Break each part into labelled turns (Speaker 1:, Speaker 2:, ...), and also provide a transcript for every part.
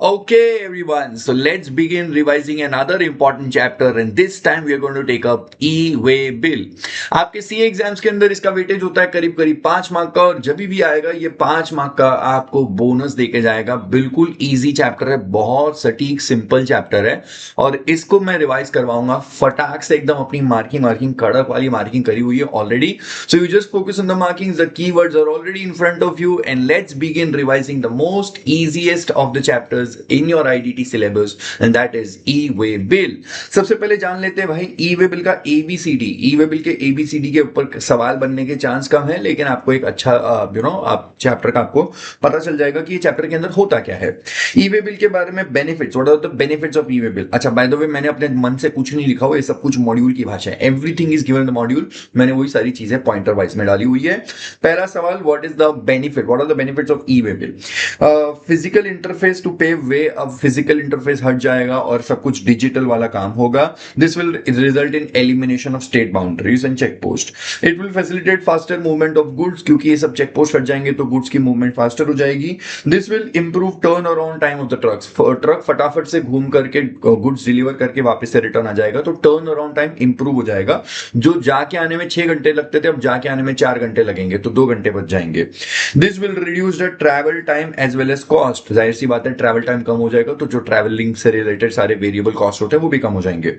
Speaker 1: Okay, everyone. So let's begin revising another important chapter, and this time we are going to take up E-way bill. आपके CA exams के अंदर इसका weightage होता है करीब करीब 5 मार्क का, और जब भी आएगा ये 5 मार्क का आपको बोनस देके जाएगा। बिल्कुल इजी चैप्टर है, बहुत सटीक सिंपल चैप्टर है, और इसको मैं रिवाइज करवाऊंगा फटाक से एकदम। अपनी मार्किंग कड़क वाली मार्किंग करी हुई है already. So you just focus on the marking, the keywords are already in front of you, and let's begin revising the most easiest of the chapters in your IDT syllabus, and that is E-way bill. सबसे पहले जान लेते हैं भाई E-way bill का ABCD। E-way bill के ABCD के ऊपर सवाल बनने के चांस कम है, लेकिन आपको एक अच्छा आप चैप्टर का आपको पता चल जाएगा कि ये चैप्टर के अंदर होता क्या है। E-way bill के बारे में benefits, what are the benefits of E-way bill। अच्छा, बाय द वे मैंने अपने मन से कुछ नहीं लिखा हुआ, ये सब कुछ मॉड्यूल की भाषा है। Everything is given the module, मैंने वही सारी चीजें पॉइंटर वाइज में डाली हुई है। पहला सवाल, what is the benefit, what are the benefits of E-way bill। Physical interface to pay way, अब फिजिकल इंटरफेस हट जाएगा और सब कुछ डिजिटल वाला काम होगा। This will result in elimination of state boundaries and check post. It will facilitate faster movement of goods, क्योंकि ये सब चेक पोस्ट हट जाएंगे तो गुड्स की मूवमेंट फास्टर हो जाएगी। This will improve turn around time of the trucks. Truck फटाफट से घूम करके गुड्स डिलीवर करके वापस से रिटर्न आ जाएगा, तो टर्न अराउंड टाइम इंप्रूव हो जाएगा। जो जाके आने में 6 घंटे लगते थे, अब जाके आने में 4 घंटे लगेंगे, तो 2 घंटे बच जाएंगे। This will reduce the travel time as well as cost. जाहिर सी बात है, ट्रैवल टाइम कम हो जाएगा तो जो ट्रैवलिंग से रिलेटेड सारे वेरिएबल कॉस्ट होते हैं वो भी कम हो जाएंगे।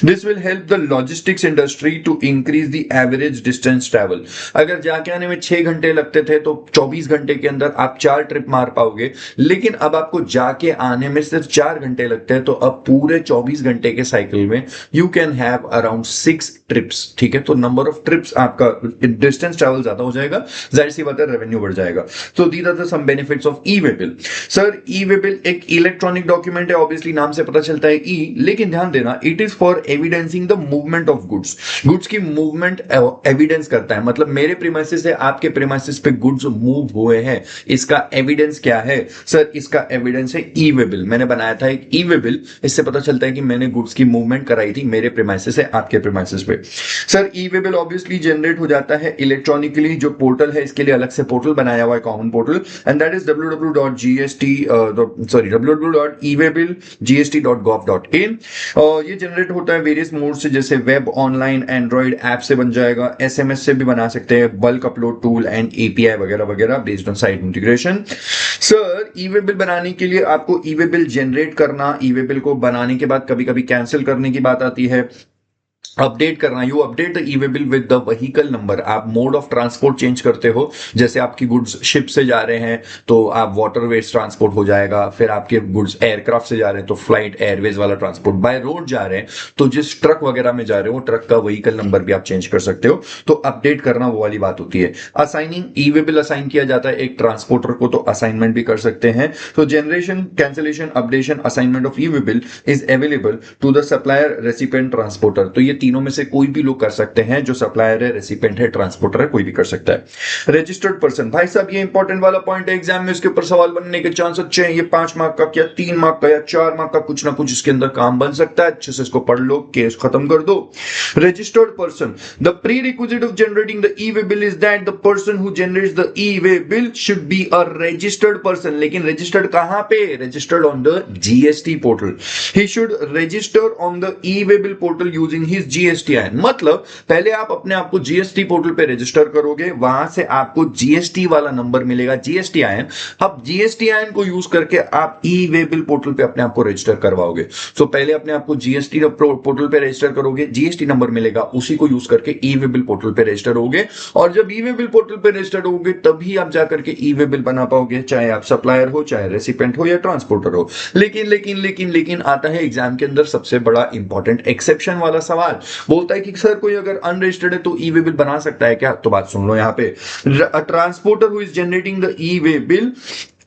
Speaker 1: This will help the logistics industry to increase the average distance travel. अगर जाके आने में 6 घंटे लगते थे तो 24 घंटे के अंदर आप 4 ट्रिप मार पाओगे, लेकिन अब आपको जाके आने में सिर्फ 4 घंटे लगते हैं, तो अब पूरे 24 घंटे के साइकिल में you can have around 6 trips. ठीक है, तो नंबर ऑफ ट्रिप्स, आपका डिस्टेंस ट्रैवल ज्यादा हो जाएगा, जाहिर सी बात है रेवेन्यू बढ़ जाएगा। तो these are the some benefits of e way bill. Sir, e way bill एक इलेक्ट्रॉनिक डॉक्यूमेंट है, ऑब्वियसली नाम से पता चलता है ई, लेकिन ध्यान देना, it is for evidencing the movement of goods. Goods की मूवमेंट एविडेंस करता है, मतलब मेरे प्रीमाइसेस से आपके प्रीमाइसेस पे गुड्स मूव हुए हैं, इसका एविडेंस क्या है? सर, इसका एविडेंस है ई-वे बिल। मैंने बनाया था एक ई-वे बिल, इससे पता चलता है कि मैंने गुड्स की मूवमेंट कराई थी मेरे प्रीमाइसेस से आपके प्रीमाइसेस पे। Sir, e way bill obviously generate हो जाता है इलेक्ट्रॉनिकली। जो पोर्टल है, इसके लिए अलग से पोर्टल बनाया हुआ है, common portal, and that is www.gst.gov.in। ये जनरेट होता है वेरियस मोड से, जैसे वेब, ऑनलाइन, एंड्रॉइड ऐप से बन जाएगा, एसएमएस से भी बना सकते हैं, bulk upload tool and API वगैरह वगैरह based on site integration. Sir, e way bill बनाने के लिए आपको ई-वे बिल जनरेट करना, ई-वे बिल को बनाने के बाद कभी कभी कैंसिल करने की बात आती है, अपडेट करना। You update the e way bill with the vehicle number. आप मोड ऑफ ट्रांसपोर्ट चेंज करते हो, जैसे आपकी गुड्स शिप से जा रहे हैं तो आप वाटरवेज ट्रांसपोर्ट हो जाएगा, फिर आपके गुड्स एयरक्राफ्ट से जा रहे हैं तो फ्लाइट एयरवेज वाला ट्रांसपोर्ट, बाय रोड जा रहे हैं तो जिस ट्रक वगैरह में जा रहे हो ट्रक का व्हीकल नंबर भी आप चेंज कर सकते हो, तो अपडेट करना वो वाली बात होती है। असाइनिंग, ई-वे बिल असाइन किया जाता है एक ट्रांसपोर्टर को, तो असाइनमेंट भी कर सकते हैं। तो generation, cancellation, updation, assignment of e way bill is available to the supplier, recipient, transporter. तो ये तीनों में से कोई भी लोग कर सकते हैं, जो सप्लायर है, रेसिपिएंट है, ट्रांसपोर्टर है, कोई भी कर सकता है। रजिस्टर्ड पर्सन, भाई साहब ये इंपॉर्टेंट वाला पॉइंट है, एग्जाम में इसके ऊपर सवाल बनने के चांस अच्छे हैं। ये 5 मार्क का, क्या 3 मार्क का, या 4 मार्क का, कुछ ना कुछ इसके अंदर काम बन सकता है। अच्छे से इसको पढ़ लो, केस खत्म कर दो। Registered person, the prerequisite of generating the e way bill is that the person who generates the e way bill should be a registered person. लेकिन रजिस्टर्ड कहां पे? Registered on the GST portal. He should register on the e way bill portal using his GST. मतलब पहले आप अपने आप को GST portal पे रजिस्टर करोगे, वहां से आपको जीएसटी वाला नंबर मिलेगा, जीएसटी आयन। अब जीएसटी आयन को यूज करके आप ई-वे बिल पोर्टल पे अपने आप को रजिस्टर करवाओगे। सो पहले अपने आप को जीएसटी पोर्टल पे रजिस्टर करोगे, जीएसटी नंबर मिलेगा, उसी को यूज करके ई-वे बिल पोर्टल पे रजिस्टर होगे, और जब ई-वे बिल पोर्टल पे रजिस्टर होगे तभी आप जाकर के ई-वे बिल बना पाओगे, चाहे आप सप्लायर हो, चाहे रेसिपिएंट हो, या ट्रांसपोर्टर हो। लेकिन आता है एग्जाम के अंदर सबसे बड़ा इंपॉर्टेंट एक्सेप्शन वाला सवाल। बोलता है कि सर, कोई अगर अनरजिस्टर्ड है तो ई-वे बिल बना सकता है क्या? तो बात सुन लो, यहां पे transporter who is generating the e way bill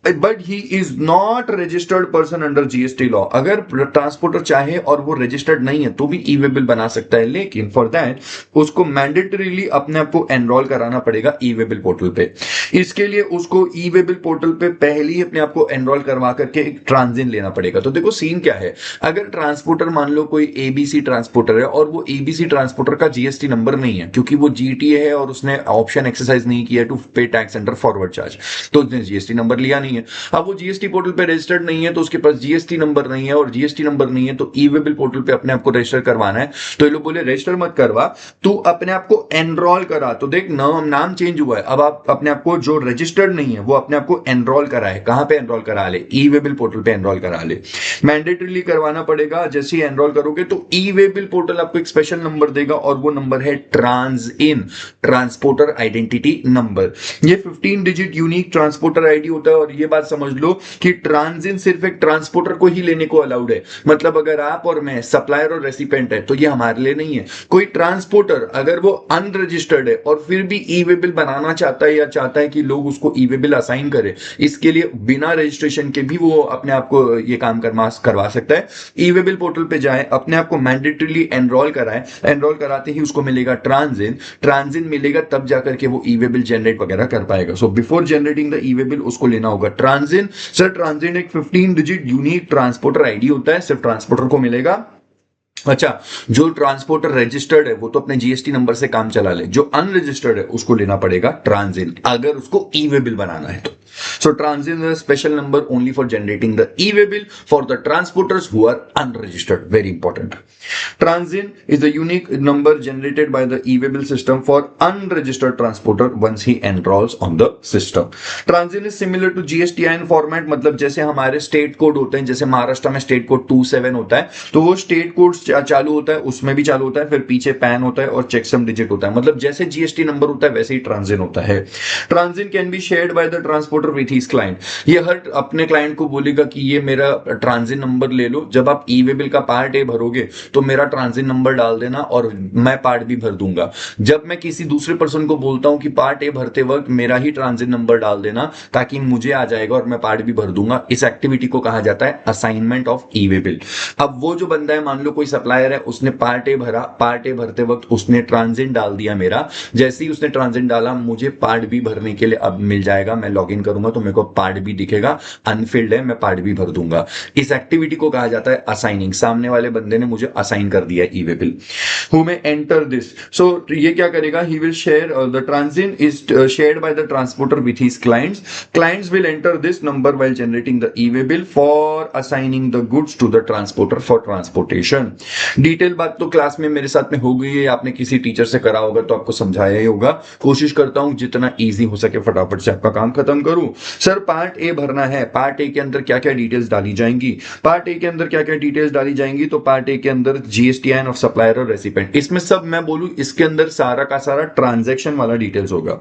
Speaker 1: but he is not registered person under GST law. अगर ट्रांसपोर्टर चाहे और वो रजिस्टर्ड नहीं है तो भी ई-वे बिल बना सकता है, लेकिन फॉर दैट उसको मैंडेटरीली अपने आप को एनरोल कराना पड़ेगा ई-वे बिल पोर्टल पे। इसके लिए उसको ई-वे बिल पोर्टल पे पहले ही अपने आप को एनरोल करवा करके एक ट्रांजिन लेना पड़ेगा। तो देखो सीन क्या है, अगर ट्रांसपोर्टर मान लो कोई एबीसी ट्रांसपोर्टर है और वो एबीसी ट्रांसपोर्टर का जीएसटी नंबर नहीं है, क्योंकि वो जीटीए है और उसने ऑप्शन एक्सरसाइज नहीं किया टू पे टैक्स अंडर फॉरवर्ड चार्ज, तो उसने जीएसटी नंबर लिया नहीं, नहीं है। अब वो जीएसटी पोर्टल पे रजिस्टर्ड नहीं है तो उसके पास जीएसटी नंबर नहीं है, और जीएसटी नंबर नहीं है तो ई वे बिल पोर्टल पे अपने आप को रजिस्टर करवाना है। तो ये लोग बोले रजिस्टर मत करवा, तू अपने आप को एनरोल करा। तो देख नाम चेंज हुआ है, अब आप अपने आप को जो रजिस्टर्ड नहीं है वो अपने आप को एनरोल कराए। कहां पे एनरोल करा ले? ई वे बिल पोर्टल पे एनरोल करा ले। मैंडेटरीली करवाना पड़ेगा। जैसे ही एनरोल करोगे तो ई वे बिल पोर्टल आपको एक स्पेशल नंबर देगा, और वो नंबर है ट्रांस इन, ट्रांसपोर्टर आइडेंटिटी नंबर। ये 15 डिजिट यूनिक ट्रांसपोर्टर आईडी होता है। और ये बात समझ लो कि ट्रांजिन सिर्फ एक ट्रांसपोर्टर को ही लेने को अलाउड है। मतलब अगर आप और मैं सप्लायर और रेसिपेंट है तो ये हमारे लिए नहीं है। कोई ट्रांसपोर्टर अगर वो अनरजिस्टर्ड है और फिर भी ई वे बिल बनाना चाहता है या चाहता है कि लोग उसको ई वे बिल असाइन करे, इसके लिए बिना रजिस्ट्रेशन के भी वो अपने आप को ये काम करवा सकता है। ई वे बिल पोर्टल पे जाए, अपने आप को मैंडेटरीली एनरोल कराए। एनरोल कराते ही उसको मिलेगा ट्रांजिन। ट्रांजिन मिलेगा तब जाकर के वो ई वे बिल जनरेट वगैरह कर पाएगा। So before generating the E way bill उसको लेना होगा ट्रांजिन। सर ट्रांजिन एक 15 डिजिट यूनिक ट्रांसपोर्टर आईडी होता है, सिर्फ ट्रांसपोर्टर को मिलेगा। अच्छा, जो ट्रांसपोर्टर रजिस्टर्ड है वो तो अपने जीएसटी नंबर से काम चला ले, जो अनरजिस्टर्ड है उसको लेना पड़ेगा ट्रांजिन, अगर उसको ई वे बिल बनाना है तो। So transit is a special number only for generating the e-way bill for the transporters who are unregistered. Very important. Transit is the unique number generated by the e-way bill system for unregistered transporter once he enrolls on the system. Transit is similar to GSTIN format. मतलब जैसे हमारे state code होते हैं, जैसे महाराष्ट्र में state code 27 होता है, तो वो स्टेट कोड चालू होता है, उसमें भी चालू होता है, फिर पीछे पैन होता है और चेकसम डिजिट होता है। मतलब जैसे जीएसटी नंबर होता है वैसे ही ट्रांजिन होता है। TRANSIN can be shared by the transporter with his client. ये हर अपने क्लाइंट को बोलेगा कि ये मेरा ट्रांजिन नंबर ले लो, जब आप ई वे बिल का पार्ट ए भरोगे तो मेरा ट्रांजिन नंबर डाल देना और मैं पार्ट बी भर दूंगा। जब मैं किसी दूसरे पर्सन को बोलता हूं कि पार्ट ए भरते वक्त मेरा ही ट्रांजिन नंबर डाल देना ताकि मुझे आ जाएगा और मैं पार्ट बी भर दूंगा, इस एक्टिविटी को कहा जाता है assignment of E way bill. अब वो जो बंदा है, मान लो कोई सप्लायर है, उसने पार्ट ए भरा, पार्ट ए भरते वक्त उसने ट्रांजिन डाल दिया मेरा। जैसे ही उसने ट्रांजिन डाला, मुझे पार्ट बी भरने के लिए अब मिल जाएगा। मैं लॉग इन करूंगा तो मेरे को पार्ट बी दिखेगा, अनफिल्ड है, मैं पार्ट बी भर दूंगा। इस एक्टिविटी को कहा जाता है असाइनिंग। सामने वाले बंदे ने मुझे असाइन कर दिया e way bill. Who may enter this, so ये क्या करेगा, he will share the TRANSIN is shared by the transporter with his clients. Clients will enter this number while generating the E way bill for assigning the goods to the transporter for transportation. Detail बात तो class में मेरे साथ में हो गई है, आपने किसी टीचर से करा होगा तो आपको समझाया ही होगा। कोशिश करता हूं जितना इजी हो सके फटाफट से आपका काम खत्म करूं। सर पार्ट ए भरना है, पार्ट ए के अंदर क्या क्या डिटेल्स डाली जाएंगी? पार्ट ए के अंदर क्या क्या डिटेल्स डाली जाएंगी? तो पार्ट ए के अंदर जीएसटीआईएन ऑफ सप्लायर और रेसिपेंट, इसमें सब मैं बोलूं इसके अंदर सारा का सारा ट्रांजैक्शन वाला डिटेल्स होगा।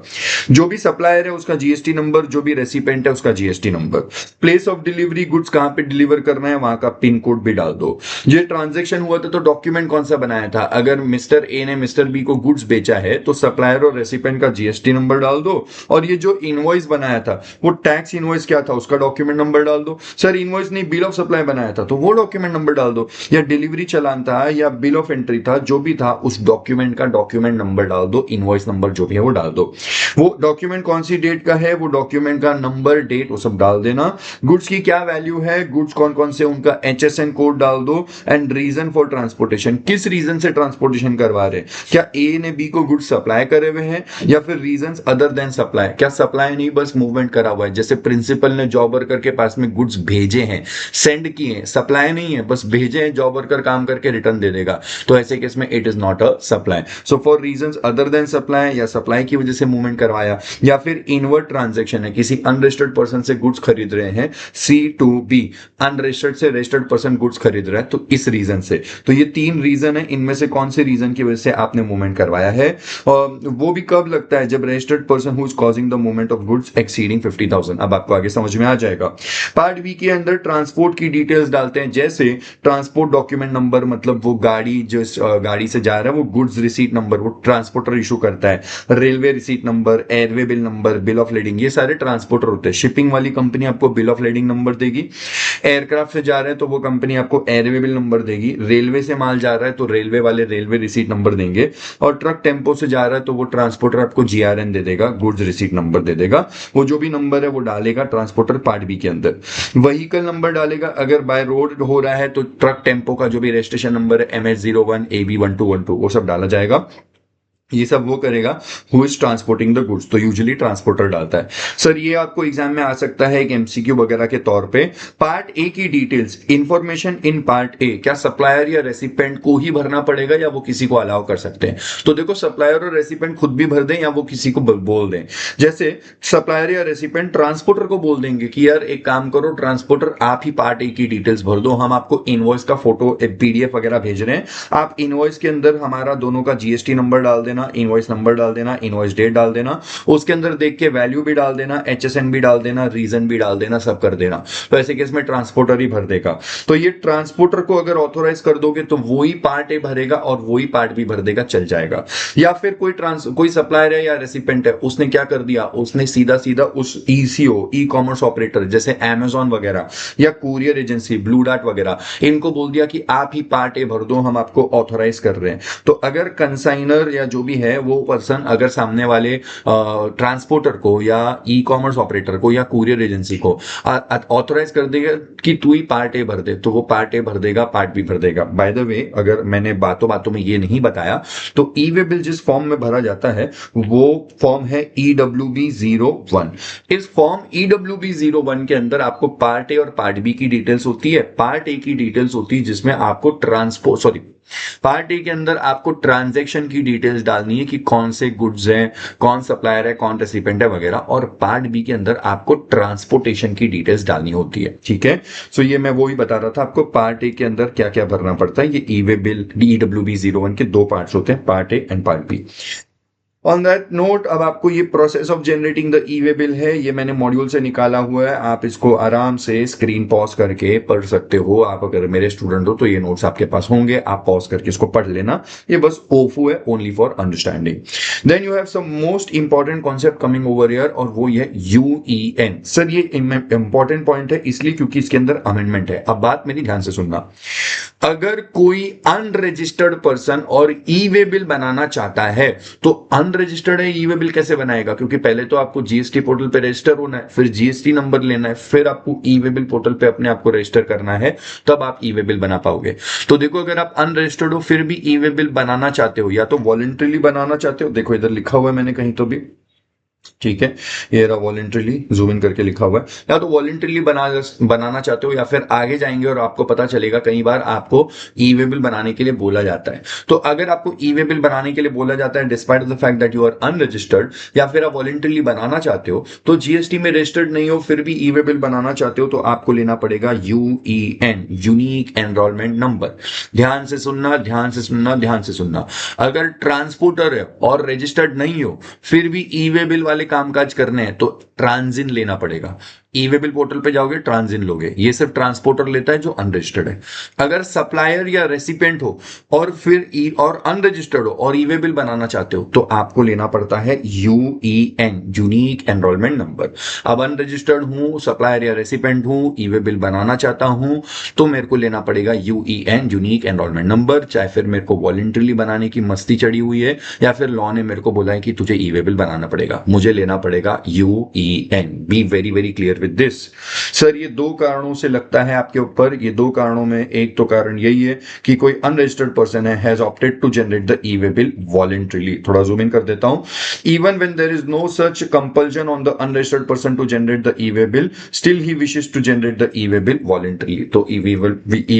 Speaker 1: जो भी सप्लायर है उसका जीएसटी नंबर, जो भी रेसिपेंट है उसका GST number, place of delivery, goods कहां पे डिलीवर करना है वहां का पिन कोड भी डाल दो। ये ट्रांजैक्शन हुआ था तो डॉक्यूमेंट कौन सा बनाया था? अगर मिस्टर ए ने मिस्टर बी को गुड्स बेचा है तो सप्लायर और रेसिपेंट का जीएसटी नंबर डाल दो। और ये जो इनवॉइस बनाया था वो टैक्स इनवॉइस क्या था उसका डॉक्यूमेंट नंबर डाल दो। सर इनवॉइस नहीं, बिल ऑफ सप्लाई बनाया था तो वो डॉक्यूमेंट नंबर डाल दो। या डिलीवरी चालान था या बिल ऑफ एंट्री था, जो भी था उस डॉक्यूमेंट का डॉक्यूमेंट नंबर डाल दो, इनवॉइस नंबर जो भी है वो डाल दो। वो डॉक्यूमेंट कौन सी डेट का है, वो डॉक्यूमेंट का नंबर, डेट, वो सब डाल देना। गुड्स की क्या वैल्यू है, गुड्स कौन कौन से, उनका एचएसएन कोड डाल दो। एंड रीजन फॉर ट्रांसपोर्टेशन, किस रीजन से ट्रांसपोर्टेशन करवा रहे हैं? क्या ए ने बी को गुड्स सप्लाई करे हुए हैं या फिर रीजंस अदर देन सप्लाई? क्या सप्लाई नहीं बस मूवमेंट करा हुआ है? जैसे प्रिंसिपल ने जॉब वर्कर के पास में गुड्स भेजे हैं, सेंड किए हैं, सप्लाई नहीं है, बस भेजे हैं, जॉब वर्कर काम करके रिटर्न दे देगा, तो ऐसे केस में it is not a supply. So for reasons other than supply, या सप्लाई की वजह से मूवमेंट करवाया, या फिर इनवर्ट ट्रांजैक्शन है, किसी अनरजिस्टर्ड पर्सन से गुड्स खरीद रहे हैं, C2B, अनरजिस्टर्ड से रजिस्टर्ड पर्सन गुड्स खरीद रहा है, तो इस रीजन से। तो ये 3 रीजन है, इनमें से कौन से रीजन की वजह से आपने मूवमेंट करवाया है? और वो भी कब लगता है? जब registered person who is causing the movement of goods exceeding 50,000। अब आपको आगे समझ में आ जाएगा। पार्ट बी के अंदर ट्रांसपोर्ट की डिटेल्स डालते हैं, जैसे ट्रांसपोर्ट डॉक्यूमेंट नंबर, मतलब वो गाड़ी जो गाड़ी से जा रहा है वो गुड्स रिसीट नंबर वो ट्रांसपोर्टर इशू करता है। Railway receipt number, airway bill number, bill of lading, ये सारे ट्रांसपोर्टर होते हैं। शिपिंग वाली कंपनी आपको बिल ऑफ लेडिंग नंबर देगी। एयरक्राफ्ट से जा रहे हैं तो वो कंपनी आपको एयरवे बिल नंबर देगी। रेलवे से माल जा रहा है तो रेलवे वाले रेलवे रिसीट नंबर देंगे। और ट्रक टेम्पो से जा रहा है तो वो ट्रांसपोर्टर आपको जीआरएन दे देगा, गुड्स रिसीट नंबर दे देगा। वो जो भी नंबर है वो डालेगा ट्रांसपोर्टर पार्ट बी के अंदर। व्हीकल नंबर डालेगा, अगर बाय रोड हो रहा है तो ट्रक टेम्पो का जो भी रजिस्ट्रेशन नंबर है MS01 AB1212 वो सब डाला जाएगा। ये सब वो करेगा who is transporting the goods, तो यूजुअली ट्रांसपोर्टर डालता है। सर ये आपको एग्जाम में आ सकता है एक एमसीक्यू वगैरह के तौर पे। पार्ट ए की डिटेल्स, इंफॉर्मेशन इन पार्ट ए, क्या सप्लायर या रेसिपेंट को ही भरना पड़ेगा या वो किसी को अलाउ कर सकते हैं? तो देखो सप्लायर और रेसिपेंट खुद भी भर दें या वो किसी को बोल दें। जैसे सप्लायर या रेसिपेंट ट्रांसपोर्टर को बोल देंगे कि यार एक काम करो ट्रांसपोर्टर, आप ही पार्ट ए की डिटेल्स भर दो, हम आपको इनवॉइस का फोटो पीडीएफ वगैरह भेज रहे हैं, आप इनवॉइस के अंदर हमारा दोनों का जीएसटी नंबर डाल देना, इनवॉइस नंबर डाल देना, इनवॉइस डेट डाल देना, उसके अंदर देख के वैल्यू भी डाल देना, एचएसएन भी डाल देना, रीजन भी डाल देना, सब कर देना। तो ऐसे केस में ट्रांसपोर्टर ही भर देगा। तो ये ट्रांसपोर्टर को अगर ऑथोराइज कर दोगे तो वही पार्ट ए भरेगा और वही पार्ट बी भर देगा, चल जाएगा। या फिर कोई सप्लायर है या रेसिपेंट है, उसने क्या कर दिया, उसने सीधा सीधा उस ईसीओ, ई कॉमर्स ऑपरेटर जैसे अमेजॉन वगैरह या कुरियर एजेंसी ब्लू डार्ट वगैरह, इनको बोल दिया कि आप ही पार्ट ए भर दो, हम आपको ऑथोराइज कर रहे हैं। तो अगर कंसाइनर या जो भी है वो पर्सन अगर सामने वाले ट्रांसपोर्टर को या ई कॉमर्स ऑपरेटर को या कुरियर एजेंसी को ऑथोराइज कर देगा कि तू ही पार्ट ए भर दे, तो वो पार्ट ए भर देगा, पार्ट बी भर देगा। बाय द वे, अगर मैंने बातों बातों में ये नहीं बताया तो ई वे बिल जिस फॉर्म में भरा जाता है वो फॉर्म है EWB01। इस फॉर्म EWB01 के अंदर आपको पार्ट ए और पार्ट बी की डिटेल्स होती है। पार्ट ए की डिटेल्स होती है जिसमें आपको पार्ट ए के अंदर आपको ट्रांजैक्शन की डिटेल्स डालनी है कि कौन से गुड्स हैं, कौन सप्लायर है, कौन रेसिपेंट है वगैरह, और पार्ट बी के अंदर आपको ट्रांसपोर्टेशन की डिटेल्स डालनी होती है। ठीक है, सो ये मैं वो ही बता रहा था आपको पार्ट ए के अंदर क्या क्या भरना पड़ता है। ये ई वे बिल EWB01 के दो पार्ट्स होते हैं, part A and part B. On that note, अब आपको ये process of generating the E way bill है, ये मैंने मॉड्यूल से निकाला हुआ है, आप इसको आराम से स्क्रीन पॉज करके पढ़ सकते हो। आप अगर मेरे स्टूडेंट हो तो ये नोट्स आपके पास होंगे, आप पॉज करके इसको पढ़ लेना। ये बस ओफू है, only for understanding. Then you have some most important concept coming over here, और वो ये यूईएन। सर ये इंपॉर्टेंट पॉइंट है इसलिए क्योंकि इसके अंदर अमेंडमेंट है। अब बात मेरी ध्यान से सुनना, अगर कोई अनरजिस्टर्ड पर्सन और ई वे बिल बनाना चाहता है तो अनरजिस्टर्ड है ई वे बिल कैसे बनाएगा? क्योंकि पहले तो आपको जीएसटी पोर्टल पे रजिस्टर होना है, फिर जीएसटी नंबर लेना है, फिर आपको ई वे बिल पोर्टल पे अपने आप को रजिस्टर करना है, तब आप ई वे बिल बना पाओगे। तो देखो, अगर आप अनरजिस्टर्ड हो फिर भी ई वे बिल बनाना चाहते हो, या तो वॉलंटरीली बनाना चाहते हो, देखो इधर लिखा हुआ है मैंने कहीं तो भी, ठीक है, ये रहा वॉलंटरीली, जूम इन करके लिखा हुआ है। या तो वॉलंटरीली बनाना चाहते हो, या फिर आगे जाएंगे और आपको पता चलेगा कई बार आपको ई वे बिल बनाने के लिए बोला जाता है। तो अगर आपको ई वे बिल बनाने के लिए बोला जाता है despite the fact that you are unregistered, या फिर आप वॉलंटरीली बनाना चाहते हो तो जीएसटी में रजिस्टर्ड नहीं हो फिर भी ई वे बिल बनाना चाहते हो, तो आपको लेना पड़ेगा यूईएन, यूनिक एनरोलमेंट नंबर। ध्यान से सुनना, ध्यान से सुनना, ध्यान से सुनना। अगर ट्रांसपोर्टर है और रजिस्टर्ड नहीं हो फिर भी ई वे बिल वाले कामकाज करने हैं तो ट्रांजिन लेना पड़ेगा। ई वे बिल पोर्टल पे जाओगे ट्रांजिन लोगे, ये सिर्फ ट्रांसपोर्टर लेता है जो अनरजिस्टर्ड है। अगर सप्लायर या रेसिपेंट हो और फिर और अनरजिस्टर्ड हो और ई वे बिल बनाना चाहते हो तो आपको लेना पड़ता है यूईएन, यूनिक एनरोलमेंट नंबर। अब अनरजिस्टर्ड हूं, सप्लायर या रेसिपेंट हूं, ई वे बिल बनाना चाहता हूं, तो मेरे को लेना पड़ेगा यूईएन, यूनिक एनरोलमेंट नंबर। चाहे फिर मेरे को वॉलंटरीली बनाने की मस्ती चढ़ी हुई है या फिर लॉ ने मेरे को बोला है कि तुझे ई वे बिल बनाना पड़ेगा, मुझे लेना पड़ेगा UEN. Be very very clear with this. Sir ये दो कारणों से लगता है आपके ऊपर, ये दो कारणों में एक तो कारण यही है कि कोई अनरजिस्टर्ड पर्सन है has opted to generate the E way bill voluntarily. थोड़ा जूम इन कर देता हूं। Even when there is no such compulsion on the unregistered person to generate the E way bill, still he wishes to generate the E way bill voluntarily, तो e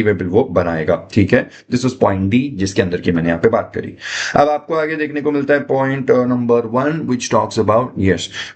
Speaker 1: way bill वो बनाएगा। ठीक है, this was point D जिसके अंदर की मैंने यहां पे बात करी। अब आपको आगे देखने को मिलता है point number 1 which talks about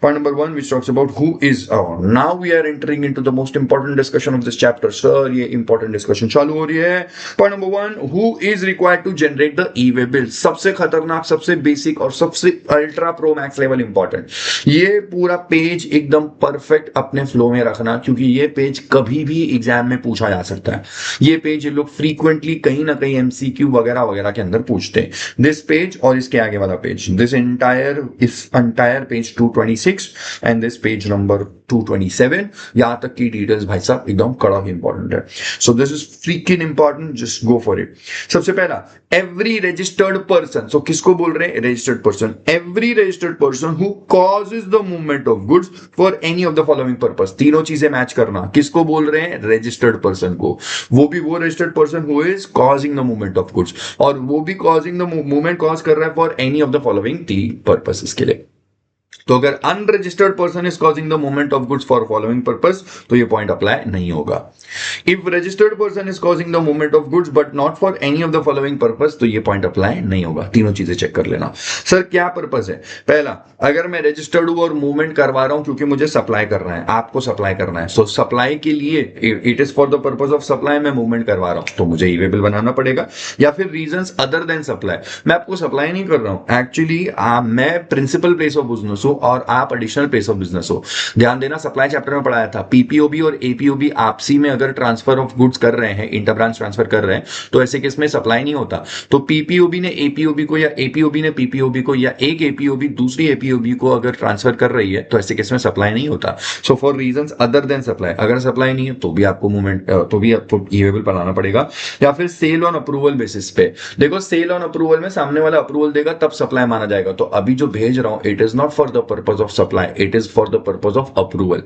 Speaker 1: point number 1 which talks about who is now we are entering into the most important discussion of this chapter. Sir ये इंपॉर्टेंट डिस्कशन चालू हो रही है। Point number 1, who is required to generate the E way bill. सबसे खतरनाक, सबसे basic और सबसे ultra pro max level important. ये पूरा पेज एकदम परफेक्ट अपने फ्लो में रखना क्योंकि ये पेज कभी भी एग्जाम में पूछा जा सकता है। ये पेज ये लोग फ्रीक्वेंटली कहीं ना कहीं एमसीक्यू वगैरह वगैरह के अंदर पूछते हैं। दिस पेज और इसके आगे वाला page, this entire page 226 and this page number 227 27 यहां तक की डिटेल्स भाई साहब एकदम कड़ा ही इंपॉर्टेंट है। So this is freaking important, just go for it. सबसे पहला, एवरी रजिस्टर्ड पर्सन, सो किसको बोल रहे हैं? Registered person. Every registered person who causes the movement of goods for any of the following purpose. तीनों चीजें मैच करना, किसको बोल रहे हैं? रजिस्टर्ड पर्सन को। वो भी वो registered person who is causing the movement of goods, और वो भी कॉजिंग द मूवमेंट कॉज कर रहा है for any of the following तीन पर्पसेस के लिए। तो अगर unregistered person is causing the movement of goods for following purpose तो ये पॉइंट अप्लाई नहीं होगा। If registered person is causing the movement of goods but not for any of the following purpose तो ये पॉइंट अप्लाई नहीं होगा। तीनों चीजें चेक कर लेना। सर क्या पर्पस है? पहला, अगर मैं रजिस्टर्ड हूं और मूवमेंट करवा रहा हूं क्योंकि मुझे सप्लाई करना है, आपको सप्लाई करना है, सो सप्लाई के लिए it is for the purpose of supply, मैं मूवमेंट करवा रहा हूं तो मुझे ई वे बिल बनाना पड़ेगा। या फिर रीजंस अदर देन सप्लाई, मैं आपको सप्लाई नहीं कर रहा हूं, एक्चुअली मैं प्रिंसिपल प्लेस ऑफ बिजनेस हूं और आप एडिशनल प्लेस ऑफ बिजनेस हो। ध्यान देना, सप्लाई चैप्टर में पढ़ाया था, पीपीओबी और एपीओबी आपसी में अगर ट्रांसफर ऑफ गुड्स कर रहे हैं, इंटर ब्रांच ट्रांसफर कर रहे हैं, तो ऐसे केस में सप्लाई नहीं होता। तो पीपीओबी ने एपीओबी को या एपीओबी ने पीपीओबी को या एक एपीओबी दूसरी एपीओबी को अगर ट्रांसफर कर रही है तो ऐसे केस में सप्लाई नहीं होता। So for reasons other than supply, अगर सप्लाई नहीं है तो भी आपको मूवमेंट तो भी आपको ई वे बिल बनाना पड़ेगा। या फिर सेल ऑन अप्रूवल बेसिस पे, देखो सेल ऑन अप्रूवल में सामने वाला अप्रूवल देगा तब सप्लाई माना जाएगा। तो अभी जो भेज रहा हूं it is not for the purpose of supply, it is for the purpose of approval.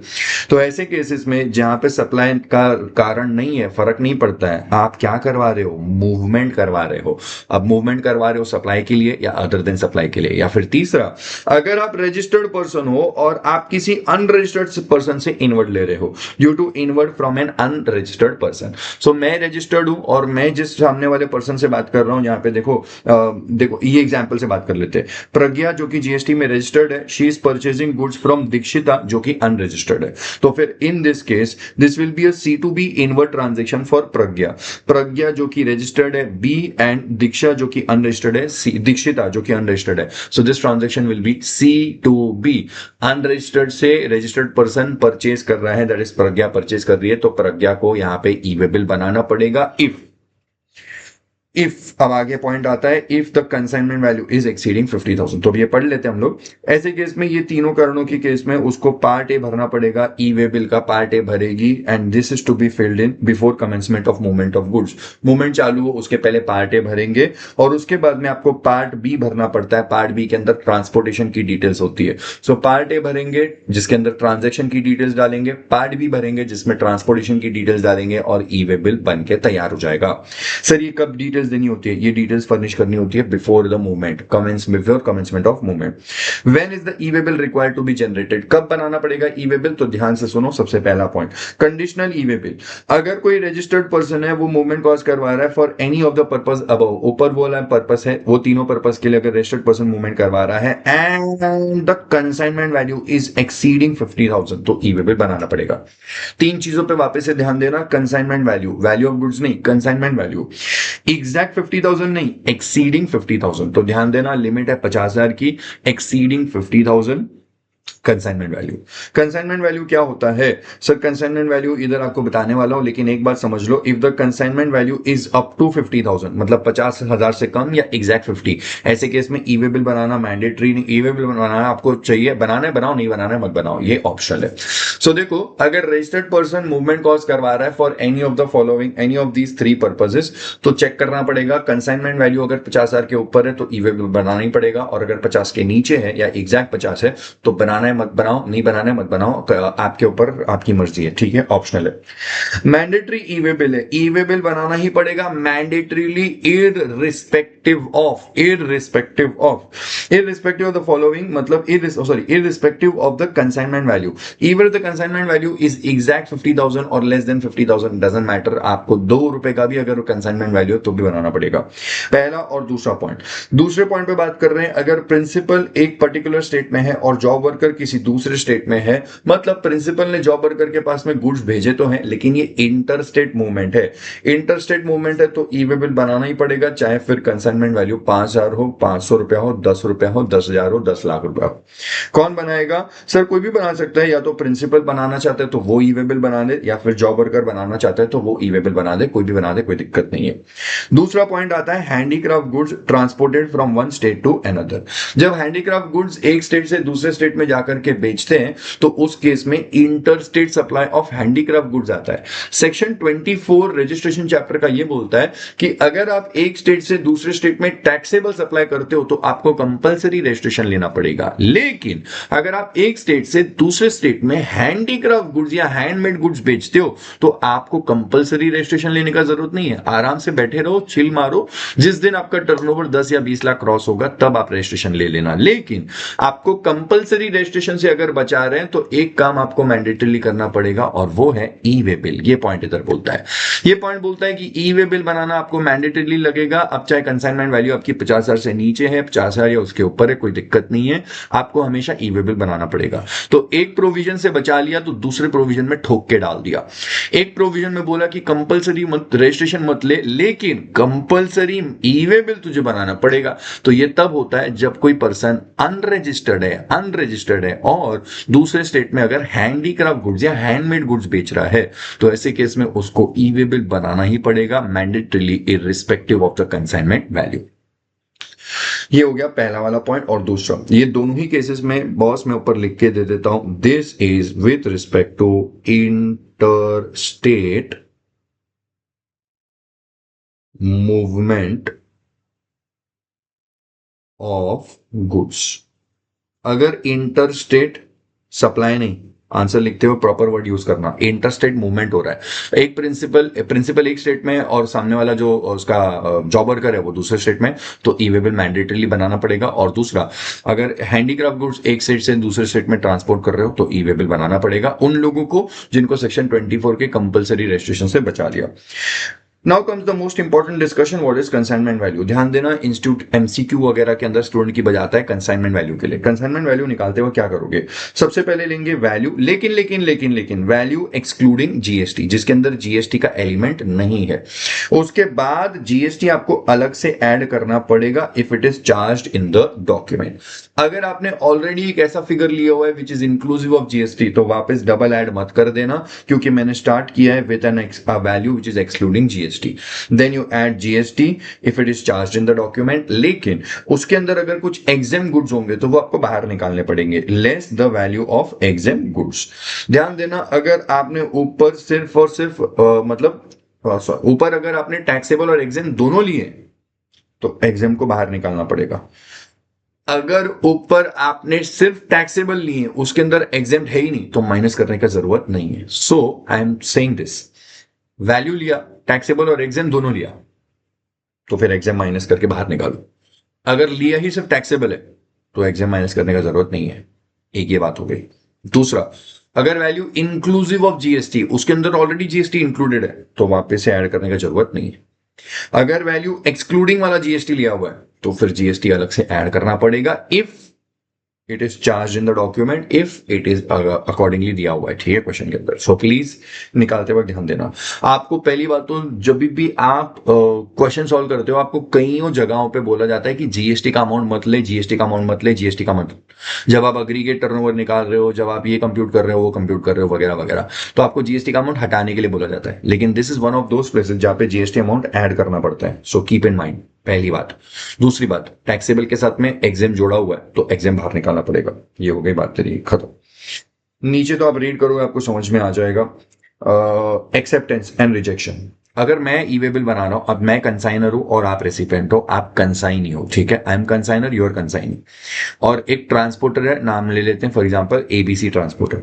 Speaker 1: तो ऐसे केसेस में जहां पे सप्लाई का कारण नहीं है, फर्क नहीं पड़ता है, आप क्या करवा रहे हो? मूवमेंट करवा रहे हो। अब मूवमेंट करवा रहे हो सप्लाई के लिए या अदर देन सप्लाई के लिए। या फिर तीसरा, अगर आप रजिस्टर्ड पर्सन हो और आप किसी अनरजिस्टर्ड पर्सन से इनवर्ड ले रहे हो due to inward from an unregistered person. So मैं रजिस्टर्ड हूं और मैं जिस सामने वाले पर्सन से बात कर रहा हूं, यहां पे देखो ये एग्जांपल से बात कर लेते हैं। प्रज्ञा जो कि जीएसटी में रजिस्टर्ड है, she is purchasing goods from Dikshita जो कि अनरजिस्टर्ड है। तो फिर in this case this will be a C2B inward transaction for Pragya. Pragya जो कि रजिस्टर्ड है बी एंड दीक्षा जो कि अनरजिस्टर्ड है सी, दीक्षिता जो कि अनरजिस्टर्ड है। So this transaction will be C2B। Unregistered से रजिस्टर्ड पर्सन परचेज कर रहा है, दैट इज प्रज्ञा परचेज कर रही है, तो प्रज्ञा को यहां पे ई वे बिल बनाना पड़ेगा। इफ अब आगे पॉइंट आता है, if the consignment value is exceeding 50,000। तो अब ये पढ़ लेते हैं हम लोग। ऐसे केस में ये तीनों कारणों के केस में उसको पार्ट ए भरना पड़ेगा, ई वे बिल का पार्ट ए भरेगी and this is to be filled in before commencement of movement of goods. Movement चालू हो उसके पहले पार्ट ए भरेंगे और उसके बाद में आपको पार्ट बी भरना पड़ता है। पार्ट बी के अंदर ट्रांसपोर्टेशन की डिटेल्स होती है। सो पार्ट ए भरेंगे जिसके अंदर ट्रांजेक्शन की डिटेल्स डालेंगे, पार्ट बी भरेंगे जिसमें ट्रांसपोर्टेशन की डिटेल्स डालेंगे और ई वे बिल बन के तैयार हो जाएगा। सर ये कब डिटेल्स देनी होती है? ये डिटेल्स फर्निश करनी होती है before the movement, before commencement of movement. When is the E way bill required to be generated? कब बनाना पड़ेगा ई वे बिल? तो ध्यान से सुनो, सबसे पहला पॉइंट, कंडीशनल ई वे बिल। अगर कोई रजिस्टर्ड पर्सन है, वो मूवमेंट कॉज करवा रहा है for any of the purpose above, ऊपर वो वाला पर्पस है, वो तीनों पर्पस के लिए अगर रजिस्टर्ड पर्सन मूवमेंट करवा रहा है and the consignment value is exceeding 50,000 तो ई वे बिल बनाना पड़ेगा। तीन चीजों पे वापस से ध्यान देना, consignment value, value of goods नहीं, कंसाइनमेंट वैल्यू। एग्जैक्ट 50,000 नहीं, एक्सीडिंग 50,000। तो ध्यान देना, लिमिट है 50,000 की, exceeding 50,000 consignment value. Consignment value क्या होता है? सर कंसाइनमेंट वैल्यू इधर आपको बताने वाला हूं, लेकिन एक बात समझ लो, if the consignment value is up to 50,000 मतलब 50,000 से कम या एग्जैक्ट 50, ऐसे केस में ई वे बिल बनाना मैंडेटरी नहीं। ई वे बिल बनाना आपको चाहिए, बनाना है बनाओ, नहीं बनाना है मत बनाओ, ये ऑप्शनल है। सो देखो, अगर रजिस्टर्ड पर्सन मूवमेंट कॉज करवा रहा है for any of the following, any of these three purposes, तो चेक करना पड़ेगा कंसाइनमेंट वैल्यू अगर 50,000 के ऊपर है तो ई वे बिल बनाना ही पड़ेगा, और अगर 50 के नीचे है या एग्जैक्ट 50 है तो बनाना है मत बनाओ, नहीं बनाना है मत बनाओ, आपके ऊपर, आपकी मर्जी है, ठीक है, ऑप्शनल है। मैंडेटरी ई वे बिल है, ई वे बिल बनाना ही पड़ेगा mandatorily irrespective of the following, मतलब irrespective of the consignment value. Even the consignment value is exact 50,000 और लेस देन 50,000 डजंट मैटर, आपको ₹2 का भी अगर कंसाइनमेंट वैल्यू तो भी बनाना पड़ेगा। पहला और दूसरा पॉइंट। दूसरे पॉइंट पे बात कर रहे हैं, अगर प्रिंसिपल एक पर्टिकुलर स्टेट में है और जॉब वर्कर किसी दूसरे स्टेट में है, मतलब प्रिंसिपल ने जॉब वर्कर के पास में गुड्स भेजे तो हैं, लेकिन ये इंटर स्टेट मूवमेंट है। इंटर स्टेट मूवमेंट है तो ई वे बिल बनाना ही पड़ेगा, चाहे फिर कंसाइनमेंट वैल्यू 5,000 हो, ₹500 हो, ₹10 हो, 10,000 हो, 10 लाख रुपया हो। कौन बनाएगा? सर कोई भी बना सकता है, या तो प्रिंसिपल बनाना चाहता है तो वो ई वे बिल बना दे, या फिर जॉब वर्कर बनाना चाहता है तो वो ई वे बिल बना दे, कोई भी बना दे, कोई दिक्कत नहीं है। दूसरा पॉइंट आता है handicraft goods transported from one state to another. जब हैंडीक्राफ्ट गुड्स एक स्टेट से दूसरे स्टेट में जाकर करके बेचते हैं तो उस केस में inter state supply of handicraft goods आता है। सेक्शन 24 रजिस्ट्रेशन चैप्टर का ये बोलता है कि अगर आप एक स्टेट से दूसरे स्टेट में टैक्सेबल सप्लाई करते हो तो आपको कंपलसरी रजिस्ट्रेशन लेना पड़ेगा। लेकिन अगर आप एक स्टेट से दूसरे स्टेट में हैंडीक्राफ्ट गुड्स या हैंडमेड गुड्स बेचते हो तो आपको कंपलसरी रजिस्ट्रेशन लेने का जरूरत नहीं है। आराम से बैठे रहो, चिल मारो, जिस दिन आपका टर्नओवर 10 या 20 लाख क्रॉस होगा तब आप रजिस्ट्रेशन ले लेना। लेकिन आपको कंपलसरी रजिस्ट्रेशन से अगर बचा रहे हैं तो एक काम आपको मैंडेटरीली करना पड़ेगा और वो है ई वे बिल। ये पॉइंट इधर बोलता है, ये पॉइंट बोलता है कि ई वे बिल बनाना आपको मैंडेटरीली लगेगा। अब चाहे कंसाइनमेंट वैल्यू आपकी 50,000 से नीचे है, 50,000 या उसके ऊपर है, कोई दिक्कत नहीं है, आपको हमेशा ई वे बिल बनाना पड़ेगा। तो एक प्रोविजन से बचा लिया तो दूसरे प्रोविजन में ठोक के डाल दिया। एक प्रोविजन में बोला कि कंपलसरी मत रजिस्ट्रेशन मत ले, लेकिन कंपलसरी ई वे बिल तुझे बनाना पड़ेगा। तो ये तब होता है जब कोई पर्सन अनरजिस्टर्ड है और दूसरे स्टेट में अगर हैंडीक्राफ्ट गुड्स या हैंडमेड गुड्स बेच रहा है तो ऐसे केस में उसको ई वे बिल बनाना ही पड़ेगा mandatorily irrespective of the consignment value. ये हो गया पहला वाला पॉइंट। और दूसरा, ये दोनों ही केसेस में बॉस मैं ऊपर लिख के दे देता हूं, this is with respect to inter state movement of goods. अगर इंटर स्टेट सप्लाई नहीं, आंसर लिखते हुए प्रॉपर वर्ड यूज करना, इंटर स्टेट मूवमेंट हो रहा है, एक प्रिंसिपल एक स्टेट में और सामने वाला जो उसका जॉब वर्कर है वो दूसरे स्टेट में, तो ई वे बिल मैंडेटरीली बनाना पड़ेगा। और दूसरा, अगर हैंडीक्राफ्ट गुड्स एक स्टेट से दूसरे स्टेट में ट्रांसपोर्ट कर रहे हो तो ई वे बिल बनाना पड़ेगा उन लोगों को जिनको सेक्शन 24 के कंपलसरी रजिस्ट्रेशन से बचा लिया। Now comes the most important discussion, what is consignment value. ध्यान देना, इंस्टीट्यूट एमसीक्यू वगैरह के अंदर स्टूडेंट की बजाता है कंसाइनमेंट वैल्यू के लिए। कंसाइनमेंट वैल्यू निकालते हुए क्या करोगे, सबसे पहले लेंगे वैल्यू, लेकिन वैल्यू एक्सक्लूडिंग जीएसटी, जिसके अंदर जीएसटी का एलिमेंट नहीं है। उसके बाद जीएसटी आपको अलग से ऐड करना पड़ेगा if it is charged in the document. अगर आपने ऑलरेडी एक ऐसा फिगर लिया हुआ है which is inclusive of GST तो वापस डबल ऐड मत कर देना, क्योंकि मैंने स्टार्ट किया है with an value which is excluding GST. Then you add GST if it is charged in the document। लेकिन उसके अंदर अगर कुछ exempt goods होंगे तो वो आपको बाहर निकालने पड़ेंगे, less the value of exempt goods। ध्यान देना, अगर आपने ऊपर सिर्फ और सिर्फ ऊपर अगर आपने टैक्सेबल और exempt दोनों लिए तो exempt को बाहर निकालना पड़ेगा। अगर ऊपर आपने सिर्फ टैक्सेबल लिए उसके अंदर exempt है ही नहीं तो माइनस करने का जरूरत नहीं है। So I am saying this, value लिया, टैक्सेबल और एग्जाम दोनों लिया, तो फिर एग्जाम माइनस करके बाहर निकालो। अगर लिया ही सिर्फ टैक्सेबल है तो एग्जाम माइनस करने का जरूरत नहीं है। एक ये बात हो गई। दूसरा, अगर वैल्यू इंक्लूसिव ऑफ जीएसटी, उसके अंदर ऑलरेडी जीएसटी इंक्लूडेड है तो वापस से ऐड करने का जरूरत नहीं है। अगर वैल्यू एक्सक्लूडिंग वाला जीएसटी लिया हुआ है तो फिर जीएसटी अलग से ऐड करना पड़ेगा if it is charge in the document, if it is accordingly दिया हुआ है। ठीक है, क्वेश्चन के अंदर। सो प्लीज निकालते वक्त ध्यान देना। आपको पहली बात तो जब भी आप क्वेश्चन सॉल्व करते हो आपको कईयों जगहों पे बोला जाता है कि जीएसटी का अमाउंट मत ले, जीएसटी का अमाउंट मत ले, जीएसटी का मत। जब आप अग्रीगेट टर्नओवर निकाल रहे हो, जब आप ये कंप्यूट कर रहे हो, वो कंप्यूट कर रहे हो वगैरह वगैरह, तो आपको जीएसटी का अमाउंट हटाने के लिए बोला जाता है। लेकिन this is one of those places जहां पे जीएसटी अमाउंट ऐड करना पड़ता है। सो कीप इन माइंड, पहली बात। दूसरी बात, टैक्सेबल के साथ में एग्जाम जोड़ा हुआ है तो एग्जाम बाहर निकालना पड़ेगा। ये हो गई बात तेरी खत्म। नीचे तो आप रीड करोगे आपको समझ में आ जाएगा। Acceptance and rejection. अगर मैं ई वे बिल बना रहा हूं, अब मैं कंसाइनर हूं और आप रेसिपेंट हो, आप कंसाइनी हो, ठीक है, I am consignor, you are consignee. और एक ट्रांसपोर्टर है, नाम ले लेते हैं फॉर एग्जांपल एबीसी ट्रांसपोर्टर।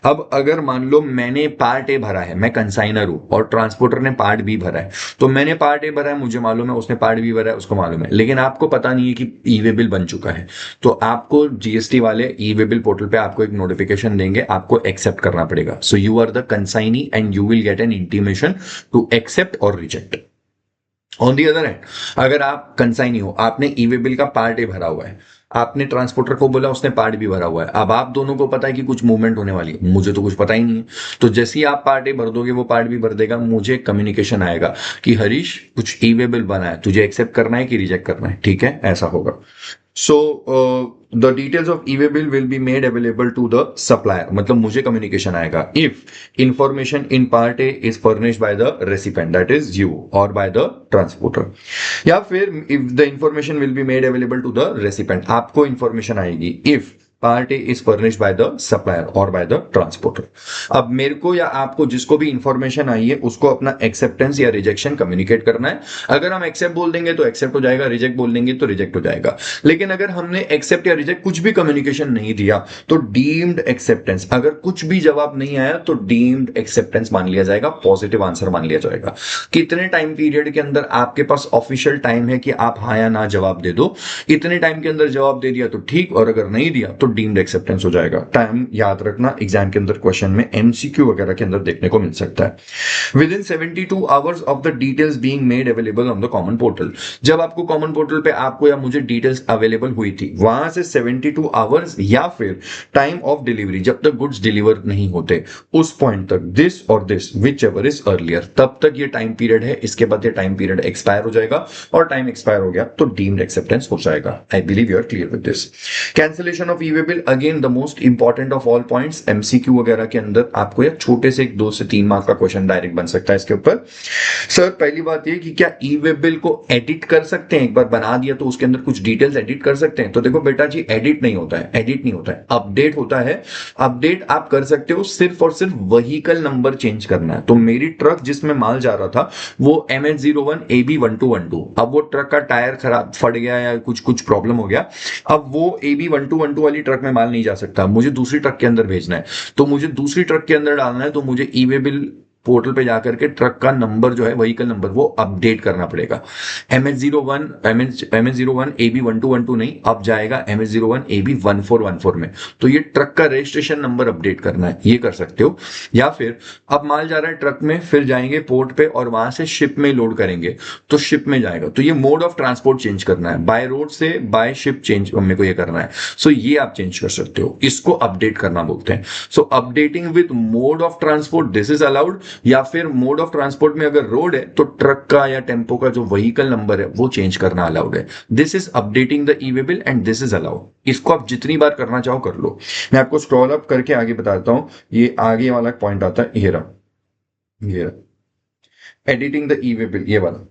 Speaker 1: अब अगर मान लो मैंने पार्ट ए भरा है, मैं कंसाइनर हूं और ट्रांसपोर्टर ने पार्ट बी भरा है, तो मैंने पार्ट ए भरा है, मुझे मालूम है, उसने पार्ट बी भरा है, उसको मालूम है, लेकिन आपको पता नहीं है कि ई वे बिल बन चुका है। तो आपको जीएसटी वाले ई वे बिल पोर्टल पे आपको एक नोटिफिकेशन देंगे, आपको एक्सेप्ट करना पड़ेगा। So you are the consignee and you will get an intimation to accept और reject. On the other hand, अगर आप कंसाइनी हो, आपने ई वे बिल का पार्ट ए भरा हुआ है, आपने ट्रांसपोर्टर को बोला, उसने पार्ट बी भरा हुआ है, अब आप दोनों को पता है कि कुछ मूवमेंट होने वाली है, मुझे तो कुछ पता ही नहीं है। तो जैसे ही आप पार्ट ए भर दोगे वो पार्ट बी भर देगा, मुझे कम्युनिकेशन आएगा कि हरीश कुछ ई वे बिल बना है, तुझे एक्सेप्ट करना है कि रिजेक्ट करना है। ठीक है, ऐसा होगा। So the details of e-way bill will be made available to the supplier। मतलब मुझे communication आएगा if information in part A is furnished by the recipient, that is you, or by the transporter। या फिर if the information will be made available to the recipient, आपको information आएगी if part A is furnished bye the supplier और by the transporter. अब मेरे को या आपको जिसको भी इंफॉर्मेशन आई है उसको अपना एक्सेप्टेंस या रिजेक्शन कम्युनिकेट करना है। अगर हम एक्सेप्ट बोल देंगे तो एक्सेप्ट हो जाएगा, रिजेक्ट बोल देंगे तो रिजेक्ट हो जाएगा। लेकिन अगर हमने एक्सेप्ट या रिजेक्ट कुछ भी कम्युनिकेशन नहीं दिया तो डीम्ड एक्सेप्टेंस, अगर कुछ भी जवाब नहीं आया तो डीम्ड एक्सेप्टेंस मान लिया जाएगा, पॉजिटिव आंसर मान लिया जाएगा। कितने टाइम पीरियड के अंदर आपके पास ऑफिशियल टाइम है कि आप हाँ या ना जवाब दे दो, इतने टाइम के अंदर जवाब दे दिया तो ठीक, और अगर नहीं दिया तो डीम्ड एक्सेप्टेंस हो जाएगा। टाइम याद रखना, एग्जाम के अंदर क्वेश्चन में एमसीक्यू वगैरह के अंदर देखने को मिल सकता है। With in 72 hours of the details being made available on the common portal, जब आपको कॉमन पोर्टल पे आपको या मुझे डिटेल्स अवेलेबल हुई थी, वहां से 72 आवर्स या फिर टाइम ऑफ डिलीवरी, जब तक गुड्स डिलीवर नहीं होते उस पॉइंट तक, दिस और this which ever is earlier, तब तक ये टाइम पीरियड है। इसके बाद ये टाइम पीरियड एक्सपायर हो जाएगा, और टाइम एक्सपायर हो गया तो डीम्ड एक्सेप्टेंस हो जाएगा। I believe you are clear with this. Cancellation of e way bill, again the most important of all points. MCQ वगैरह के अंदर आपको या छोटे से 2 से 3 मार्क का क्वेश्चन डायरेक्ट बन सकता है इसके ऊपर। सर पहली बात ये कि क्या ई-वे बिल को एडिट कर सकते हैं? एक बार बना दिया तो उसके अंदर कुछ डिटेल्स एडिट कर सकते हैं? तो देखो बेटा जी, एडिट नहीं होता है, एडिट नहीं होता है, अपडेट होता है। अपडेट आप कर सकते हो, सिर्फ और सिर्फ व्हीकल नंबर चेंज करना है। तो मेरी ट्रक जिसमें माल जा रहा था वो MH01 AB1212, अब वो ट्रक का टायर खराब फट गया या कुछ प्रॉब्लम हो गया, अब वो AB1212 वाली ट्रक में माल नहीं जा सकता, मुझे दूसरी ट्रक के अंदर भेजना है। तो मुझे दूसरी ट्रक के अंदर डालना है, तो मुझे ई-वे बिल पोर्टल पे जाकर के ट्रक का नंबर जो है, व्हीकल नंबर, वो अपडेट करना पड़ेगा। MH01 AB1212 नहीं, अब जाएगा MH01 AB1414 में। तो ये ट्रक का रजिस्ट्रेशन नंबर अपडेट करना है, ये कर सकते हो। या फिर अब माल जा रहा है ट्रक में, फिर जाएंगे पोर्ट पे और वहां से शिप में लोड करेंगे, तो शिप में जाएगा, तो ये मोड ऑफ ट्रांसपोर्ट चेंज करना है, बाय रोड से बाय शिप चेंज मेरे को ये करना है। सो ये आप चेंज कर सकते हो, इसको अपडेट करना बोलते हैं। So updating with mode of transport, this is allowed. या फिर मोड ऑफ ट्रांसपोर्ट में अगर रोड है तो ट्रक का या टेम्पो का जो व्हीकल नंबर है वो चेंज करना अलाउड है। This is updating the e way bill and this is allowed. इसको आप जितनी बार करना चाहो कर लो। मैं आपको स्क्रॉल अप करके आगे बताता हूं। ये आगे वाला पॉइंट आता है, ये रहा एडिटिंग द ई-वे बिल, ये वाला।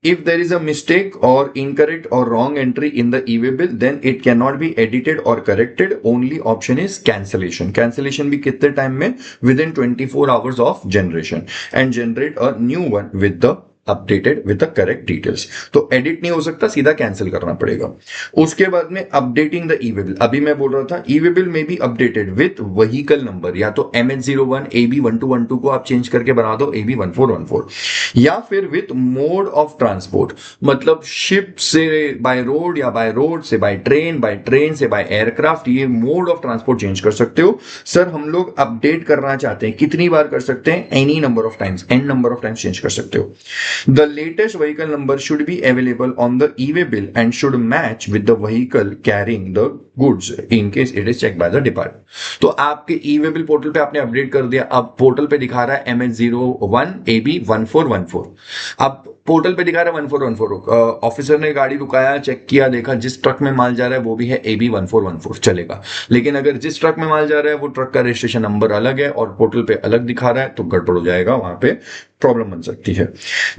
Speaker 1: If there is a mistake or incorrect or wrong entry in the e-way bill, then it cannot be edited or corrected. Only option is cancellation. Cancellation भी कितने time में? Within 24 hours of generation, and generate a new one with the updated with the correct details. तो edit नहीं हो सकता, सीधा cancel करना पड़ेगा। उसके बाद में अपडेटिंग द ई-वे बिल, अभी मैं बोल रहा था ई-वे बिल में भी अपडेटेड विद व्हीकल नंबर, या तो MH01 AB1212 को आप चेंज करके बना दो AB1414, या फिर विद मोड ऑफ ट्रांसपोर्ट, मतलब शिप से बाय रोड, या बाय रोड से बाय ट्रेन से बाय एयरक्राफ्ट, ये मोड ऑफ ट्रांसपोर्ट चेंज कर सकते हो। सर हम लोग अपडेट करना चाहते हैं, कितनी बार कर सकते हैं? Any number of times, an number of times change कर सकते हो। The latest vehicle number should be available on the e-way bill and should match with the vehicle carrying the goods in case it is checked by the department। तो आपके e-way bill portal पे आपने update कर दिया, अब portal पे दिखा रहा है MH01 AB1414, अब पोर्टल पे दिखा रहा है 1414। ऑफिसर ने गाड़ी रुकाया, चेक किया, देखा जिस ट्रक में माल जा रहा है वो भी है AB1414, चलेगा। लेकिन अगर जिस ट्रक में माल जा रहा है वो ट्रक का रजिस्ट्रेशन नंबर अलग है और पोर्टल पे अलग दिखा रहा है, तो गड़बड़ हो जाएगा, वहां पे प्रॉब्लम बन सकती है।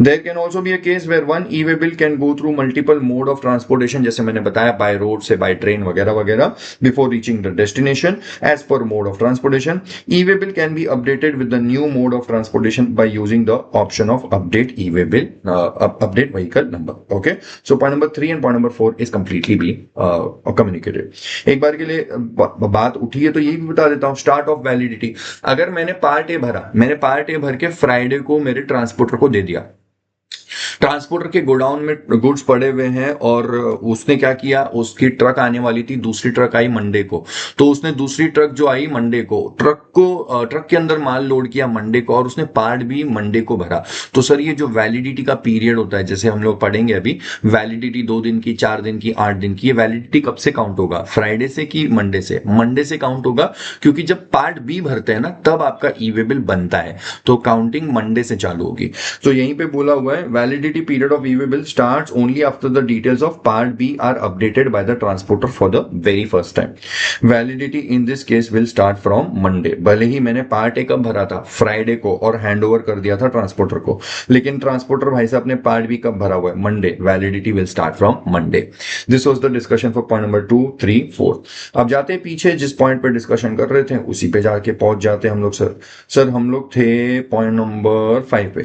Speaker 1: There can also be a case where one e way bill can go through multiple mode of transportation, जैसे मैंने बताया बाय रोड से बाय ट्रेन वगैरह वगैरह, before reaching the destination as per mode of transportation. E way bill can be updated with the new mode of transportation by using the option of update e way bill, update vehicle number. Okay, so point number 3 and point number 4 is completely being communicated. एक बार के लिए बात उठी है तो ये भी बता देता हूँ, स्टार्ट ऑफ वैलिडिटी। अगर मैंने पार्ट ए भरा, मैंने पार्ट ए भर के फ्राइडे को मेरे ट्रांसपोर्टर को दे दिया, ट्रांसपोर्टर के गोडाउन में गुड्स पड़े हुए हैं, और उसने क्या किया, उसकी ट्रक आने वाली थी, दूसरी ट्रक आई मंडे को, तो उसने दूसरी ट्रक जो आई मंडे को, ट्रक के अंदर माल लोड किया मंडे को, और उसने पार्ट भी मंडे को भरा। तो सर ये जो वैलिडिटी का पीरियड होता है, जैसे हम लोग पढ़ेंगे अभी, वैलिडिटी 2 दिन की, 4 दिन की, 8 दिन की, ये वैलिडिटी कब से काउंट होगा? फ्राइडे से कि मंडे से? मंडे से काउंट होगा, क्योंकि जब पार्ट बी भरते हैं ना तब आपका ई-वे बिल बनता है, तो काउंटिंग मंडे से चालू होगी। तो यहीं पे बोला हुआ है validity validity period of e-way bill starts only after the details of part B are updated by the transporter for the very first time. Validity in this case will start from Monday. भले ही मैंने part A कब भरा था, Friday को, और hand over कर दिया था ट्रांसपोर्टर को, लेकिन ट्रांसपोर्टर भाई साहब ने पार्ट बी कब भरा हुआ है, Monday. Validity will start from Monday. This was the discussion for point number 2, 3, 4. अब जाते हैं पीछे, जिस पॉइंट पे डिस्कशन कर रहे थे उसी पे जाके पहुंच जाते हैं हम लोग. सर हम लोग थे पॉइंट नंबर 5 पे.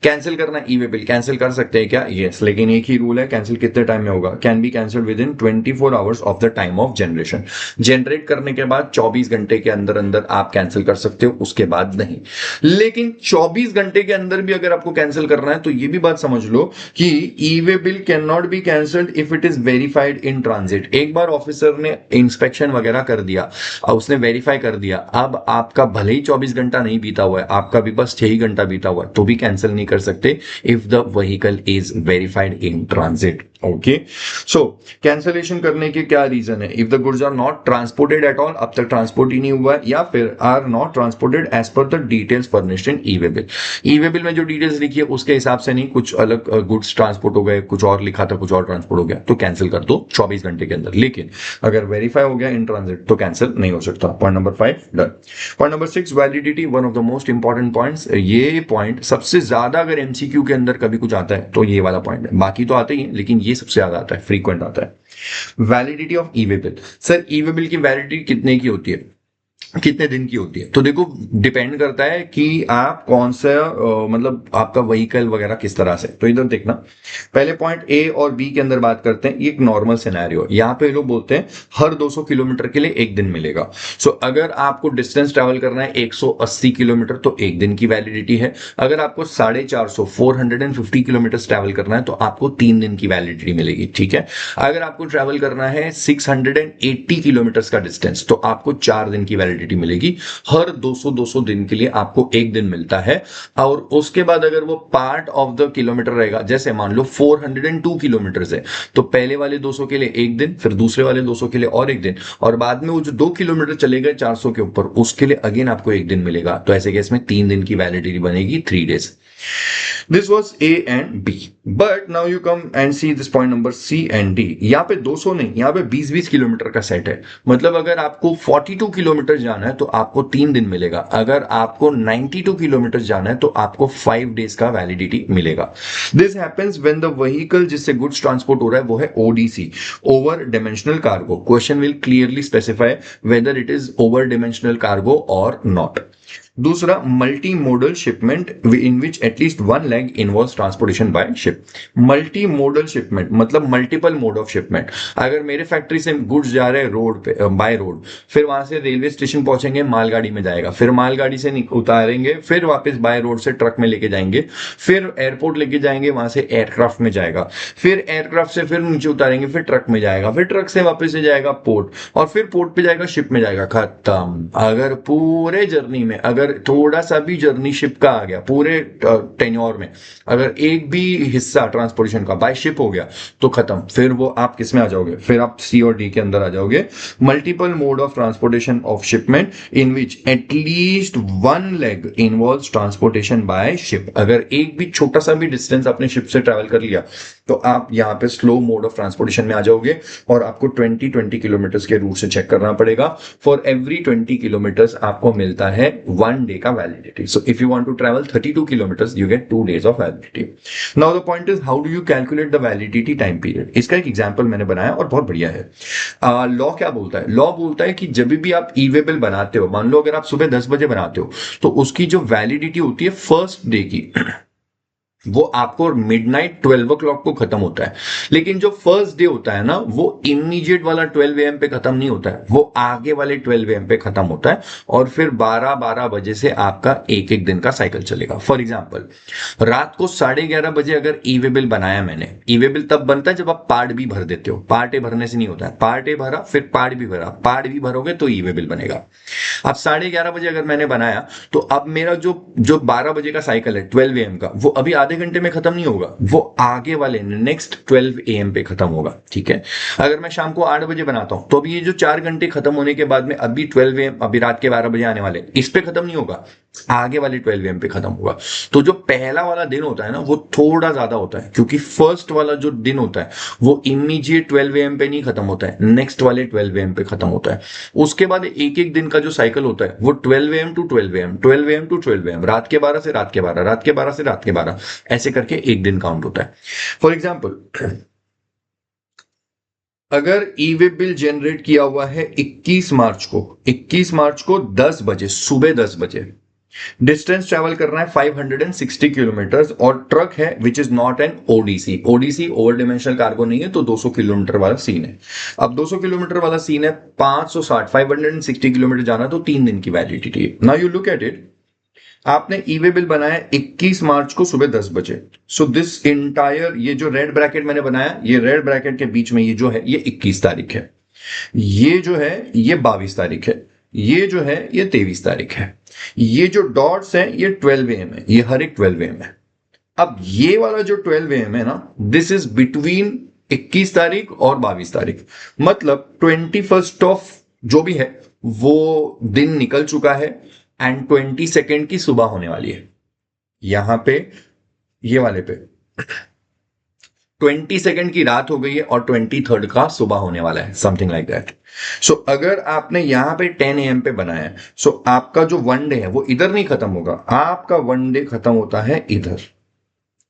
Speaker 1: कैंसिल करना ई-वे बिल, कैंसिल कर सकते हैं क्या? यस, लेकिन एक ही रूल है, कैंसिल कितने टाइम में होगा? Can be cancel with in 24 hours of the time of generation. Generate करने के बाद 24 घंटे के अंदर अंदर आप कैंसिल कर सकते हो, उसके बाद नहीं. लेकिन 24 घंटे के अंदर भी अगर आपको कैंसिल करना है तो ये भी बात समझ लो कि e-way bill can not be cancelled if it is verified in transit. एक बार ऑफिसर ने इंस्पेक्शन वगैरह कर दिया और उसने वेरीफाई कर दिया, अब आपका भले ही 24 घंटा नहीं बीता हुआ है, आपका भी बस 6 ही घंटा बीता हुआ है, तो भी कैंसिल नहीं कर सकते if the vehicle is verified in transit. Okay, so cancellation करने के क्या रीजन है? If the goods are not transported at all, अब तक ट्रांसपोर्ट ही नहीं हुआ है, या फिर are not transported as per the details furnished in e way bill. E way bill में जो डिटेल्स लिखी है उसके हिसाब से नहीं, कुछ अलग गुड्स ट्रांसपोर्ट हो गए, कुछ और लिखा था, कुछ और ट्रांसपोर्ट हो गया, तो कैंसिल कर दो 24 घंटे के अंदर. लेकिन अगर वेरीफाई हो गया इन ट्रांजिट तो कैंसिल नहीं हो सकता. Point number 5 done. Point number 6, validity, one of the most important points. ये पॉइंट सबसे ज्यादा अगर एमसीक्यू के अंदर कभी कुछ आता है तो ये वाला पॉइंट है. बाकी तो आते ही है, लेकिन ये सबसे ज्यादा आता है, फ्रीक्वेंट आता है. Validity of e way bill. Sir e way bill की वैलिडिटी कितने की होती है, कितने दिन की होती है? तो देखो, डिपेंड करता है कि आप कौन सा मतलब आपका व्हीकल वगैरह किस तरह से. तो इधर देखना, पहले पॉइंट ए और बी के अंदर बात करते हैं. ये एक नॉर्मल सिनेरियो है. यहाँ पे लोग बोलते हैं हर 200 किलोमीटर के लिए एक दिन मिलेगा. सो अगर आपको डिस्टेंस ट्रैवल करना है 180 किलोमीटर तो एक दिन की वैलिडिटी है. अगर आपको 450 450 किलोमीटर ट्रैवल करना है तो आपको 3 दिन की वैलिडिटी मिलेगी. ठीक है, अगर आपको ट्रैवल करना है 680 किलोमीटर का डिस्टेंस तो आपको 4 दिन की वैलिडिटी मिलेगी. हर 200 दिन के लिए आपको एक दिन मिलता है. और उसके बाद अगर वो पार्ट ऑफ द किलोमीटर रहेगा, जैसे मान लो 402 किलोमीटर है, तो पहले वाले 200 के लिए एक दिन, फिर दूसरे वाले 200 के लिए और एक दिन, और बाद में वो जो 2 किलोमीटर चले गए 400 के ऊपर, उसके लिए अगेन आपको एक दिन मिलेगा. तो ऐसे केस में 3 दिन की वैलिडिटी बनेगी, 3 days. This was A and B. But now you come and see this point number C and D. यहाँ पे 200 नहीं, यहाँ पे 20-20 किलोमीटर का सेट है. मतलब अगर आपको 42 किलोमीटर जाना है तो आपको 3 दिन मिलेगा. अगर आपको 92 किलोमीटर जाना है तो आपको 5 डेज का वैलिडिटी मिलेगा. This happens when the vehicle जिससे गुड्स ट्रांसपोर्ट हो रहा है वो है ODC, over dimensional cargo. Question will clearly specify whether it is over dimensional cargo और नॉट. दूसरा, multi modal shipment in which at least one leg involves transportation by ship. Multi modal shipment मतलब multiple mode of shipment. अगर मेरे factory से goods जा रहे हैं road पे, बाय रोड, फिर वहां से रेलवे स्टेशन पहुंचेंगे, मालगाड़ी में जाएगा, फिर मालगाड़ी से उतारेंगे, फिर वापस बाय रोड से ट्रक में लेके जाएंगे, फिर एयरपोर्ट लेके जाएंगे, वहां से एयरक्राफ्ट में जाएगा, फिर एयरक्राफ्ट से फिर नीचे उतारेंगे, फिर ट्रक में जाएगा, फिर ट्रक से वापस से जाएगा पोर्ट, और फिर पोर्ट पे जाएगा, शिप में जाएगा, खत्म. अगर पूरे जर्नी में अगर थोड़ा सा भी जर्नी शिप का आ गया, पूरे टेन्योर में अगर एक भी हिस्सा ट्रांसपोर्टेशन का बाय शिप हो गया तो खत्म. फिर वो आप किस में आ जाओगे? फिर आप सी और डी के अंदर आ जाओगे. Multiple mode of transportation of shipment in which at least one leg involves transportation by ship. अगर एक भी छोटा सा भी डिस्टेंस आपने शिप से ट्रैवल कर लिया तो आप यहाँ पे स्लो मोड ऑफ ट्रांसपोर्टेशन में आ जाओगे, और आपको 20 किलोमीटर के रूट से चेक करना पड़ेगा. फॉर एवरी 20 किलोमीटर आपको मिलता है 1 डे का validity. So if you want to travel 32 kilometre you get 2 days of validity. Now the point is how do you calculate the validity time period. इसका एक example मैंने बनाया और बहुत बढ़िया है. लॉ क्या बोलता है? लॉ बोलता है कि जब भी आप ई-वे बिल बनाते हो, मान लो अगर आप सुबह 10 बजे बनाते हो तो उसकी जो वैलिडिटी होती है फर्स्ट डे की, वो आपको मिडनाइट 12 o'clock को खत्म होता है. लेकिन जो फर्स्ट डे होता है ना, वो इमीडिएट वाला 12 AM पे खत्म नहीं होता है, वो आगे वाले 12 AM पे खत्म होता है, और फिर 12 बजे से आपका एक एक दिन का साइकिल चलेगा. फॉर एग्जांपल, रात को 11:30 बजे अगर ई-वे बिल बनाया मैंने, ई-वे बिल तब बनता है जब आप पार्ट बी भर देते हो. पार्ट ए भरने से नहीं होता है. पार्ट ए भरा, फिर पार्ट बी भरा, पार्ट बी भरोगे तो ई-वे बिल बनेगा. अब 11:30 बजे अगर मैंने बनाया तो अब मेरा जो 12 बजे का साइकिल है 12 AM का, वो अभी आधे घंटे में खत्म नहीं होगा, वो आगे वाले नेक्स्ट 12 AM पे खत्म होगा. ठीक है, अगर मैं शाम को 8 बजे बनाता हूं तो अभी ये जो 4 घंटे खत्म होने के बाद में अभी 12 AM, अभी रात के 12 बजे आने वाले, इस पे खत्म नहीं होगा. आगे वाले 12 am पे खत्म होगा। तो जो पहला वाला दिन होता है ना वो थोड़ा ज्यादा होता है, क्योंकि फर्स्ट वाला जो दिन होता है वो इमीडिएट 12 am पे नहीं खत्म होता है, नेक्स्ट वाले 12 am पे खत्म होता है। उसके बाद एक एक दिन का जो साइकिल होता है वो 12 am to 12 am, 12 am to 12 am, रात के 12 से रात के 12, रात के 12 से रात के 12, ऐसे करके एक दिन काउंट होता है। फॉर एग्जाम्पल, अगर ई वे बिल जनरेट किया हुआ है 21 मार्च को, 21 मार्च को 10 बजे, सुबह 10 बजे, डिस्टेंस ट्रेवल करना है 560 किलोमीटर, और ट्रक है which is not an ODC. ODC over dimensional cargo नहीं है, तो 200 किलोमीटर वाला सीन है। अब 200 किलोमीटर वाला सीन है, 560 किलोमीटर जाना, तो 3 दिन की वैलिडिटी है। Now you look at it, आपने ई वे बिल बनाया 21 मार्च को सुबह 10 बजे। सो दिस इंटायर, ये जो रेड ब्रैकेट मैंने बनाया, ये रेड ब्रैकेट के बीच में ये जो है ये 21 तारीख है, ये जो है ये 22 तारीख है, ये जो है ये 23 तारीख है, ये जो डॉट्स है ये 12 am है, ये हर एक 12 am है। अब ये वाला जो 12 am है ना, दिस इज बिटवीन 21 तारीख और 22 तारीख, मतलब 21st ऑफ जो भी है वो दिन निकल चुका है, एंड 22nd की सुबह होने वाली है। यहां पे ये वाले पे 22nd की रात हो गई है और 23rd का सुबह होने वाला है, समथिंग लाइक दैट। सो अगर आपने यहां पे 10 am पे बनाया है, सो आपका जो वन डे है वो इधर नहीं खत्म होगा, आपका वन डे खत्म होता है इधर,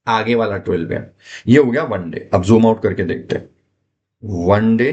Speaker 1: आगे वाला 12 am। ये हो गया वन डे। अब जूम आउट करके देखते हैं, one day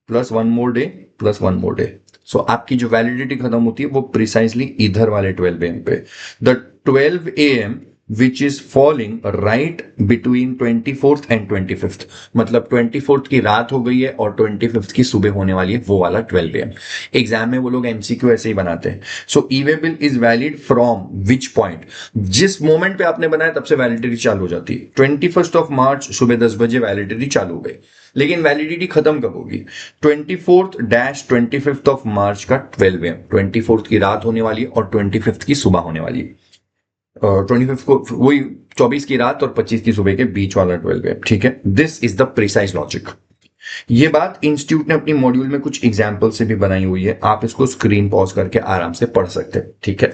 Speaker 1: plus one more day plus one more day, so आपकी जो वैलिडिटी खत्म होती है वो प्रिसाइसली इधर वाले 12 am पे। The 12 am which is falling right between 24th and 25th, मतलब 24th की रात हो गई है और 25th की सुबह होने वाली है, वो वाला 12 am। एग्जाम में वो लोग एमसीक्यू ऐसे ही बनाते हैं। So e way bill is valid from which point, जिस मोमेंट पे आपने बनाया तब से वैलिडिटी चालू हो जाती है। 21st ऑफ मार्च सुबह 10 बजे वैलिडिटी चालू हो गई, लेकिन वैलिडिटी खत्म कब होगी? 24th-25th ऑफ मार्च का 12 am, 24th की रात होने वाली है और 25th की सुबह होने वाली है। 25th को वही 24 की रात और 25 की सुबह के बीच वाला 12 am, ठीक है। This is the precise logic. ये बात इंस्टीट्यूट ने अपनी मॉड्यूल में कुछ एग्जाम्पल से भी बनाई हुई है, आप इसको स्क्रीन पॉज करके आराम से पढ़ सकते हैं, ठीक है।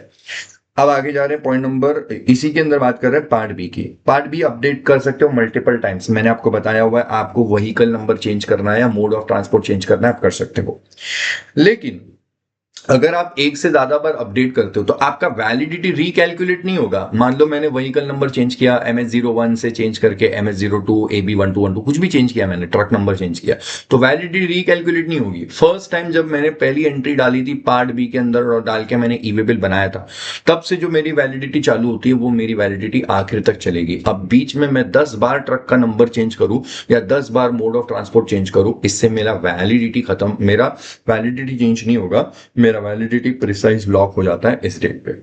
Speaker 1: अब आगे जा रहे हैं पॉइंट नंबर, इसी के अंदर बात कर रहे हैं पार्ट बी की। पार्ट बी अपडेट कर सकते हो मल्टीपल टाइम्स, मैंने आपको बताया हुआ है, आपको व्हीकल नंबर चेंज करना है या मोड ऑफ ट्रांसपोर्ट चेंज करना है, आप कर सकते हो। लेकिन अगर आप एक से ज्यादा बार अपडेट करते हो तो आपका वैलिडिटी रिकैलकुलेट नहीं होगा। मान लो मैंने व्हीकल नंबर चेंज किया, MS01 से चेंज करके MS02, AB1212 कुछ भी चेंज किया, मैंने ट्रक नंबर चेंज किया, तो वैलिडिटी रिकैलकुलेट नहीं होगी। फर्स्ट टाइम जब मैंने पहली एंट्री डाली थी पार्ट बी के अंदर और डाल के मैंने ई वे बिल बनाया था, तब से जो मेरी वैलिडिटी चालू होती है वो मेरी वैलिडिटी आखिर तक चलेगी। अब बीच में मैं 10 बार ट्रक का नंबर चेंज करूं या 10 बार मोड ऑफ ट्रांसपोर्ट चेंज करूं, इससे मेरा वैलिडिटी खत्म, मेरा वैलिडिटी चेंज नहीं होगा, मेरा वैलिडिटी प्रिसाइज लॉक हो जाता है इस डेट पे।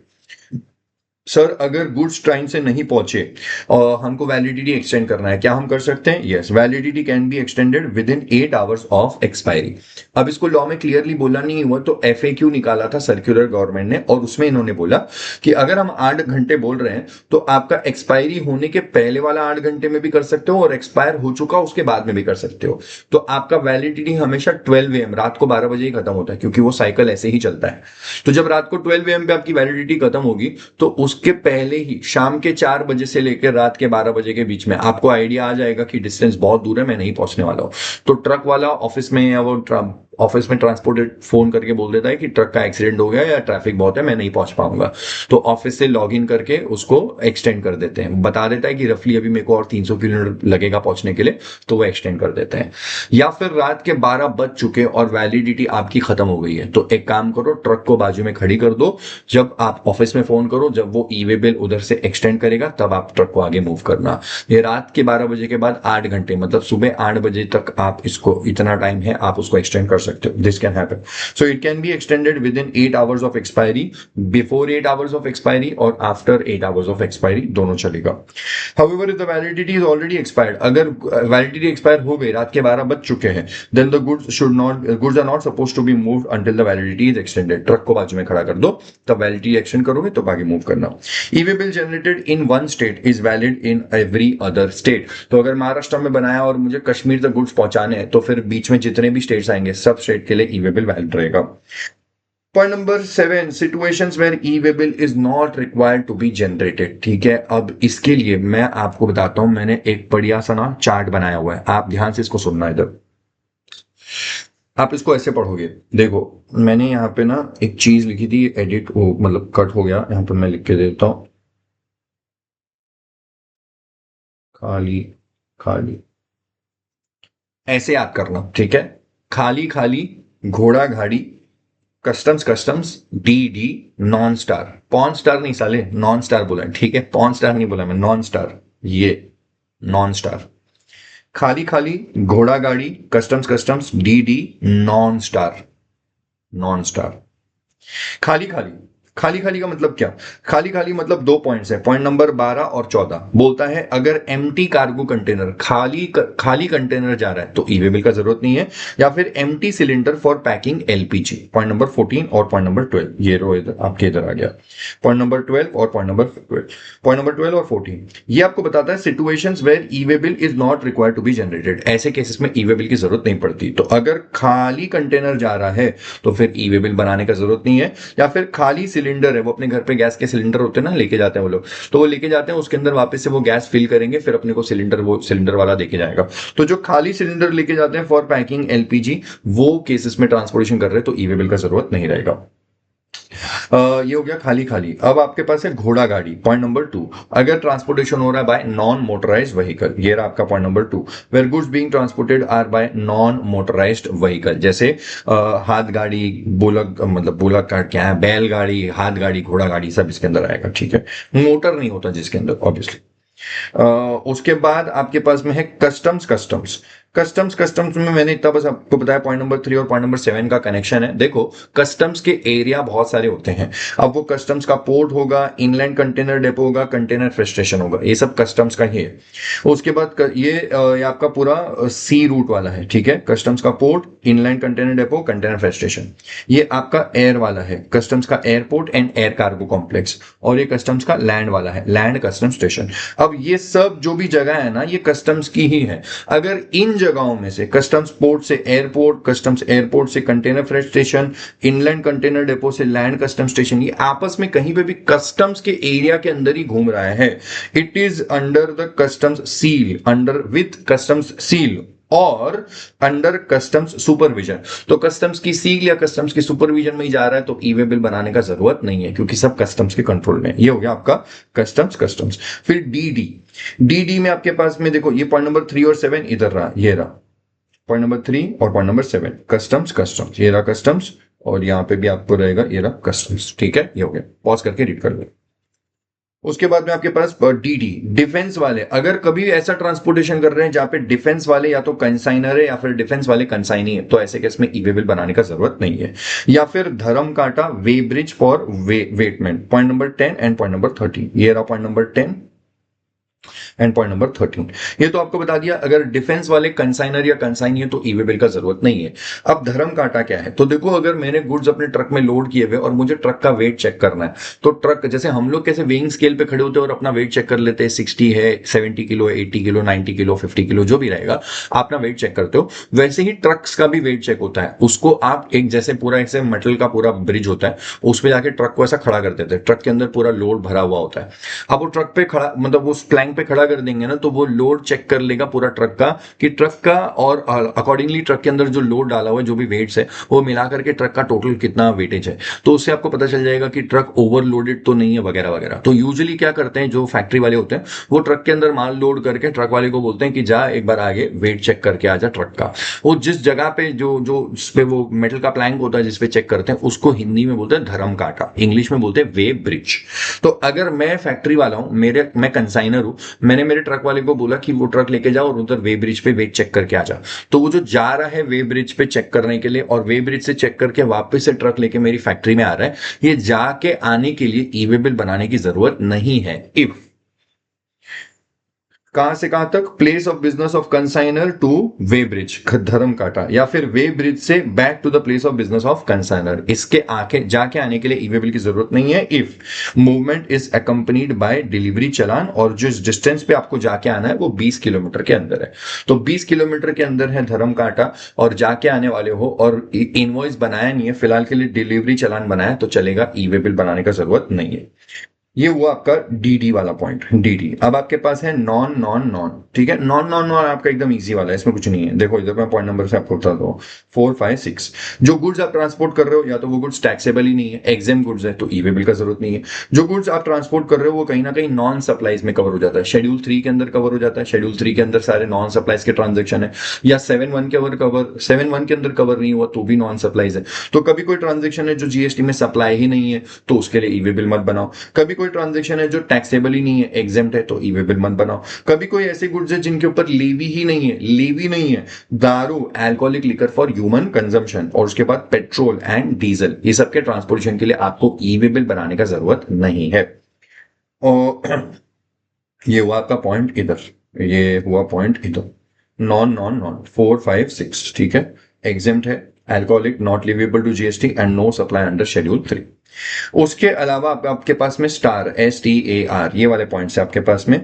Speaker 1: सर अगर गुड्स टाइम से नहीं पहुंचे और हमको वैलिडिटी एक्सटेंड करना है, क्या हम कर सकते हैं? Yes, validity can be extended with in 8 hours of expiry. अब इसको लॉ में क्लियरली बोला नहीं हुआ, तो FAQ निकाला था सर्कुलर गवर्नमेंट ने, और उसमें इन्होंने बोला कि अगर हम 8 घंटे बोल रहे हैं तो आपका एक्सपायरी होने के पहले वाला 8 घंटे में भी कर सकते हो और एक्सपायर हो चुका उसके बाद में भी कर सकते हो। तो आपका वैलिडिटी हमेशा 12 AM, रात को 12 बजे ही खत्म होता है, क्योंकि वो साइकिल ऐसे ही चलता है। तो जब रात को 12 AM पे आपकी वैलिडिटी खत्म होगी तो उसके पहले ही शाम के 4 बजे से लेकर रात के 12 बजे के बीच में आपको आइडिया आ जाएगा कि डिस्टेंस बहुत दूर है, मैं नहीं पहुंचने वाला हूं। तो ट्रक वाला ऑफिस में या वो ऑफिस में ट्रांसपोर्टेड फोन करके बोल देता है कि ट्रक का एक्सीडेंट हो गया या ट्रैफिक बहुत है, मैं नहीं पहुंच पाऊंगा। तो ऑफिस से लॉग इन करके उसको एक्सटेंड कर देते हैं, बता देता है कि रफली अभी मेरे को और 300 किलोमीटर लगेगा पहुंचने के लिए, तो वो एक्सटेंड कर देते हैं। या फिर रात के 12 बज चुके और वैलिडिटी आपकी खत्म हो गई है, तो एक काम करो, ट्रक को बाजू में खड़ी कर दो, जब आप ऑफिस में फोन करो, जब वो ई वे बिल उधर से एक्सटेंड करेगा तब आप ट्रक को आगे मूव करना। ये रात के 12 बजे के बाद 8 घंटे, मतलब सुबह 8 बजे तक आप इसको, इतना टाइम है, आप उसको एक्सटेंड कर सकते हो। This can happen. So it can be extended within 8 hours of expiry, before 8 hours of expiry और after 8 hours of expiry, दोनों चलेगा। However, if the validity is already expired, अगर validity expire हो गई, रात के 12 बज चुके हैं, then the goods are not supposed to be moved until the validity is extended। Truck को बाजू में खड़ा कर दो, तब वैलिडिटी एक्सटेंड करोगे तो आगे मूव करना। E-way bill generated in one state is valid in every other state. तो अगर महाराष्ट्र में बनाया और मुझे कश्मीर तक गुड्स पहुंचाने हैं, तो फिर बीच में जितने भी स्टेट्स आएंगे सब स्टेट के लिए ई-वे बिल वैलिड रहेगा। Point number 7, situations where e way bill is not required to be generated. ठीक है, अब इसके लिए मैं आपको बताता हूं, मैंने एक बढ़िया सा ना चार्ट बनाया हुआ है, आप ध्यान से इसको सुनना। इधर आप इसको ऐसे पढ़ोगे, देखो मैंने यहाँ पे ना एक चीज लिखी थी, एडिट हो मतलब कट हो गया, यहाँ पे मैं लिख के देता हूं, खाली खाली, ऐसे याद करना। ठीक है, खाली खाली, घोड़ा गाड़ी, customs customs, D D, non star, porn star नहीं साले, नॉन स्टार बोला है। ठीक है, पॉन स्टार नहीं बोला मैं, नॉन स्टार, ये नॉन स्टार। खाली खाली, घोड़ा गाड़ी, customs customs, D D, non star, non star. खाली खाली, खाली खाली का मतलब क्या? खाली खाली मतलब दो पॉइंट्स है, पॉइंट नंबर 12 और 14 बोलता है अगर एम्प्टी कार्गो कंटेनर, खाली कंटेनर जा रहा है तो ई वे बिल का जरूरत नहीं है, या फिर empty cylinder for packing LPG, point number 14 और पॉइंट नंबर 12, ये रो इधर आपके इधर आ गया, पॉइंट नंबर 12 और पॉइंट नंबर 12, पॉइंट नंबर 12 और 14 ये आपको बताता है situations where e way bill is not required to be generated, ऐसे केसेस में ई वे बिल की जरूरत नहीं पड़ती। तो अगर खाली कंटेनर जा रहा है तो फिर ई वे बिल बनाने का जरूरत नहीं है, या फिर खाली सिलेंडर है, वो अपने घर पे गैस के सिलेंडर होते हैं ना, लेके जाते हैं वो लोग, तो वो लेके जाते हैं, उसके अंदर वापस से वो गैस फिल करेंगे, फिर अपने को सिलेंडर, वो सिलेंडर वाला देके जाएगा। तो जो खाली सिलेंडर लेके जाते हैं फॉर पैकिंग एलपीजी, वो केसेस में ट्रांसपोर्टेशन कर रहे हैं तो ई वे बिल का जरूरत नहीं रहेगा। ये हो गया खाली खाली। अब आपके पास है घोड़ा गाड़ी, पॉइंट नंबर 2, अगर ट्रांसपोर्टेशन हो रहा है बाय नॉन मोटराइज्ड व्हीकल, ये रहा आपका point number 2, where goods being transported are by non motorised vehicle, जैसे हाथ गाड़ी, बुलक मतलब बुलक का क्या है, बैलगाड़ी, हाथ गाड़ी, घोड़ा गाड़ी, सब इसके अंदर आएगा। ठीक है, मोटर नहीं होता जिसके अंदर ऑब्वियसली। उसके बाद आपके पास में है कस्टम्स कस्टम्स। कस्टम्स कस्टम्स में मैंने इतना बस आपको बताया, पॉइंट नंबर 3 और पॉइंट नंबर 7 का कनेक्शन है। देखो कस्टम्स के एरिया बहुत सारे होते हैं, अब वो कस्टम्स का पोर्ट होगा, इनलैंड कंटेनर डेपो होगा, कंटेनर फ्रेट स्टेशन होगा, ये सब कस्टम्स का ही है। उसके बाद ये आपका पूरा सी रूट वाला है। ठीक है, कस्टम्स का port, inland container depot, container freight station. ये आपका एयर वाला है, कस्टम्स का airport and air cargo complex, और ये कस्टम्स का लैंड वाला है, लैंड कस्टम स्टेशन। अब ये सब जो भी जगह है ना, ये कस्टम्स की ही है। अगर इन जगहों में से कस्टम्स पोर्ट से एयरपोर्ट, कस्टम्स एयरपोर्ट से container freight station, inland container depot से लैंड कस्टम स्टेशन, ये आपस में कहीं पे भी कस्टम्स के एरिया के अंदर ही घूम रहा है, it is under the customs seal, under with customs seal और अंडर कस्टम्स सुपरविजन। तो कस्टम्स की सील या कस्टम्स की सुपरविजन में ही जा रहा है तो ई वे बिल बनाने का जरूरत नहीं है, क्योंकि सब कस्टम्स के कंट्रोल में। ये हो गया आपका कस्टम्स कस्टम्स। फिर डीडी, डीडी में आपके पास में देखो, ये पॉइंट नंबर 3 और 7 इधर रहा, ये रहा पॉइंट नंबर 3 और पॉइंट नंबर 7, कस्टम्स कस्टम्स, ये रहा कस्टम्स, और यहां पे भी आपको रहेगा ये रहा कस्टम्स। ठीक है, ये हो गया, पॉज करके रीड कर लो। उसके बाद में आपके पास डीडी, डिफेंस वाले, अगर कभी ऐसा ट्रांसपोर्टेशन कर रहे हैं जहां पे डिफेंस वाले या तो कंसाइनर है या फिर डिफेंस वाले कंसाइनी है, तो ऐसे केस में ई वे बिल बनाने का जरूरत नहीं है। या फिर धर्म कांटा, weigh bridge for weightment, point number 10 and point number 13, ये रहा point number 10 and point number 13। ये तो आपको बता दिया, अगर डिफेंस वाले कंसाइनर या कंसाइनी है तो ई वे बिल का जरूरत नहीं है। अब धर्म कांटा क्या है, तो देखो अगर मैंने गुड्स अपने ट्रक में लोड किए हुए और मुझे ट्रक का वेट चेक करना है, तो ट्रक, जैसे हम लोग कैसे वेइंग स्केल पे खड़े होते हैं और अपना वेट चेक कर लेते हैं, 60 है, 70 किलो, 80 किलो, 90 किलो, 50 किलो, जो भी रहेगा आप अपना वेट चेक करते हो, वैसे ही ट्रक्स का भी वेट चेक होता है। उसको आप एक जैसे पूरा ऐसे मेटल का पूरा ब्रिज होता है, उस पर जाके ट्रक को ऐसा खड़ा कर देते हैं, ट्रक के अंदर पूरा लोड भरा हुआ होता है। अब वो ट्रक पे खड़ा, मतलब उस प्लैंक पे खड़ा कर देंगे ना, तो वो लोड चेक कर लेगा पूरा ट्रक का, कि ट्रक का, और अकॉर्डिंगली ट्रक के अंदर जो लोड डाला हुआ है, जो भी वेट्स है, वो मिला करके ट्रक का टोटल कितना वेटेज है, तो उससे आपको पता चल जाएगा कि ट्रक ओवरलोडेड तो नहीं है वगैरह वगैरह। तो यूजुअली क्या करते हैं जो फैक्ट्री वाले होते हैं, वो ट्रक के अंदर माल लोड करके ट्रक वाले को बोलते हैं कि जा एक बार आगे वेट चेक करके आ जा ट्रक का। वो जिस जगह पे जो जो जिस पे वो मेटल का प्लैंक होता है जिसपे चेक करते हैं, उसको हिंदी में बोलते हैं धर्म कांटा, इंग्लिश में बोलते हैं वे ब्रिज। तो अगर मैं फैक्ट्री वाला हूं, मैं कंसाइनर हूं, मैंने मेरे ट्रक वाले को बोला कि वो ट्रक लेके जाओ और उधर वे ब्रिज पे वेट चेक करके आ जा, तो वो जो जा रहा है वे ब्रिज पे चेक करने के लिए और वे ब्रिज से चेक करके वापस से ट्रक लेके मेरी फैक्ट्री में आ रहा है, ये जाके आने के लिए ई वे बिल बनाने की जरूरत नहीं है। इफ कहां से कहां तक? Place of business of consignor to weighbridge, धर्म काटा, या फिर वे ब्रिज से back to the place of business of consignor. इसके आके जाके आने के लिए ई वे बिल की जरूरत नहीं है if movement is accompanied by delivery challan, और जिस डिस्टेंस पे आपको जाके आना है वो 20 किलोमीटर के अंदर है। तो 20 किलोमीटर के अंदर है धर्म काटा और जाके आने वाले हो और इनवॉइस बनाया नहीं है, फिलहाल के लिए डिलीवरी चलान बनाया तो चलेगा, ई वे बिल बनाने का जरूरत नहीं है। ये हुआ आपका डीडी वाला पॉइंट, डीडी। अब आपके पास है नॉन नॉन नॉन, ठीक है। नॉन नॉन नॉन आपका एकदम इजी वाला है, इसमें कुछ नहीं है। देखो इधर मैं पॉइंट नंबर से आपको बता दूं, 4, 5, 6 जो गुड्स आप ट्रांसपोर्ट कर रहे हो या तो वो गुड्स टैक्सेबल ही नहीं है, एग्जाम गुड्स है, तो ई वे बिल का जरूरत नहीं है। जो गुड्स आप ट्रांसपोर्ट कर रहे हो वो कहीं ना कहीं नॉन सप्लाईज में कवर हो जाता है, शेड्यूल 3 के अंदर कवर हो जाता है। शेड्यूल 3 के अंदर सारे नॉन सप्लाईज के ट्रांजेक्शन है, या 7.1 के अंदर 7.1 के अंदर कवर नहीं हुआ तो भी नॉन सप्लाईज है। तो कभी कोई ट्रांजेक्शन है जो जीएसटी में सप्लाई ही नहीं है तो उसके लिए ई वे बिल मत बनाओ। कभी कोई ट्रांजेक्शन है जो टैक्सेबल ही नहीं है, एग्जेम्प्ट है, तो ई वे बिल मत बनाओ। कभी कोई ऐसे गुड्स है जिनके ऊपर लेवी ही नहीं है, लेवी नहीं है, दारू, alcoholic liquor for human consumption, और उसके बाद पेट्रोल एंड डीजल, ये सब के ट्रांसपोर्टेशन के लिए आपको ई वे बिल बनाने का जरूरत नहीं है। और ये हुआ आपका पॉइंट इधर, ये हुआ पॉइंट इधर, नॉन नॉन नॉन 4, 5, 6, ठीक है। एग्जेम्प्ट है, alcoholic, not leviable to GST and no supply under schedule 3। उसके अलावा आपके पास में स्टार, STAR, ये वाले पॉइंट्स है आपके पास में।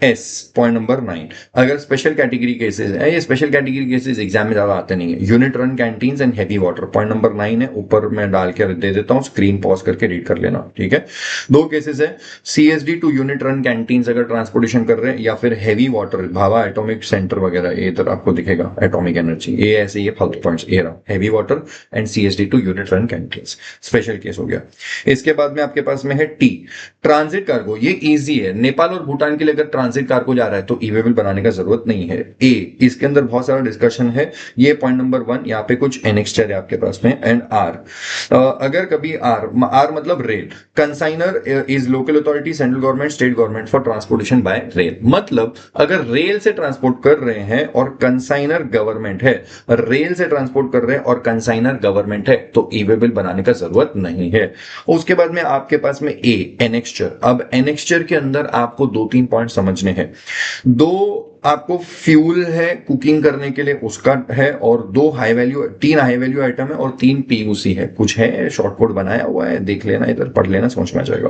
Speaker 1: S पॉइंट नंबर 9, अगर स्पेशल कैटेगरी केसेस है, ये स्पेशल कैटेगरी केसेस एग्जाम में ज्यादा आते नहीं है। Unit run canteens and heavy water, point number 9 है, ऊपर मैं डाल के दे देता हूं, स्क्रीन पॉज करके रीड कर लेना, ठीक है। दो केसेस है, CSD to unit run canteens अगर ट्रांसपोर्टेशन कर रहे हैं, या फिर heavy water, Bhabha atomic centre वगैरह, ये इधर आपको दिखेगा एटॉमिक एनर्जी, ये ऐसे ये फालतू पॉइंट्स, ये रहा heavy water and CSD to unit run canteens, special case हो गया। इसके बाद में आपके पास में है T, ट्रांजिट कार्गो, ये इजी है। नेपाल और भूटान के लिए अगर ट्रांजिट कार्गो जा रहा है तो ई वे बिल बनाने का जरूरत नहीं है। A, इसके अंदर बहुत सारा डिस्कशन है, ये पॉइंट नंबर 1, यहाँ पे कुछ एनेक्स्चर है आपके पास में। एंड R, अगर कभी R मतलब rail, consignor is local authority, central government, state government for transportation by rail, मतलब अगर रेल से ट्रांसपोर्ट कर रहे हैं और कंसाइनर गवर्नमेंट है, रेल से ट्रांसपोर्ट कर रहे हैं और कंसाइनर गवर्नमेंट है, तो ई वे बिल बनाने का जरूरत नहीं है। उसके बाद में आपके पास में A, एनेक्स्चर। अब एनेक्स्चर के अंदर आपको 2-3 पॉइंट समझने हैं। दो आपको फ्यूल है कुकिंग करने के लिए, उसका है, और 3 हाई वैल्यू आइटम है और 3 PUC है। कुछ है शॉर्ट कोड बनाया हुआ है, देख लेना, इधर पढ़ लेना, समझ में आ जाएगा।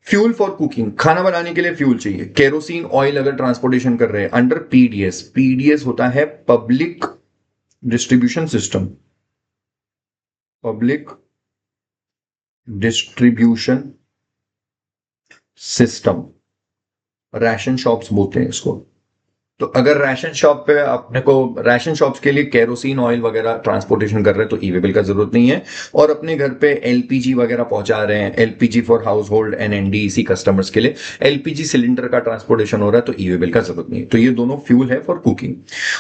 Speaker 1: फ्यूल फॉर कुकिंग, खाना बनाने के लिए फ्यूल चाहिए। केरोसिन ऑयल अगर ट्रांसपोर्टेशन कर रहे हैं अंडर PDS होता है public distribution system, public distribution system, ration shops बोलते हैं इसको। तो अगर राशन शॉप पे अपने को, राशन शॉप्स के लिए केरोसिन ऑयल वगैरह ट्रांसपोर्टेशन कर रहे हैं तो ई वे बिल का जरूरत नहीं है। और अपने घर पे LPG वगैरह पहुंचा रहे हैं, LPG for house hold and NDEC customers के लिए LPG सिलेंडर का ट्रांसपोर्टेशन हो रहा है तो ई वे बिल का जरूरत नहीं है। तो ये दोनों फ्यूल है फॉर कुकिंग।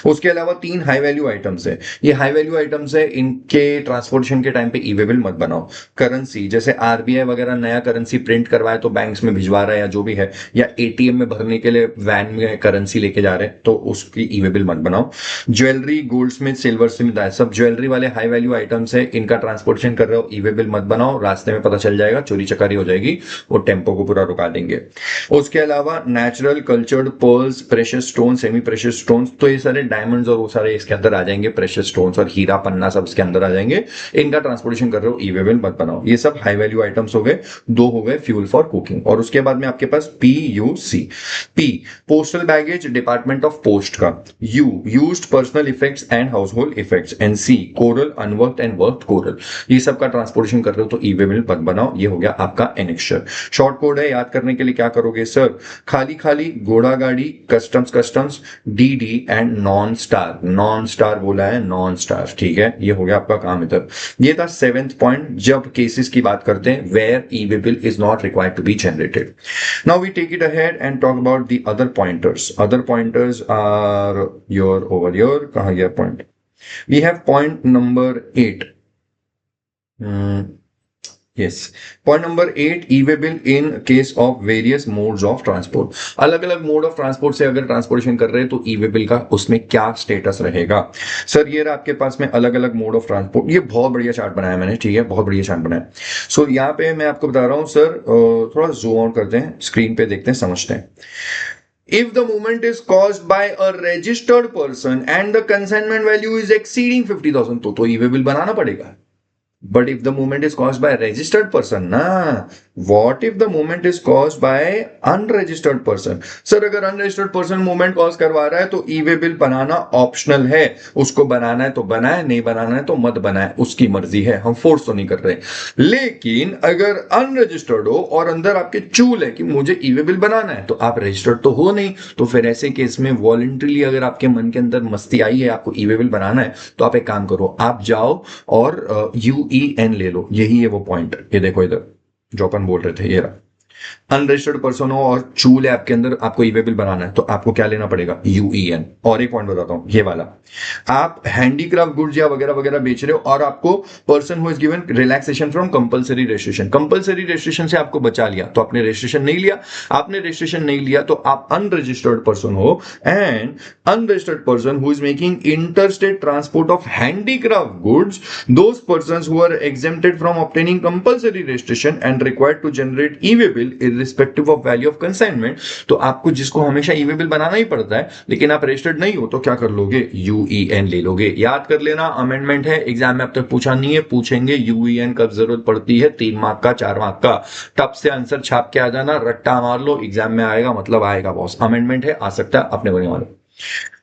Speaker 1: उसके अलावा 3 हाई वैल्यू आइटम्स है, ये हाई वैल्यू आइटम्स है, इनके ट्रांसपोर्टेशन के टाइम पे ई वे बिल मत बनाओ। करेंसी, जैसे RBI वगैरह नया करेंसी प्रिंट करवाए तो बैंक्स में भिजवा रहा है या जो भी है, या ATM में भरने के लिए वैन में करेंसी लेके जा रहे हैं तो उसकी ई वे बिल मत बनाओ। ज्वेलरी, गोल्डस्मिथ, सिल्वर स्मिथ, सब ज्वेलरी वाले हाई वैल्यू आइटम्स है, इनका ट्रांसपोर्टेशन कर रहे हो, ई वे बिल मत बनाओ, रास्ते में पता चल जाएगा, चोरी चकारी हो जाएगी, वो टेम्पो को पूरा रुका देंगे। उसके अलावा natural cultured pearls, precious stone, semi precious stones, तो ये सारे डायमंड्स और वो सारे इसके अंदर आ जाएंगे, प्रेशियस स्टोन्स और हीरा पन्ना सब इसके अंदर आ जाएंगे, इनका ट्रांसपोर्टेशन कर रहे हो, ई वे बिल मत बनाओ। ये सब हाई वैल्यू आइटम्स हो गए, 2 हो गए फ्यूल फॉर कुकिंग। और उसके बाद में आपके पास PUC, P postal baggage, department of post का। U, used personal effects and household effects. And C, coral, unworked and worked coral, ये सब का ट्रांसपोर्टेशन कर रहे हो तो ई वे बिल मत बनाओ। ये हो गया आपका एनेक्स्चर। शॉर्ट कोड है, याद करने के लिए क्या करोगे सर, खाली खाली, घोड़ा गाड़ी, customs, DD and non star बोला है, नॉन स्टार, ठीक है। ये हो गया आपका काम इधर। ये था 7th पॉइंट, जब केसेस की बात करते हैं where e way bill is not required to be generated. Now we take it ahead and talk about the other pointers are your over here, कहाँ गया पॉइंट? We have point number 8. Yes, point number 8, e way bill in case of various modes of transport. अलग अलग mode of transport से अगर transportation कर रहे हैं तो ई-वे बिल का उसमें क्या स्टेटस रहेगा। सर ये रहा आपके पास में अलग अलग मोड ऑफ ट्रांसपोर्ट। ये बहुत बढ़िया चार्ट बनाया मैंने, ठीक है, बहुत बढ़िया चार्ट बनाया। सो यहाँ पे मैं आपको बता रहा हूँ सर, थोड़ा जूम आउट करते हैं, स्क्रीन पे देखते हैं, समझते हैं। if the movement is caused by a registered person and the consignment value is exceeding 50,000 तो ई-वे बिल बनाना पड़ेगा. But if the movement is caused by a registered person, ना. What if the movement is caused by unregistered person? Sir अगर unregistered person movement cause करवा रहा है तो e-way bill बनाना optional है. उसको बनाना है तो बनाए, नहीं बनाना है तो मत बनाए, उसकी मर्जी है, हम फोर्स तो नहीं कर रहे. लेकिन अगर अनरजिस्टर्ड हो और अंदर आपके चूल है कि मुझे ई-वे बिल बनाना है, तो आप रजिस्टर्ड तो हो नहीं, तो फिर ऐसे केस में वॉलंटरीली अगर आपके मन के अंदर मस्ती आई है, आपको ई-वे बिल बनाना है, तो आप एक काम करो, आप जाओ और UEN ले लो. यही है वो पॉइंट. ये देखो इधर जो अपन बोल रहे थे, ये रहा. अनरजिस्टर्ड पर्सन हो और चूल है आपके अंदर, आपको ई-वे बिल बनाना है, तो आपको क्या लेना पड़ेगा? UEN. और एक पॉइंट बताता हूं, ये वाला. आप हैंडीक्राफ्ट गुड्स या वगैरह वगैरह बेच रहे हो और आपको person who is given relaxation from compulsory registration, compulsory registration से आपको बचा लिया, तो आपने रजिस्ट्रेशन नहीं लिया. आपने रजिस्ट्रेशन नहीं लिया तो आप अनरजिस्टर्ड पर्सन हो. And unregistered person who is making interstate transport of handicraft goods, those persons who are exempted from obtaining compulsory registration and required to generate e-way bill irrespective of value of consignment. तो आपको जिसको हमेशा e-way bill बनाना ही पड़ता है, लेकिन आप registered नहीं हो, तो क्या कर लोगे? UEN ले लोगे. याद कर लेना, अमेंडमेंट है, एग्जाम में अब तक पूछा नहीं है, पूछेंगे. UEN कब जरूरत पड़ती है? 3 मार्क का, 4 मार्क का. टप से आंसर छाप के आ जाना, रट्टा मार लो, एग्जाम में आएगा मतलब आएगा बॉस. अमेंडमेंट है, आ सकता है, अपने को नहीं मालूम.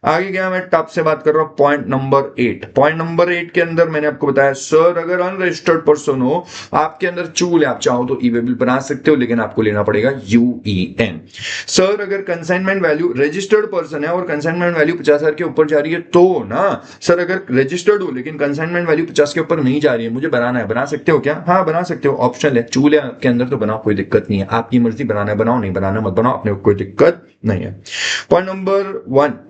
Speaker 1: आगे गया, मैं टॉप से बात कर रहा हूं. Point number 8. पॉइंट नंबर 8 के अंदर मैंने आपको बताया, सर अगर अनरजिस्टर्ड पर्सन हो, आपके अंदर चूल है, आप चाहो तो ई-वे बिल बना सकते हो, लेकिन आपको लेना पड़ेगा UEN. सर अगर कंसाइनमेंट वैल्यू, रजिस्टर्ड पर्सन है और कंसाइनमेंट वैल्यू 50,000 के ऊपर जा रही है तो ना. सर अगर रजिस्टर्ड हो लेकिन कंसाइनमेंट वैल्यू 50 के ऊपर नहीं जा रही है, मुझे बनाना है, बना सकते हो क्या? हाँ बना सकते हो, ऑप्शनल है. चूल है आपके अंदर तो बनाओ, कोई दिक्कत नहीं है, आपकी मर्जी, बनाना है बनाओ, नहीं बनाना मत बनाओ, अपने को कोई दिक्कत नहीं है. पॉइंट नंबर 1,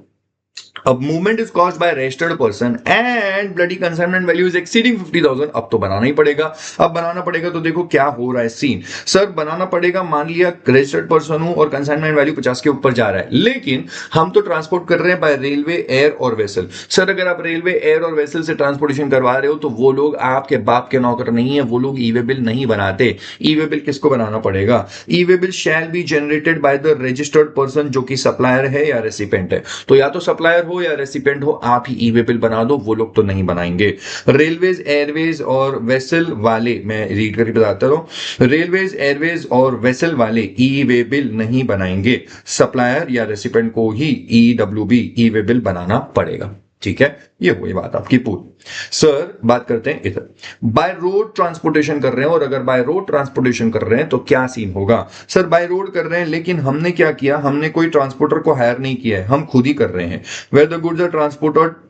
Speaker 1: अब movement is caused by registered person and bloody consignment value is exceeding 50,000. अब तो बनाना ही पड़ेगा. अब बनाना पड़ेगा तो देखो क्या हो रहा है सीन. सर बनाना पड़ेगा, मान लिया रजिस्टर्ड पर्सन हूं और कंसाइनमेंट वैल्यू 50 के ऊपर जा रहा है, लेकिन हम तो ट्रांसपोर्ट कर रहे हैं बाय रेलवे, एयर और वेसल. सर अगर आप रेलवे, एयर और वेसल से ट्रांसपोर्टेशन करवा रहे हो तो वो लोग आपके बाप के नौकर नहीं है, वो लोग ई-वे बिल नहीं बनाते. ई-वे बिल किसको बनाना पड़ेगा? E-way bill shall be generated by the registered person, जो कि सप्लायर है या रेसिपेंट है. तो या तो सप्लायर हो या रेसिपेंट हो, आप ही ई-वे बिल बना दो, वो लोग तो नहीं बनाएंगे. रेलवेज, एयरवेज और वेसल वाले, मैं रीड करके बताता हूं, रेलवेज, एयरवेज और वेसल वाले ई-वे बिल नहीं बनाएंगे. सप्लायर या रेसिपेंट को ही EWB, ई-वे बिल बनाना पड़ेगा. ठीक है, ये हुई बात आपकी पूरी. सर बात करते हैं इधर, बाय रोड ट्रांसपोर्टेशन कर रहे हैं, और अगर बाय रोड ट्रांसपोर्टेशन कर रहे हैं तो क्या सीन होगा? सर बाय रोड कर रहे हैं, लेकिन हमने क्या किया, हमने कोई ट्रांसपोर्टर को हायर नहीं किया है, हम खुद ही कर रहे हैं. Where the goods are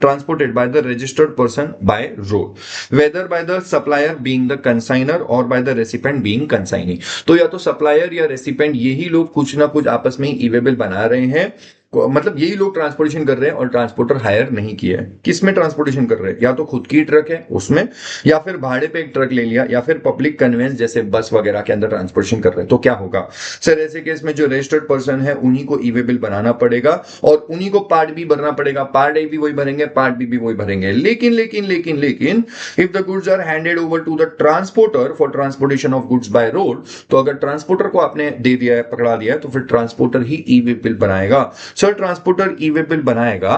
Speaker 1: transported by the registered person by road, whether by the supplier being the consignor और by the recipient being consignee. तो या तो सप्लायर या रेसिपेंट, यही लोग कुछ ना कुछ आपस में ई-वे बिल बना रहे हैं, मतलब यही लोग ट्रांसपोर्टेशन कर रहे हैं और ट्रांसपोर्टर हायर नहीं किया है. किसमें ट्रांसपोर्टेशन कर रहे हैं? या तो खुद की ट्रक है उसमें, या फिर भाड़े पे एक ट्रक ले लिया, या फिर पब्लिक कन्वेंस जैसे बस वगैरह के अंदर ट्रांसपोर्टेशन कर रहे हैं. तो क्या होगा सर? ऐसे केस में जो रजिस्टर्ड पर्सन है उन्हीं को ई-वे बिल बनाना पड़ेगा और उन्हीं को पार्ट बी भरना पड़ेगा. पार्ट ए भी वही भरेंगे, पार्ट बी भी वही भरेंगे. लेकिन लेकिन लेकिन लेकिन if the goods are handed over to the transporter for transportation of goods by road, तो अगर ट्रांसपोर्टर को आपने दे दिया है, पकड़ा दिया है, तो फिर ट्रांसपोर्टर ही ई-वे बिल बनाएगा. सर ट्रांसपोर्टर ई-वे बिल बनाएगा,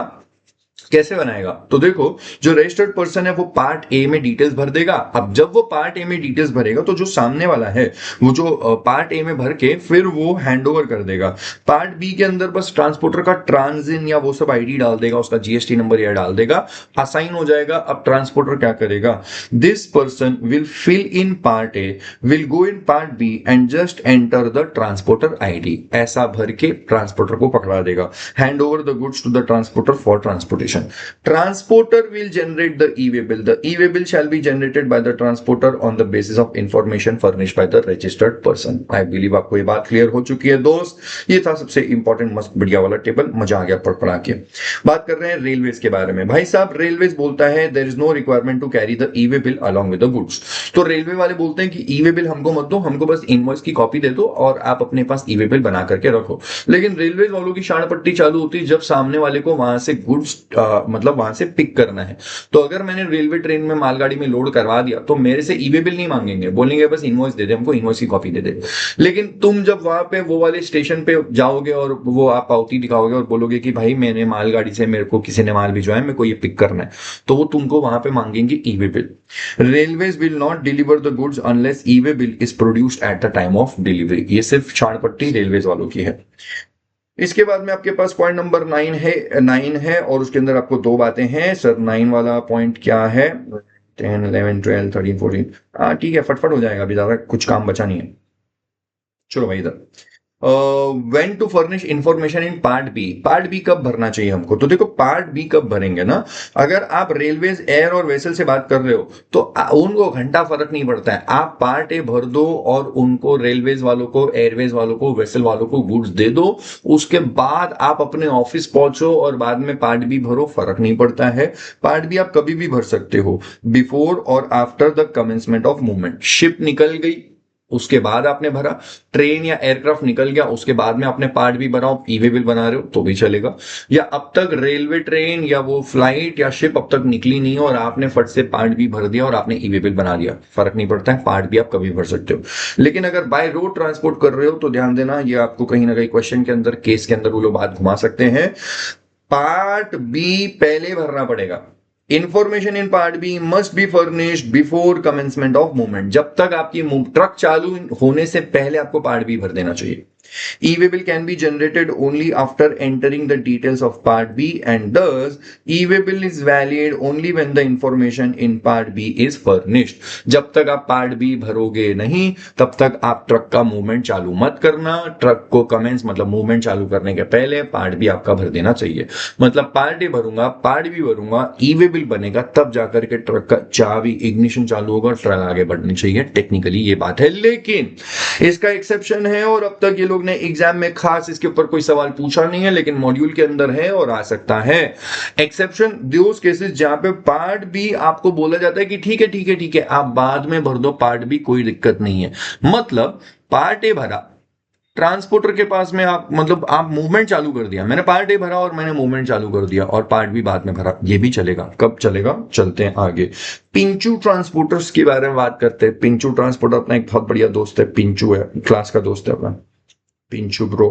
Speaker 1: कैसे बनाएगा? तो देखो, जो रजिस्टर्ड पर्सन है वो पार्ट ए में डिटेल्स भर देगा. अब जब वो पार्ट ए में डिटेल्स भरेगा तो जो सामने वाला है वो जो पार्ट ए में भर के फिर वो हैंडओवर कर देगा. पार्ट बी के अंदर बस ट्रांसपोर्टर का ट्रांजिन या वो सब आईडी डाल देगा, उसका जीएसटी नंबर या डाल देगा, असाइन हो जाएगा. अब ट्रांसपोर्टर क्या करेगा? This person will fill in part A, will go in part B and just enter the transporter ID. ऐसा भर के ट्रांसपोर्टर को पकड़ा देगा. Hand over the goods to the transporter for transportation. Transporter will generate the e-way bill. The e-way bill shall be generated by the transporter on the basis of information furnished by the registered person. I believe आपको ये बात clear हो चुकी है दोस्त. ये था सबसे इंपॉर्टेंट मस्त बढ़िया वाला टेबल, मजा आ गया पढ़ पढ़ा के. बात कर रहे हैं रेलवेज के बारे में. भाई साहब रेलवेज बोलता है there is no requirement to carry the e way bill along with the goods. तो रेलवे वाले बोलते हैं कि ई-वे बिल हमको मत दो, हमको बस इनवॉइस की कॉपी दे दो और आप अपने पास ई-वे बिल बना करके रखो. लेकिन रेलवेज वालों की शान पट्टी चालू होती है जब सामने वाले को वहां से गुड्स मतलब वहां से पिक करना है। तो अगर मैंने रेलवे ट्रेन में मालगाड़ी में लोड करवा दिया तो मेरे से ई वे बिल नहीं मांगेंगे, बोलेंगे बस इनवॉइस दे दे हमको, इनवॉइस की कॉपी दे दे। लेकिन तुम जब वहां पे वो वाले स्टेशन पे जाओगे और वो आप पावती दिखाओगे और बोलोगे कि भाई मैंने मालगाड़ी से मेरे को किसी ने माल भिजवाया, मेरे को ये पिक करना है, तो वो तुमको वहां पे मांगेंगे e way bill. Railways will not deliver the goods unless e way bill is produced at the time of delivery. ये सिर्फ छाड़पट्टी रेलवेज वालों की है। इसके बाद में आपके पास पॉइंट नंबर 9 है और उसके अंदर आपको दो बातें हैं। सर 9 वाला पॉइंट क्या है? 10, 11, 12, 13, 14। हाँ ठीक है, फटफट हो जाएगा, अभी ज्यादा कुछ काम बचा नहीं है। चलो भाई इधर, when to furnish information in part B. Part B कब भरना चाहिए हमको? तो देखो पार्ट बी कब भरेंगे ना, अगर आप रेलवेज एयर और वेसल से बात कर रहे हो तो उनको घंटा फर्क नहीं पड़ता है, आप पार्ट ए भर दो और उनको रेलवेज वालों को, एयरवेज वालों को, वेसल वालों को गुड्स दे दो। उसके बाद आप अपने ऑफिस पहुंचो और बाद में पार्ट बी भरो, फर्क नहीं पड़ता है। पार्ट बी आप कभी भी भर सकते हो, बिफोर और after the commencement of movement. Ship निकल गई उसके बाद आपने भरा, ट्रेन या एयरक्राफ्ट निकल गया उसके बाद में आपने पार्ट भी बनाओ, ई वे बिल बना रहे हो तो भी चलेगा। या अब तक रेलवे ट्रेन या वो फ्लाइट या शिप अब तक निकली नहीं हो और आपने फट से पार्ट भी भर दिया और आपने ई वे बिल बना दिया, फर्क नहीं पड़ता है, पार्ट भी आप कभी भर सकते हो। लेकिन अगर बाय रोड ट्रांसपोर्ट कर रहे हो तो ध्यान देना, ये आपको कहीं ना कहीं क्वेश्चन के अंदर, केस के अंदर वो लोग बात घुमा सकते हैं। पार्ट बी पहले भरना पड़ेगा। Information in part B must be furnished before commencement of movement. जब तक आपकी ट्रक चालू होने से पहले आपको पार्ट बी भर देना चाहिए। E-way can be generated only after entering the details of Part B, and thus E-way bill is valid only when the information in Part B is furnished. जब तक आप Part B भरोगे नहीं तब तक आप ट्रक का मूवमेंट चालू मत करना। ट्रक को कमेंस मतलब मूवमेंट चालू करने के पहले Part B आपका भर देना चाहिए। मतलब Part A भरूंगा, Part B भरूंगा, E-way bill बनेगा, तब जाकर के ट्रक का चाबी इग्निशन चालू होगा, ट्रक आगे बढ़नी चाहिए। टेक्निकली ये बात है, लेकिन इसका एक्सेप्शन है और अब तक ये लोग ने एग्जाम में खास इसके ऊपर कोई सवाल पूछा नहीं है, लेकिन मॉड्यूल के अंदर है और आ सकता है। एक्सेप्शन दोस केसेस जहां पे पार्ट बी आपको बोला जाता है कि ठीक है ठीक है ठीक है आप बाद में भर दो पार्ट बी, कोई दिक्कत नहीं है। मतलब पार्ट ए भरा, ट्रांसपोर्टर के पास में आप मतलब आप मूवमेंट चालू कर दिया, मैंने पार्ट ए भरा और मैंने मूवमेंट चालू कर दिया और पार्ट बी बाद में भरा, ये भी चलेगा। कब चलेगा? चलते हैं आगे। पिंचू ट्रांसपोर्टर्स के बारे में बात करते हैं। पिंचू ट्रांसपोर्टर अपना एक बहुत बढ़िया दोस्त है, पिंचू है, क्लास का दोस्त है अपना पिंचू ब्रो।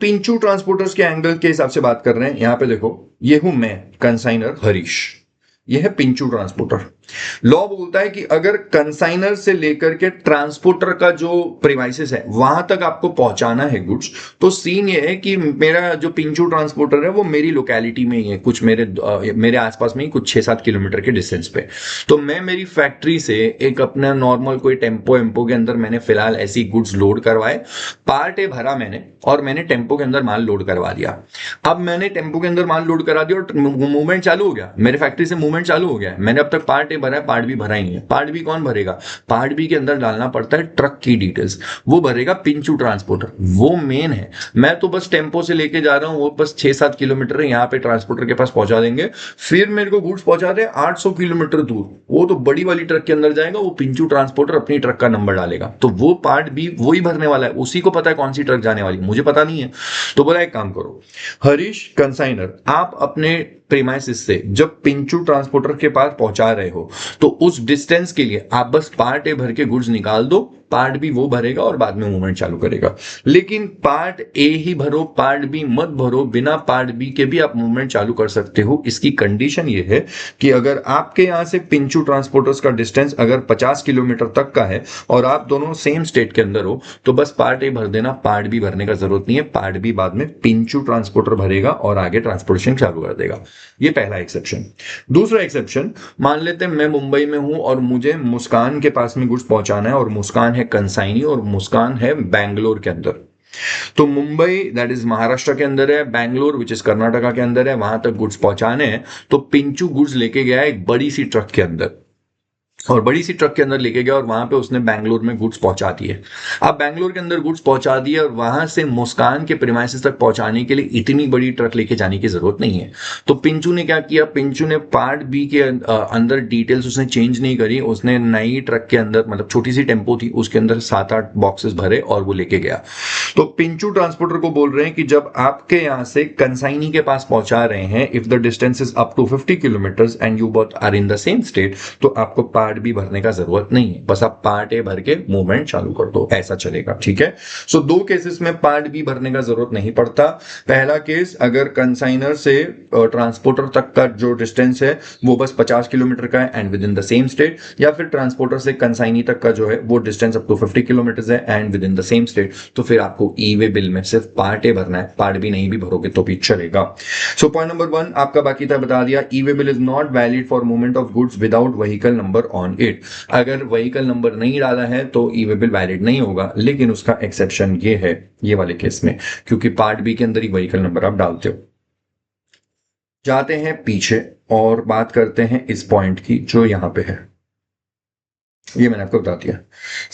Speaker 1: पिंचू ट्रांसपोर्टर्स के एंगल के हिसाब से बात कर रहे हैं। यहां पे देखो, ये हूं मैं कंसाइनर हरीश, ये है पिंचू ट्रांसपोर्टर। लॉ बोलता है कि अगर कंसाइनर से लेकर के ट्रांसपोर्टर का जो प्रीमाइसेस है वहां तक आपको पहुंचाना है गुड्स, तो सीन ये है कि मेरा जो पिंचू ट्रांसपोर्टर है वो मेरी लोकेलिटी में ही है, कुछ मेरे आसपास में ही कुछ 6-7 किलोमीटर के डिस्टेंस पे। तो मैं मेरी फैक्ट्री से एक अपना नॉर्मल कोई टेम्पो के अंदर मैंने फिलहाल ऐसी गुड्स लोड करवाए, पार्ट ए भरा मैंने और मैंने टेम्पो के अंदर माल लोड करवा दिया। अब मैंने टेम्पो के अंदर माल लोड करा दिया और मूवमेंट चालू हो गया, मेरे फैक्ट्री से मूवमेंट चालू हो गया। मैंने अब तक पार्ट ए भरा है, पार्ट बी भरा ही नहीं है। पार्ट बी कौन भरेगा? पार्ट बी के अंदर डालना पड़ता है ट्रक की डिटेल्स, वो भरेगा पिंचू ट्रांसपोर्टर, वो मेन है। मैं तो बस टेम्पो से लेके जा रहा हूं, वो बस 6-7 किलोमीटर है, यहाँ पे ट्रांसपोर्टर के पास पहुंचा देंगे। फिर मेरे को गुड्स पहुंचा रहे 800 किलोमीटर दूर, वो तो बड़ी वाली ट्रक के अंदर जाएगा, वो पिंचू ट्रांसपोर्टर अपनी ट्रक का नंबर डालेगा, तो वो पार्ट बी वही भरने वाला है, उसी को पता है कौन सी ट्रक जाने वाली, मुझे पता नहीं है। तो बोला एक काम करो हरीश कंसाइनर, आप अपने प्रीमाइसिस से जब पिंचू ट्रांसपोर्टर के पास पहुंचा रहे हो तो उस डिस्टेंस के लिए आप बस पार्ट ए भर के गुड्स निकाल दो, पार्ट बी वो भरेगा और बाद में मूवमेंट चालू करेगा। लेकिन पार्ट ए ही भरो, पार्ट बी मत भरो। बिना पार्ट बी के भी आप मूवमेंट चालू कर सकते हो। इसकी कंडीशन ये है कि अगर आपके यहां से पिंचू ट्रांसपोर्टर्स का डिस्टेंस अगर 50 किलोमीटर तक का है और आप दोनों सेम स्टेट के अंदर हो तो बस पार्ट ए भर देना, पार्ट बी भरने का जरूरत नहीं है। पार्ट बी बाद में पिंचू ट्रांसपोर्टर भरेगा और आगे ट्रांसपोर्टेशन चालू कर देगा। ये पहला एक्सेप्शन। दूसरा एक्सेप्शन, मान लेते हैं मैं मुंबई में हूं और मुझे मुस्कान के पास में गुड्स पहुंचाना है और मुस्कान है कंसाइनी और मुस्कान है बैंगलोर के अंदर। तो मुंबई दैट इज महाराष्ट्र के अंदर है, बैंगलोर विच इज कर्नाटका के अंदर है, वहां तक गुड्स पहुंचाने हैं। तो पिंचू गुड्स लेके गया है एक बड़ी सी ट्रक के अंदर। और बड़ी सी ट्रक के अंदर लेके गया और वहां पे उसने बैंगलोर में गुड्स पहुंचा दिए। अब बैंगलोर के अंदर गुड्स पहुंचा दिए और वहां से मुस्कान के प्रीमाइसेस तक पहुंचाने के लिए इतनी बड़ी ट्रक लेके जाने की जरूरत नहीं है। तो पिंचू ने क्या किया, पिंचू ने पार्ट बी के अंदर डिटेल्स उसने चेंज नहीं करी, उसने नई ट्रक के अंदर, मतलब छोटी सी टेम्पो थी, उसके अंदर 7-8 बॉक्सेस भरे और वो लेके गया। तो पिंचू ट्रांसपोर्टर को बोल रहे हैं कि जब आपके यहां से कंसाइनी के पास पहुंचा रहे हैं, if the distance is up to 50 kilometre and you both are in the same state, तो आपको पार्ट बी भरने का जरूरत नहीं है, बस आप पार्ट ए भर के मूवमेंट चालू कर दो, ऐसा चलेगा। ठीक है, सो दो केसेस में पार्ट बी भरने का जरूरत नहीं पड़ता। पहला केस, अगर कंसाइनर से ट्रांसपोर्टर तक का जो डिस्टेंस है वो बस 50 किलोमीटर का है and with in the same state, या फिर ट्रांसपोर्टर से कंसाइनी तक का जो है वो डिस्टेंस अप टू 50 किलोमीटर है and with in the same state, तो फिर आपको ई वे बिल में सिर्फ पार्ट ए भरना है, पार्ट बी नहीं भी भरोगे तो भी चलेगा। सो पॉइंट नंबर 1 आपका बाकी था, बता दिया, e way bill is not valid for movement of goods without vehicle number on it. अगर व्हीकल नंबर नहीं डाला है तो ई वे बिल वैलिड नहीं होगा, लेकिन उसका एक्सेप्शन ये है, ये वाले केस में, क्योंकि पार्ट बी के अंदर ही व्हीकल नंबर आप डालते हो। जाते हैं पीछे और बात करते हैं इस पॉइंट की जो यहां पे है, ये मैंने आपको बता दिया।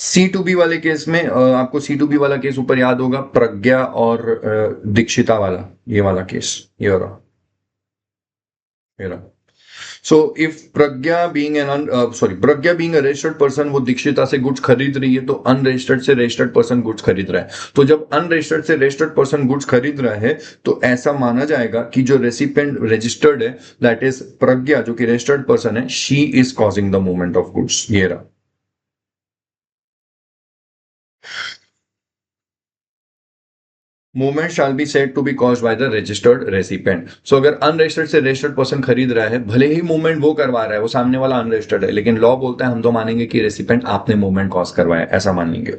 Speaker 1: C2B वाले केस में आपको C2B वाला केस ऊपर याद होगा, प्रज्ञा और दीक्षिता वाला, ये वाला केस, ये रहा, ये रहा। So if Pragya being Pragya being a registered person, वो दीक्षिता से गुड्स खरीद रही है, तो अनरजिस्टर्ड से रजिस्टर्ड पर्सन गुड्स खरीद रहा है। तो जब अनरजिस्टर्ड से रजिस्टर्ड पर्सन गुड्स खरीद रहा है तो ऐसा माना जाएगा कि जो रेसिपिएंट रजिस्टर्ड है, दैट इज प्रज्ञा, जो कि रजिस्टर्ड पर्सन है, she is causing the movement of goods, ये रहा। Movement shall be said to be caused by the registered recipient. So अगर अनरजिस्टर्ड से रजिस्टर्ड पर्सन खरीद रहा है, भले ही मूवमेंट वो करवा रहा है, वो सामने वाला अनरजिस्टर्ड है, लेकिन लॉ बोलता है हम तो मानेंगे कि रेसिपिएंट आपने मूवमेंट कॉज करवाया, ऐसा मान लेंगे।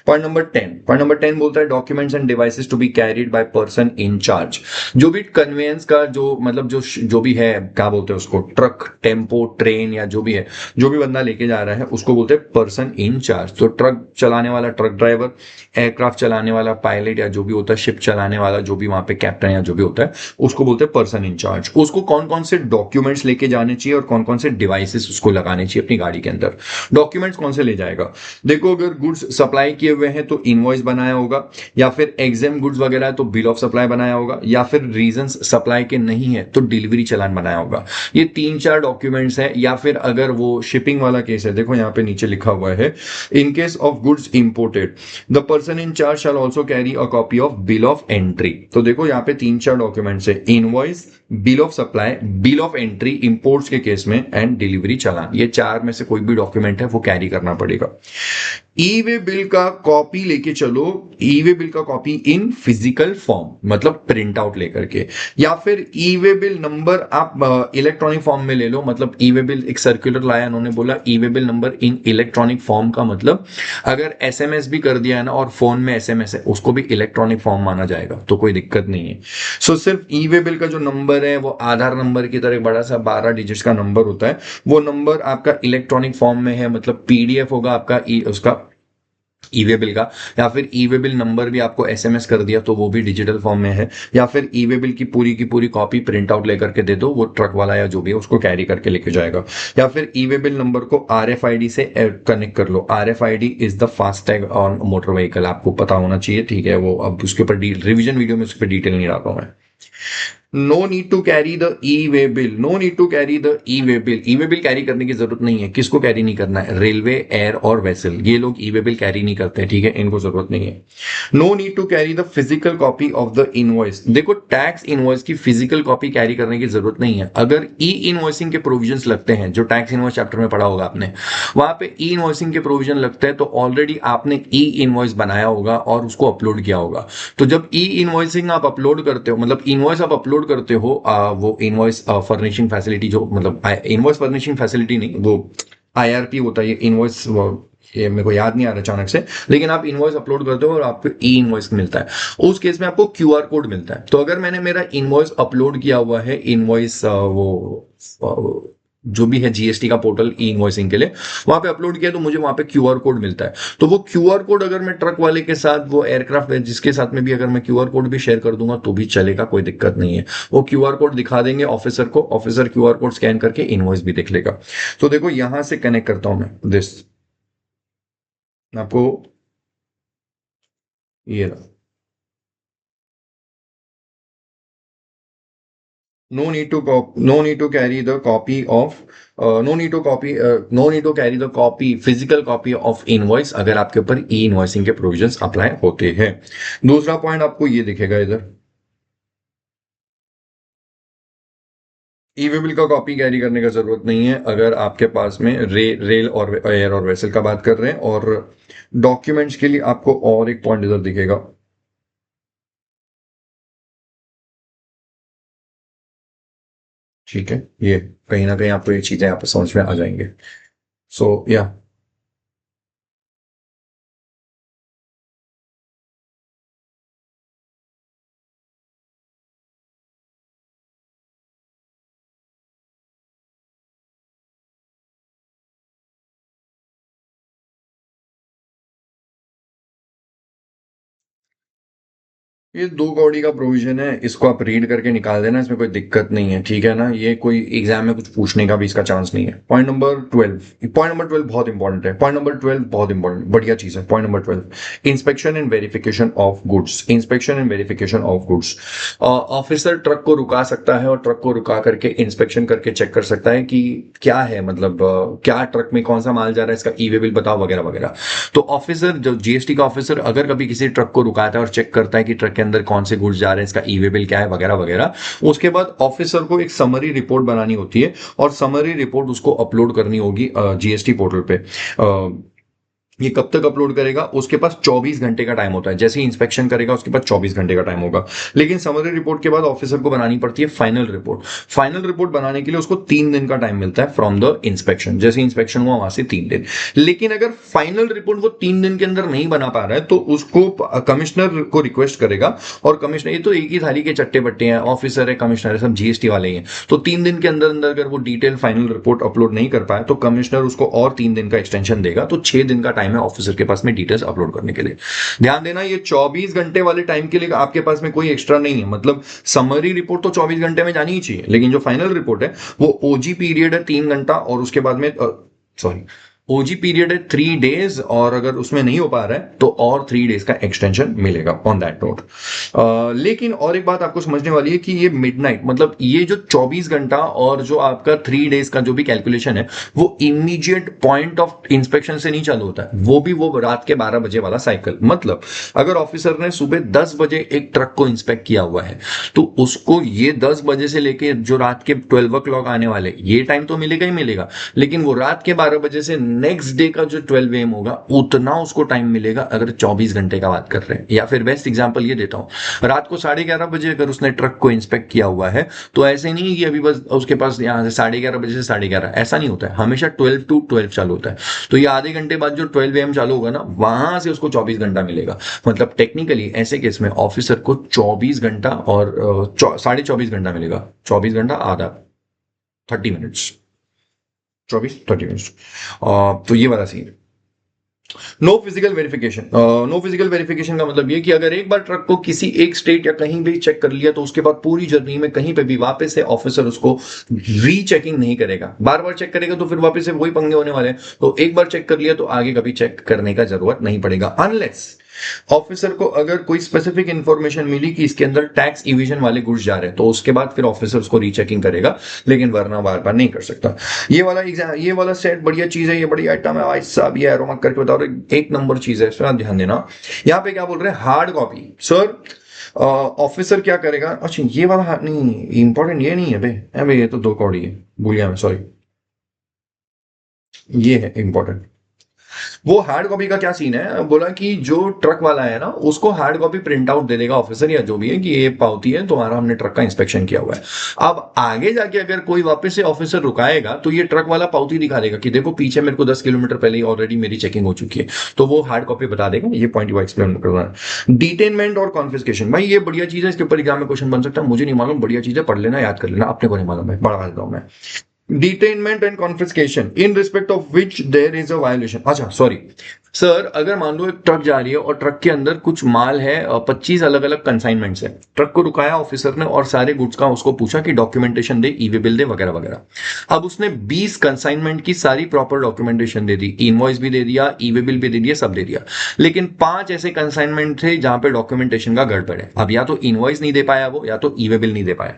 Speaker 1: पॉइंट नंबर 10 बोलता है documents and devices to be carried by person in charge. जो भी कन्वेंस का जो मतलब जो भी है, क्या बोलते हैं उसको, ट्रक, टेम्पो, ट्रेन या जो भी है, जो भी बंदा लेके जा रहा है उसको बोलते हैं पर्सन इन चार्ज। तो ट्रक चलाने वाला ट्रक ड्राइवर, एयरक्राफ्ट चलाने वाला पायलट या जो भी होता है, शिप चलाने वाला जो भी वहां पे कैप्टन या जो भी होता है, उसको बोलते हैं पर्सन इन चार्ज। उसको कौन कौन से डॉक्यूमेंट्स लेके जाने चाहिए और कौन कौन से डिवाइसेस उसको लगाने चाहिए अपनी गाड़ी के अंदर। डॉक्यूमेंट्स कौन से ले जाएगा, देखो, अगर गुड्स सप्लाई किए हुए हैं तो इनवॉइस बनाया होगा, या फिर एग्जाम गुड्स वगैरह है तो बिल ऑफ सप्लाई बनाया होगा, या फिर रीजंस सप्लाई के नहीं है तो डिलीवरी चालान बनाया होगा। ये 3-4 डॉक्यूमेंट्स है। या फिर अगर वो शिपिंग वाला केस है, देखो यहाँ पे नीचे लिखा हुआ है, इन case of goods imported the person in charge shall also carry a copy of bill of entry. तो देखो यहाँ पे 3-4 डॉक्यूमेंट्स है, invoice, bill of supply, bill of entry imports के केस में, एंड डिलीवरी चालान। ये 4 में से कोई भी डॉक्यूमेंट है वो कैरी करना पड़ेगा। ई वे बिल का कॉपी लेके चलो, ई वे बिल का कॉपी इन फिजिकल फॉर्म, मतलब प्रिंट आउट लेकर के, या फिर ई वे बिल नंबर आप इलेक्ट्रॉनिक फॉर्म में ले लो। मतलब ई वे बिल एक सर्कुलर लाया, उन्होंने बोला e way bill number in electronic form का मतलब अगर एसएमएस भी कर दिया है ना और फोन में एसएमएस है, उसको भी इलेक्ट्रॉनिक फॉर्म माना जाएगा, तो कोई दिक्कत नहीं है। सो सिर्फ ई वे बिल का जो नंबर है वो आधार नंबर की तरह बड़ा सा 12 डिजिट्स का नंबर होता है, वो नंबर आपका इलेक्ट्रॉनिक फॉर्म में है, मतलब पीडीएफ होगा आपका उसका ई वे बिल का, या फिर ई वे बिल नंबर भी आपको एसएमएस कर दिया तो वो भी डिजिटल फॉर्म में है, या फिर ई वे बिल की पूरी कॉपी प्रिंट आउट लेकर के दे दो, वो ट्रक वाला या जो भी है उसको कैरी करके लेके जाएगा। या फिर ई वे बिल नंबर को आरएफआईडी से कनेक्ट कर लो। RFID is the FASTag on motor vehicle, आपको पता होना चाहिए, ठीक है। वो अब उसके ऊपर रिविजन वीडियो में उस पर डिटेल नहीं डालता हूं मैं। No need to carry the E way bill, no need to carry the E way bill. E way bill carry करने की जरूरत नहीं है। किसको कैरी नहीं करना है, रेलवे, एयर और वेसल, ये लोग ई वे बिल कैरी नहीं करते हैं, ठीक है, इनको जरूरत नहीं है। No need to carry the physical copy of the invoice. देखो, टैक्स इनवॉइस की फिजिकल कॉपी कैरी करने की जरूरत नहीं है। अगर ई इनवॉइसिंग के प्रोविजंस लगते हैं, जो टैक्स इनवॉइस चैप्टर में पढ़ा होगा आपने, वहां पे ई इनवॉइसिंग के प्रोविजन लगता है तो ऑलरेडी आपने ई इनवॉइस बनाया होगा और उसको अपलोड किया होगा। तो जब ई इनवॉइसिंग आप अपलोड करते हो, मतलब इनवॉइस आप अपलोड करते हो, वो इनवॉइस फर्निशिंग फैसिलिटी, जो मतलब इनवॉइस फर्निशिंग फैसिलिटी नहीं, वो आईआरपी होता है, ये इनवॉइस, ये मेरे को याद नहीं आ रहा अचानक से, लेकिन आप इनवॉइस अपलोड करते हो और आपको ई इनवॉइस मिलता है। उस केस में आपको क्यूआर कोड मिलता है। तो अगर मैंने मेरा इनवॉइस अपलोड किया हुआ है, इनवॉइस वो जो भी है जीएसटी का पोर्टल ई इनवॉइसिंग के लिए, वहां पे अपलोड किया तो मुझे वहां पे क्यूआर कोड मिलता है। तो वो क्यूआर कोड अगर मैं ट्रक वाले के साथ, वो एयरक्राफ्ट जिसके साथ में भी अगर मैं क्यूआर कोड भी शेयर कर दूंगा तो भी चलेगा, कोई दिक्कत नहीं है। वो क्यूआर कोड दिखा देंगे ऑफिसर को, ऑफिसर क्यूआर कोड स्कैन करके इनवॉइस भी देख लेगा। तो देखो यहां से कनेक्ट करता हूं मैं दिस, आपको ये रहा। No need to no need to carry the copy of no need to copy no need to carry the copy physical copy of invoice अगर आपके ऊपर ई इनवॉइसिंग के प्रोविजंस अप्लाई होते हैं। दूसरा पॉइंट आपको ये दिखेगा इधर, ई वे बिल का कॉपी कैरी करने का जरूरत नहीं है अगर आपके पास में रेल और एयर और वेसल का बात कर रहे हैं। और डॉक्यूमेंट्स के लिए आपको और एक पॉइंट इधर दिखेगा, ठीक है। ये कहीं ना कहीं आपको ये चीजें यहाँ पे समझ में आ जाएंगे। सो या ये 2 कौड़ी का प्रोविजन है, इसको आप रीड करके निकाल देना, इसमें कोई दिक्कत नहीं है, ठीक है ना। ये कोई एग्जाम में कुछ पूछने का भी इसका चांस नहीं है। पॉइंट नंबर 12 बहुत इंपॉर्टेंट है। पॉइंट नंबर 12 बहुत इंपॉर्टेंट, बढ़िया चीज है। Point number 12, inspection and verification of goods. Inspection and verification of goods, officer truck को रुका सकता है और ट्रक को रुका करके इंस्पेक्शन करके चेक कर सकता है कि क्या है, मतलब क्या ट्रक में कौन सा माल जा रहा है, इसका ई वे बिल बताओ वगैरह वगैरह। तो ऑफिसर, जो जीएसटी का ऑफिसर अगर कभी किसी ट्रक को रुकाता है और चेक करता है कि ट्रक के अंदर कौन से गुड्स जा रहे हैं, इसका ई वे बिल क्या है वगैरह वगैरह, उसके बाद ऑफिसर को एक समरी रिपोर्ट बनानी होती है और समरी रिपोर्ट उसको अपलोड करनी होगी जीएसटी पोर्टल पे। ये कब तक अपलोड करेगा, उसके पास 24 घंटे का टाइम होता है। जैसे ही इंस्पेक्शन करेगा उसके पास 24 घंटे का टाइम होगा। लेकिन समरी रिपोर्ट के बाद ऑफिसर को बनानी पड़ती है फाइनल रिपोर्ट। फाइनल रिपोर्ट बनाने के लिए उसको 3 दिन का टाइम मिलता है फ्रॉम द इंस्पेक्शन। जैसे इंस्पेक्शन हुआ वहां से 3 दिन। लेकिन अगर फाइनल रिपोर्ट वो 3 दिन के अंदर नहीं बना पा रहा है तो उसको कमिश्नर को रिक्वेस्ट करेगा। और कमिश्नर, ये तो एक ही थाली के चट्टे बट्टे हैं, ऑफिसर है, कमिश्नर है, सब जीएसटी वाले ही हैं। तो 3 दिन के अंदर अंदर अगर वो डिटेल फाइनल रिपोर्ट अपलोड नहीं कर पाए तो कमिश्नर उसको और 3 दिन का एक्सटेंशन देगा। तो 6 दिन का टाइम है ऑफिसर के पास में डिटेल्स अपलोड करने के लिए। ध्यान देना, ये 24 घंटे वाले टाइम के लिए आपके पास में कोई एक्स्ट्रा नहीं है। मतलब समरी रिपोर्ट तो 24 घंटे में जानी ही चाहिए, लेकिन जो फाइनल रिपोर्ट है वो ओजी पीरियड है 3 घंटा, और उसके बाद में सॉरी, ओजी पीरियड है 3 डेज, और अगर उसमें नहीं हो पा रहा है तो और 3 डेज का एक्सटेंशन मिलेगा ऑन दैट नोट। लेकिन और एक बात आपको समझने वाली है कि ये मिडनाइट, मतलब ये जो 24 घंटा और जो आपका 3 डेज का जो भी कैलकुलेशन है वो इमीडिएट पॉइंट ऑफ इंस्पेक्शन से नहीं चालू होता है, वो भी वो रात के 12 बजे वाला साइकिल। मतलब अगर ऑफिसर ने सुबह 10 बजे एक ट्रक को इंस्पेक्ट किया हुआ है तो उसको ये 10 बजे से लेके जो रात के 12 o'clock आने वाले, ये टाइम तो मिलेगा ही मिलेगा, लेकिन वो रात के 12 बजे से नेक्स्ट डे का जो 12 AM होगा उतना उसको टाइम मिलेगा अगर 24 घंटे का बात कर रहे हैं। या फिर बेस्ट एग्जांपल ये देता हूं, रात को 11:30 बजे अगर उसने ट्रक को इंस्पेक्ट किया हुआ है तो ऐसे नहीं है कि अभी बस उसके पास यहां से 11:30 बजे से 11:30, ऐसा नहीं होता है, हमेशा 12 to 12 चालू होता है। तो ये आधे घंटे बाद जो 12 AM चालू होगा ना, वहां से उसको 24 घंटा मिलेगा। मतलब टेक्निकली ऐसे केस में ऑफिसर को 24 घंटा और 24.5 घंटा मिलेगा। 24 घंटा आधा, 30 मिनट्स, 24-30 मिनट्स। तो ये वाला scene. No physical verification, no physical verification का मतलब ये कि अगर एक बार ट्रक को किसी एक स्टेट या कहीं भी चेक कर लिया तो उसके बाद पूरी जर्नी में कहीं पे भी वापस से ऑफिसर उसको रीचेकिंग नहीं करेगा। बार बार चेक करेगा तो फिर वापस से वही पंगे होने वाले हैं। तो एक बार चेक कर लिया तो आगे कभी चेक करने का जरूरत नहीं पड़ेगा, अनलेस ऑफिसर को अगर कोई स्पेसिफिक इंफॉर्मेशन मिली कि इसके अंदर टैक्स इविजन वाले गुड्स जा रहे हैं तो उसके बाद फिर ऑफिसर उसको रीचेकिंग करेगा, लेकिन वरना बार बार नहीं कर सकता। ये वाला सेट बढ़िया चीज है, ये बड़ी आइटम है भाई साहब, ये एरो मार्क करके बता रहे, एक नंबर चीज है, इसमें ध्यान देना। यहाँ पे क्या बोल रहे हैं, हार्ड कॉपी। सर ऑफिसर क्या करेगा, अच्छा ये वाला नहीं इंपॉर्टेंट, ये नहीं है भाई, ये तो 2 कौड़ी है, भूल गया मैं, सॉरी, ये है इंपॉर्टेंट। वो हार्ड कॉपी का क्या सीन है, बोला कि जो ट्रक वाला है ना उसको हार्ड कॉपी प्रिंट आउट दे देगा ऑफिसर या जो भी है कि ये पावती है तुम्हारा, हमने ट्रक का इंस्पेक्शन किया हुआ है। अब आगे जाके अगर कोई वापस से ऑफिसर रुकाएगा तो ये ट्रक वाला पावती दिखा देगा कि देखो पीछे मेरे को 10 किलोमीटर पहले ही ऑलरेडी मेरी चेकिंग हो चुकी है, तो वो हार्ड कॉपी बता देगा। ये पॉइंट वो एक्सप्लेन करना है। डिटेनमेंट और कॉन्फिस्केशन, भाई ये बढ़िया चीज है, इसके ऊपर एग्जाम में क्वेश्चन बन सकता है, मुझे नहीं मालूम, बढ़िया चीज है, पढ़ लेना, याद कर लेना, अपने को नहीं मालूम है, बढ़ा देता हूं मैं। Detainment and confiscation in respect of which there is a violation. अच्छा सॉरी सर, अगर मान लो एक ट्रक जा रही है और ट्रक के अंदर कुछ माल है, 25 अलग अलग कंसाइनमेंट्स है, ट्रक को रुकाया ऑफिसर ने और सारे गुड्स का उसको पूछा कि डॉक्यूमेंटेशन दे, ई वे बिल दे, वगैरह वगैरह। अब उसने 20 कंसाइनमेंट की सारी प्रॉपर डॉक्यूमेंटेशन दे दी, इनवॉइस भी दे दिया, ई वे बिल भी दे दिया, सब दे दिया, लेकिन 5 ऐसे कंसाइनमेंट थे जहां पे डॉक्यूमेंटेशन का गड़बड़ है। अब या तो इनवॉइस नहीं दे पाया वो, या तो ई वे बिल नहीं दे पाया।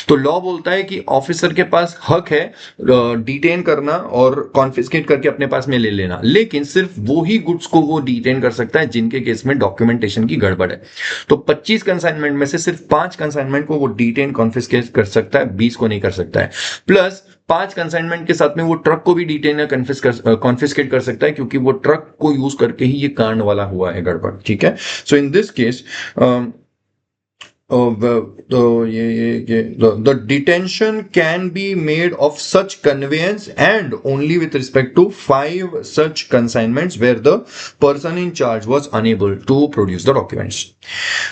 Speaker 1: तो लॉ बोलता है कि ऑफिसर के पास हक है डिटेन करना और कॉन्फिस्केट करके अपने पास में ले लेना, लेकिन सिर्फ वो ही गुड्स को वो डिटेन कर सकता है जिनके केस में डॉक्यूमेंटेशन की गड़बड़ है। तो 25 कंसाइनमेंट में से सिर्फ 5 कंसाइनमेंट को वो डिटेन कॉन्फिस्केट कर सकता है, 20 को नहीं कर सकता है। प्लस 5 कंसाइनमेंट के साथ में वो ट्रक को भी डिटेन या कॉन्फिस्केट कर सकता है, क्योंकि वो ट्रक को यूज करके ही ये कांड वाला हुआ है गड़बड़। ठीक है, so in this case the detention can be made of such conveyance and only with respect to 5 such consignments where the person in charge was unable to produce the documents.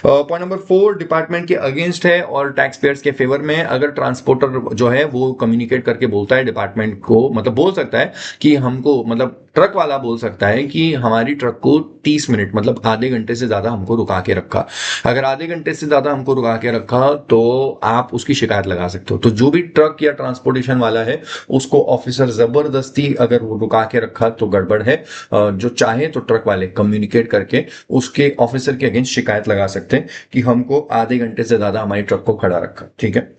Speaker 1: Point number 4 department के against है और tax payers के favour में। अगर transporter जो है वो communicate करके बोलता है डिपार्टमेंट को, मतलब बोल सकता है कि हमको, मतलब ट्रक वाला बोल सकता है कि हमारी ट्रक को 30 मिनट मतलब आधे घंटे से ज्यादा हमको रुका के रखा। अगर आधे घंटे से ज्यादा हमको रुका के रखा तो आप उसकी शिकायत लगा सकते हो। तो जो भी ट्रक या ट्रांसपोर्टेशन वाला है उसको ऑफिसर जबरदस्ती अगर वो रुका के रखा तो गड़बड़ है। जो चाहे तो ट्रक वाले कम्युनिकेट करके उसके ऑफिसर के अगेंस्ट शिकायत लगा सकते हैं कि हमको आधे घंटे से ज्यादा हमारी ट्रक को खड़ा रखा। ठीक है,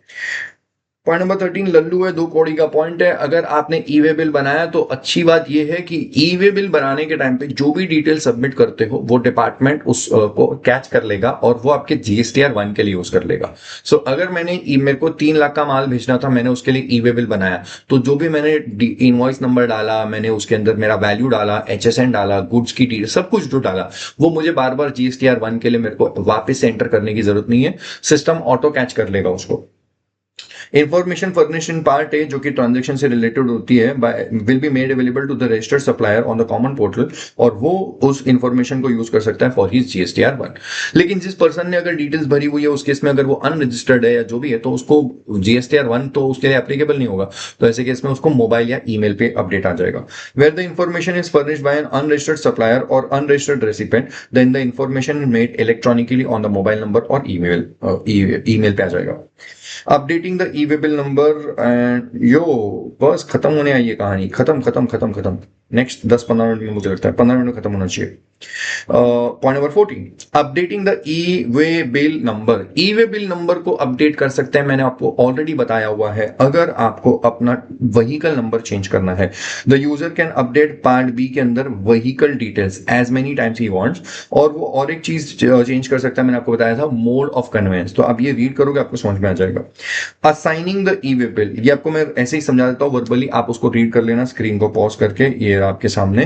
Speaker 1: पॉइंट नंबर 13 लल्लू है, 2 कौड़ी का पॉइंट है। अगर आपने ई वे बिल बनाया तो अच्छी बात यह है कि ई वे बिल बनाने के टाइम पे जो भी डिटेल सबमिट करते हो वो डिपार्टमेंट उसको कैच कर लेगा और वो आपके जीएसटीआर 1 के लिए यूज कर लेगा। सो अगर मेरे को 3 लाख का माल भेजना था, मैंने उसके लिए ई वे बिल बनाया, तो जो भी मैंने इनवॉइस नंबर डाला, मैंने उसके अंदर मेरा वैल्यू डाला, एचएसएन डाला, गुड्स की डिटेल, सब कुछ जो डाला वो मुझे बार बार जीएसटीआर 1 के लिए मेरे को वापस से एंटर करने की जरूरत नहीं है, सिस्टम ऑटो कैच कर लेगा उसको। Information furnished in part A जो कि ट्रांजैक्शन से रिलेटेड होती है will be made available to the registered supplier on the common portal, और वो उस इंफॉर्मेशन को यूज कर सकता है फॉर हिज जीएसटीआर 1। लेकिन जिस पर्सन ने अगर डिटेल्स भरी हुई है उस केस में अगर वो अनरजिस्टर्ड है या जो भी है, तो उसको जीएसटीआर 1 तो उसके लिए एप्लीकेबल नहीं होगा। तो ऐसे केस में उसको मोबाइल या ईमेल पे अपडेट आ जाएगा। Where the information is furnished by an unregistered supplier और unregistered recipient, then the information made electronically on the mobile number और ईमेल पे आ जाएगा। Updating the E way bill number and यो, बस खत्म होने आई है कहानी, खत्म। नेक्स्ट 10-15 मिनट में, मुझे लगता है 15 मिनट में खत्म होना चाहिए। Point number 14 updating the E way bill number. E way bill number को अपडेट कर सकते हैं, मैंने आपको ऑलरेडी बताया हुआ है। अगर आपको अपना व्हीकल नंबर चेंज करना है, the user can update part B के अंदर vehicle details as many times he wants. और वो और एक चीज चेंज कर सकता है, मैंने आपको बताया था मोड ऑफ कन्वेंस। तो आप ये रीड करोगे आपको समझ में आ जाएगा। Assigning the E way bill, ये आपको मैं ऐसे ही समझा देता हूं वर्बली, आप उसको रीड कर लेना स्क्रीन को पॉज करके, ये आपके सामने।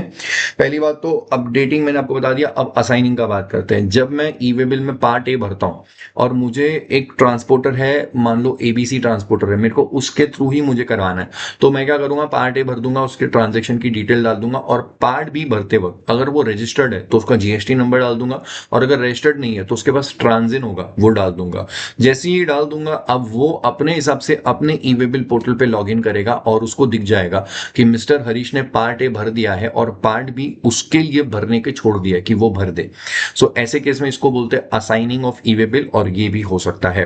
Speaker 1: पहली बात तो अपडेटिंग मैंने आपको बता दिया। अब असाइनिंग का बात करते हैं। जब मैं ई वे बिल में पार्ट ए भरता हूं और मुझे एक ट्रांसपोर्टर है, मान लो एबीसी ट्रांसपोर्टर है, मेरे को उसके थ्रू ही मुझे करवाना है, तो मैं क्या करूंगा, पार्ट ए भर दूंगा, उसके ट्रांजेक्शन की डिटेल डाल दूंगा, और पार्ट बी भरते वक्त अगर वो रजिस्टर्ड है तो उसका जीएसटी नंबर डाल दूंगा, और अगर रजिस्टर्ड नहीं है तो उसके पास ट्रांजिन होगा वो डाल दूंगा। जैसे ही डाल दूंगा, अब वो अपने हिसाब से अपने ई वे बिल पोर्टल पे लॉग इन करेगा और उसको दिख जाएगा कि मिस्टर हरीश ने पार्ट ए भर दिया है और पार्ट बी उसके लिए भरने के छोड़ दिया कि वो भर दे। सो ऐसे केस में इसको बोलते हैं assigning of E way bill, और ये भी हो सकता है।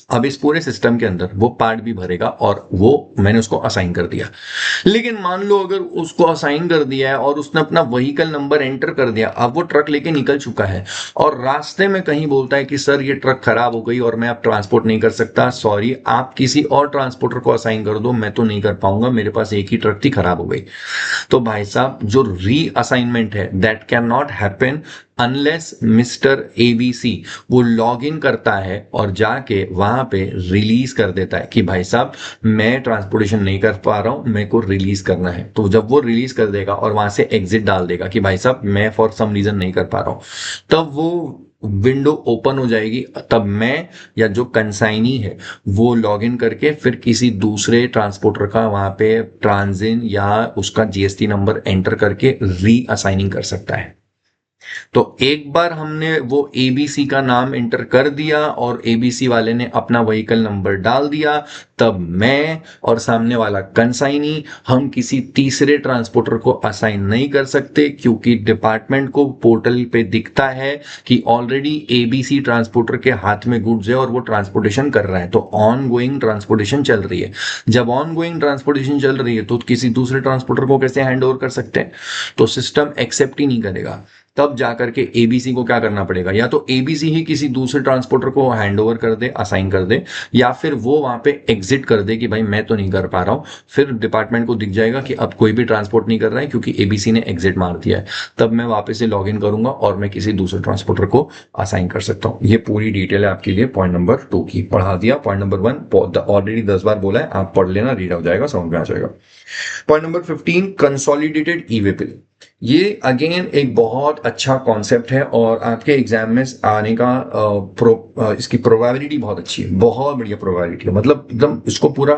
Speaker 1: अब इस पूरे सिस्टम के अंदर वो पार्ट भी भरेगा और वो मैंने उसको असाइन कर दिया। लेकिन मान लो अगर उसको असाइन कर दिया है और उसने अपना व्हीकल नंबर एंटर कर दिया, अब वो ट्रक लेके निकल चुका है और रास्ते में कहीं बोलता है कि सर ये ट्रक खराब हो गई और मैं अब ट्रांसपोर्ट नहीं कर सकता, सॉरी आप किसी और ट्रांसपोर्टर को असाइन कर दो, मैं तो नहीं कर पाऊंगा, मेरे पास एक ही ट्रक थी, खराब हो गई। तो भाई साहब जो री असाइनमेंट है that can not happen unless mister ABC वो लॉग इन करता है और जाके वहां पे रिलीज कर देता है कि भाई साहब मैं ट्रांसपोर्टेशन नहीं कर पा रहा हूं, मेरे को रिलीज करना है। तो जब वो रिलीज कर देगा और वहां से एग्जिट डाल देगा कि भाई साहब मैं फॉर सम रीजन नहीं कर पा रहा हूं, तब वो विंडो ओपन हो जाएगी। तब मैं या जो कंसाइनी है वो लॉग इन करके फिर किसी दूसरे ट्रांसपोर्टर का वहां पे ट्रांजिन या उसका जीएसटी नंबर एंटर करके री असाइनिंग कर सकता है। तो एक बार हमने वो एबीसी का नाम इंटर कर दिया और एबीसी वाले ने अपना व्हीकल नंबर डाल दिया, तब मैं और सामने वाला कंसाइनी हम किसी तीसरे ट्रांसपोर्टर को असाइन नहीं कर सकते, क्योंकि डिपार्टमेंट को पोर्टल पे दिखता है कि ऑलरेडी एबीसी ट्रांसपोर्टर के हाथ में गुड्स है और वो ट्रांसपोर्टेशन कर रहा है, तो ऑन गोइंग ट्रांसपोर्टेशन चल रही है। जब ऑन गोइंग ट्रांसपोर्टेशन चल रही है तो किसी दूसरे ट्रांसपोर्टर को कैसे हैंड ओवर कर सकते हैं? तो सिस्टम एक्सेप्ट ही नहीं करेगा। तब जाकर के एबीसी को क्या करना पड़ेगा, या तो एबीसी ही किसी दूसरे ट्रांसपोर्टर को हैंड ओवर कर दे, असाइन कर दे, या फिर वो वहां पे एग्जिट कर दे कि भाई मैं तो नहीं कर पा रहा हूं। फिर डिपार्टमेंट को दिख जाएगा कि अब कोई भी ट्रांसपोर्ट नहीं कर रहा है क्योंकि एबीसी ने एग्जिट मार दिया है। तब मैं वापस से लॉग इन करूंगा और मैं किसी दूसरे ट्रांसपोर्टर को असाइन कर सकता हूं। ये पूरी डिटेल है आपके लिए पॉइंट नंबर 2 की, पढ़ा दिया। पॉइंट नंबर 1 ऑलरेडी 10 बार बोला है, आप पढ़ लेना, रीड हो जाएगा, समझ में आ जाएगा। Point number 15, consolidated e way bill. ये अगेन एक बहुत अच्छा कॉन्सेप्ट है और आपके एग्जाम में आने का इसकी प्रोबेबिलिटी बहुत अच्छी है, बहुत बढ़िया प्रोबेबिलिटी है। मतलब एकदम इसको पूरा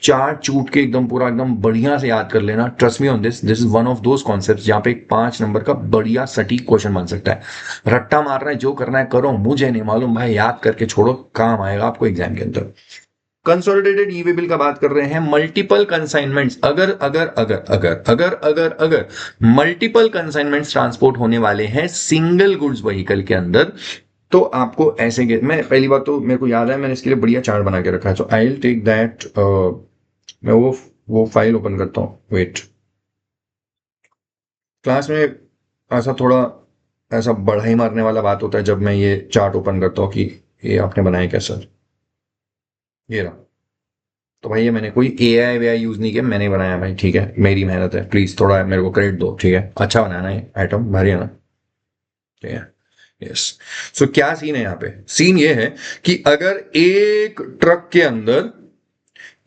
Speaker 1: चाट चूट के एकदम पूरा एकदम बढ़िया से याद कर लेना। Trust me on this is one of those concepts जहां पे एक 5 नंबर का बढ़िया सटीक क्वेश्चन बन सकता है। रट्टा मार रहा है, जो करना है करो, मुझे नहीं मालूम भाई, याद करके छोड़ो, काम आएगा आपको एग्जाम के अंदर। कंसोलिडेटेड ई वे बिल का बात कर रहे हैं। मल्टीपल कंसाइनमेंट्स, अगर अगर अगर अगर अगर अगर अगर मल्टीपल कंसाइनमेंट्स ट्रांसपोर्ट होने वाले हैं सिंगल गुड्स व्हीकल के अंदर, तो आपको ऐसे मैं पहली बात तो मेरे को याद है, मैंने इसके लिए बढ़िया चार्ट बना के रखा है। So I will take that, मैं वो फाइल ओपन करता हूँ, वेट। क्लास में ऐसा थोड़ा ऐसा बढ़ाई मारने वाला बात होता है जब मैं ये चार्ट ओपन करता हूँ कि ये आपने बनाया क्या सर, ये रहा। तो भाई ये मैंने कोई एआई वे यूज नहीं किया, मैंने बनाया भाई, ठीक है, मेरी मेहनत है, प्लीज थोड़ा मेरे को क्रेडिट दो, ठीक है। अच्छा बनाना है आइटम, भारी है ना, ठीक है। यस। सो क्या सीन है यहाँ पे? सीन ये है कि अगर एक ट्रक के अंदर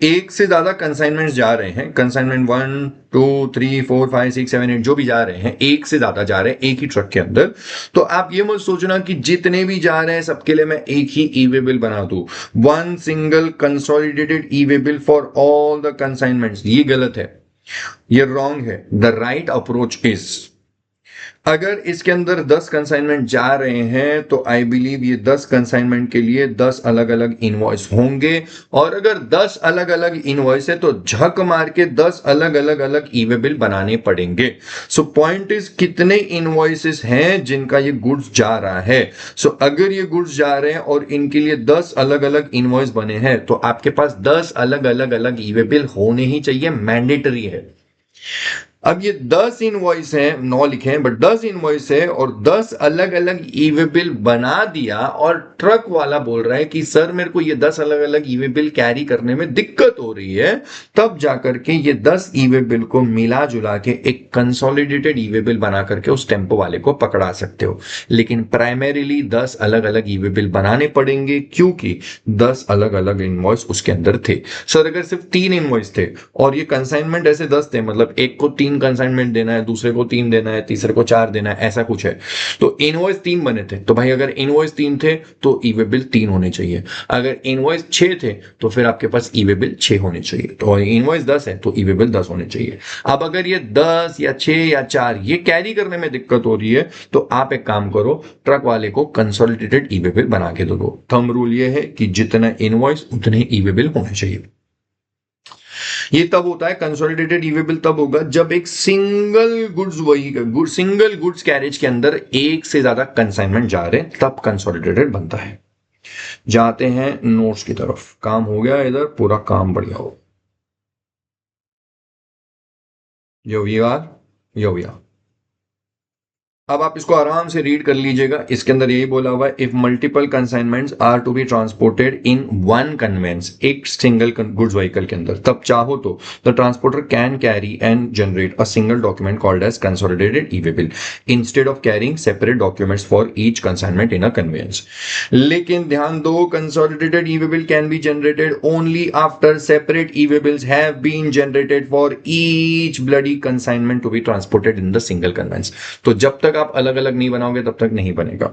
Speaker 1: एक से ज्यादा कंसाइनमेंट जा रहे हैं, कंसाइनमेंट 1 2 3 4 5 6 7 8 जो भी जा रहे हैं, एक से ज्यादा जा रहे हैं एक ही ट्रक के अंदर, तो आप ये मत सोचना कि जितने भी जा रहे हैं सबके लिए मैं एक ही ई वे बिल बना दूं, one single consolidated e way bill for all the consignments. ये गलत है, ये रॉन्ग है। द राइट अप्रोच इज, अगर इसके अंदर 10 कंसाइनमेंट जा रहे हैं तो आई बिलीव ये 10 कंसाइनमेंट के लिए 10 अलग अलग इनवॉइस होंगे, और अगर 10 अलग अलग इनवॉइस है तो झक मार के 10 अलग अलग अलग ई वे बिल बनाने पड़ेंगे। सो पॉइंट इज, कितने इनवॉइसेस हैं जिनका ये गुड्स जा रहा है। सो अगर ये गुड्स जा रहे हैं और इनके लिए 10 अलग अलग इनवॉइस बने हैं तो आपके पास 10 अलग अलग अलग ई वे बिल होने ही चाहिए, मैंडेटरी है। अब ये 10 इनवॉइस है, 9 लिखे हैं बट 10 इनवॉइस है और 10 अलग अलग ई वे बिल बना दिया, और ट्रक वाला बोल रहा है कि सर मेरे को ये 10 अलग अलग ई वे बिल कैरी करने में दिक्कत हो रही है, तब जाकर के ये 10 ई वे बिल को मिला जुला के एक कंसोलिडेटेड ई वे बिल बना करके उस टेम्पो वाले को पकड़ा सकते हो। लेकिन प्राइमरीली 10 अलग अलग ई वे बिल बनाने पड़ेंगे क्योंकि 10 अलग अलग इनवॉइस उसके अंदर थे। सर अगर सिर्फ 3 इनवॉइस थे और ये कंसाइनमेंट ऐसे 10 थे, मतलब एक को 3 कंसाइनमेंट देना है, दूसरे को 3 देना है, तीसरे को 4 देना है, ऐसा कुछ है, तो इनवॉइस 3 बने थे, तो भाई अगर इनवॉइस 3 थे तो ई वे बिल 3 होने चाहिए। अगर इनवॉइस 6 थे तो फिर आपके पास ई वे बिल 6 होने चाहिए। तो इनवॉइस 10 है तो ई वे बिल 10 होने चाहिए। अब अगर ये 10 या 6 या 4 ये कैरी करने में दिक्कत हो रही है तो आप एक काम करो, ट्रक वाले को कंसोलिडेटेड ई वे बिल बना के दो। थंब रूल ये है कि जितना इनवॉइस उतने ई वे बिल होने चाहिए। ये तब होता है, कंसोलिडेटेड ई वे बिल तब होगा जब एक सिंगल गुड्स कैरेज के अंदर एक से ज्यादा कंसाइनमेंट जा रहे हैं, तब कंसोलिडेटेड बनता है। जाते हैं नोट्स की तरफ। काम हो गया इधर, पूरा काम बढ़िया हो। यो वी आर। अब आप इसको आराम से रीड कर लीजिएगा। इसके अंदर यही बोला हुआ है, if multiple consignments are to be transported in one conveyance, एक सिंगल गुड्स व्हीकल के अंदर, तब चाहो तो the transporter can carry and generate a single document called as consolidated e way bill instead of carrying separate documents for each consignment in a conveyance. लेकिन ध्यान दो, consolidated e way bill can be generated only after separate e way bills have been generated for each bloody consignment to be transported in the single conveyance. तो जब तक आप अलग अलग नहीं बनाओगे तब तक नहीं बनेगा।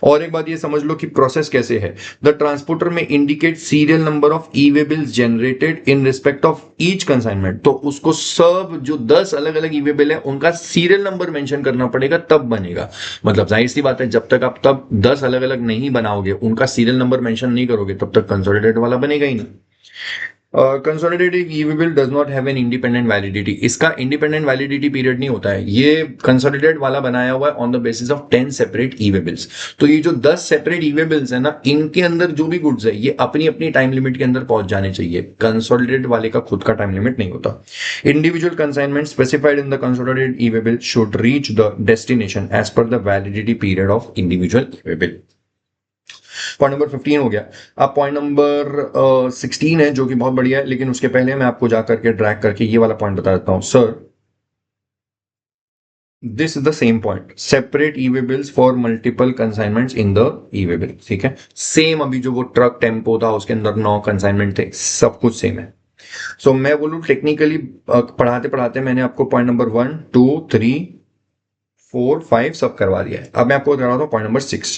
Speaker 1: और एक बात ये समझ लो कि प्रोसेस कैसे है। द ट्रांसपोर्टर में indicate serial number of E way bills generated in respect of each consignment, तो उसको सब जो 10 अलग अलग ई वे बिल है उनका सीरियल नंबर मेंशन करना पड़ेगा तब बनेगा। मतलब जाहिर सी बात है, जब तक आप तब 10 अलग अलग नहीं बनाओगे, उनका सीरियल नंबर मेंशन नहीं करोगे, तब तक कंसोलिडेटेड वाला बनेगा ही नहीं। Consolidated e way bill does not have an independent validity, इसका इंडिपेंडेंट वैलिडिटी पीरियड नहीं होता है। ये कंसोलिडेटेड वाला बनाया हुआ है on the basis of 10 separate e way bills. तो ये जो 10 सेपरेट ई वे बिल्स है ना, इनके अंदर जो भी गुड्स है ये अपनी अपनी टाइम लिमिट के अंदर पहुंच जाने चाहिए। कंसोलिडेटेड वाले का खुद का टाइम लिमिट नहीं होता। Individual consignment specified in the consolidated e way bill should reach the destination as per the validity period of individual e way bill. Point number 15 हो गया। अब पॉइंट नंबर 16 है जो कि बहुत बढ़िया है, लेकिन उसके पहले मैं आपको जाकर के ड्रैग करके ये वाला पॉइंट बता देता हूं। Sir, this is the same point, separate e way bills for multiple consignments in the E way bill. ठीक है, सेम अभी जो वो ट्रक टेम्पो था उसके अंदर 9 कंसाइनमेंट थे, सब कुछ सेम है। सो मैं बोलूं टेक्निकली पढ़ाते पढ़ाते मैंने आपको पॉइंट नंबर 1 2 3 4 5 सब करवा दिया है। अब मैं आपको करवाता हूँ पॉइंट नंबर 6।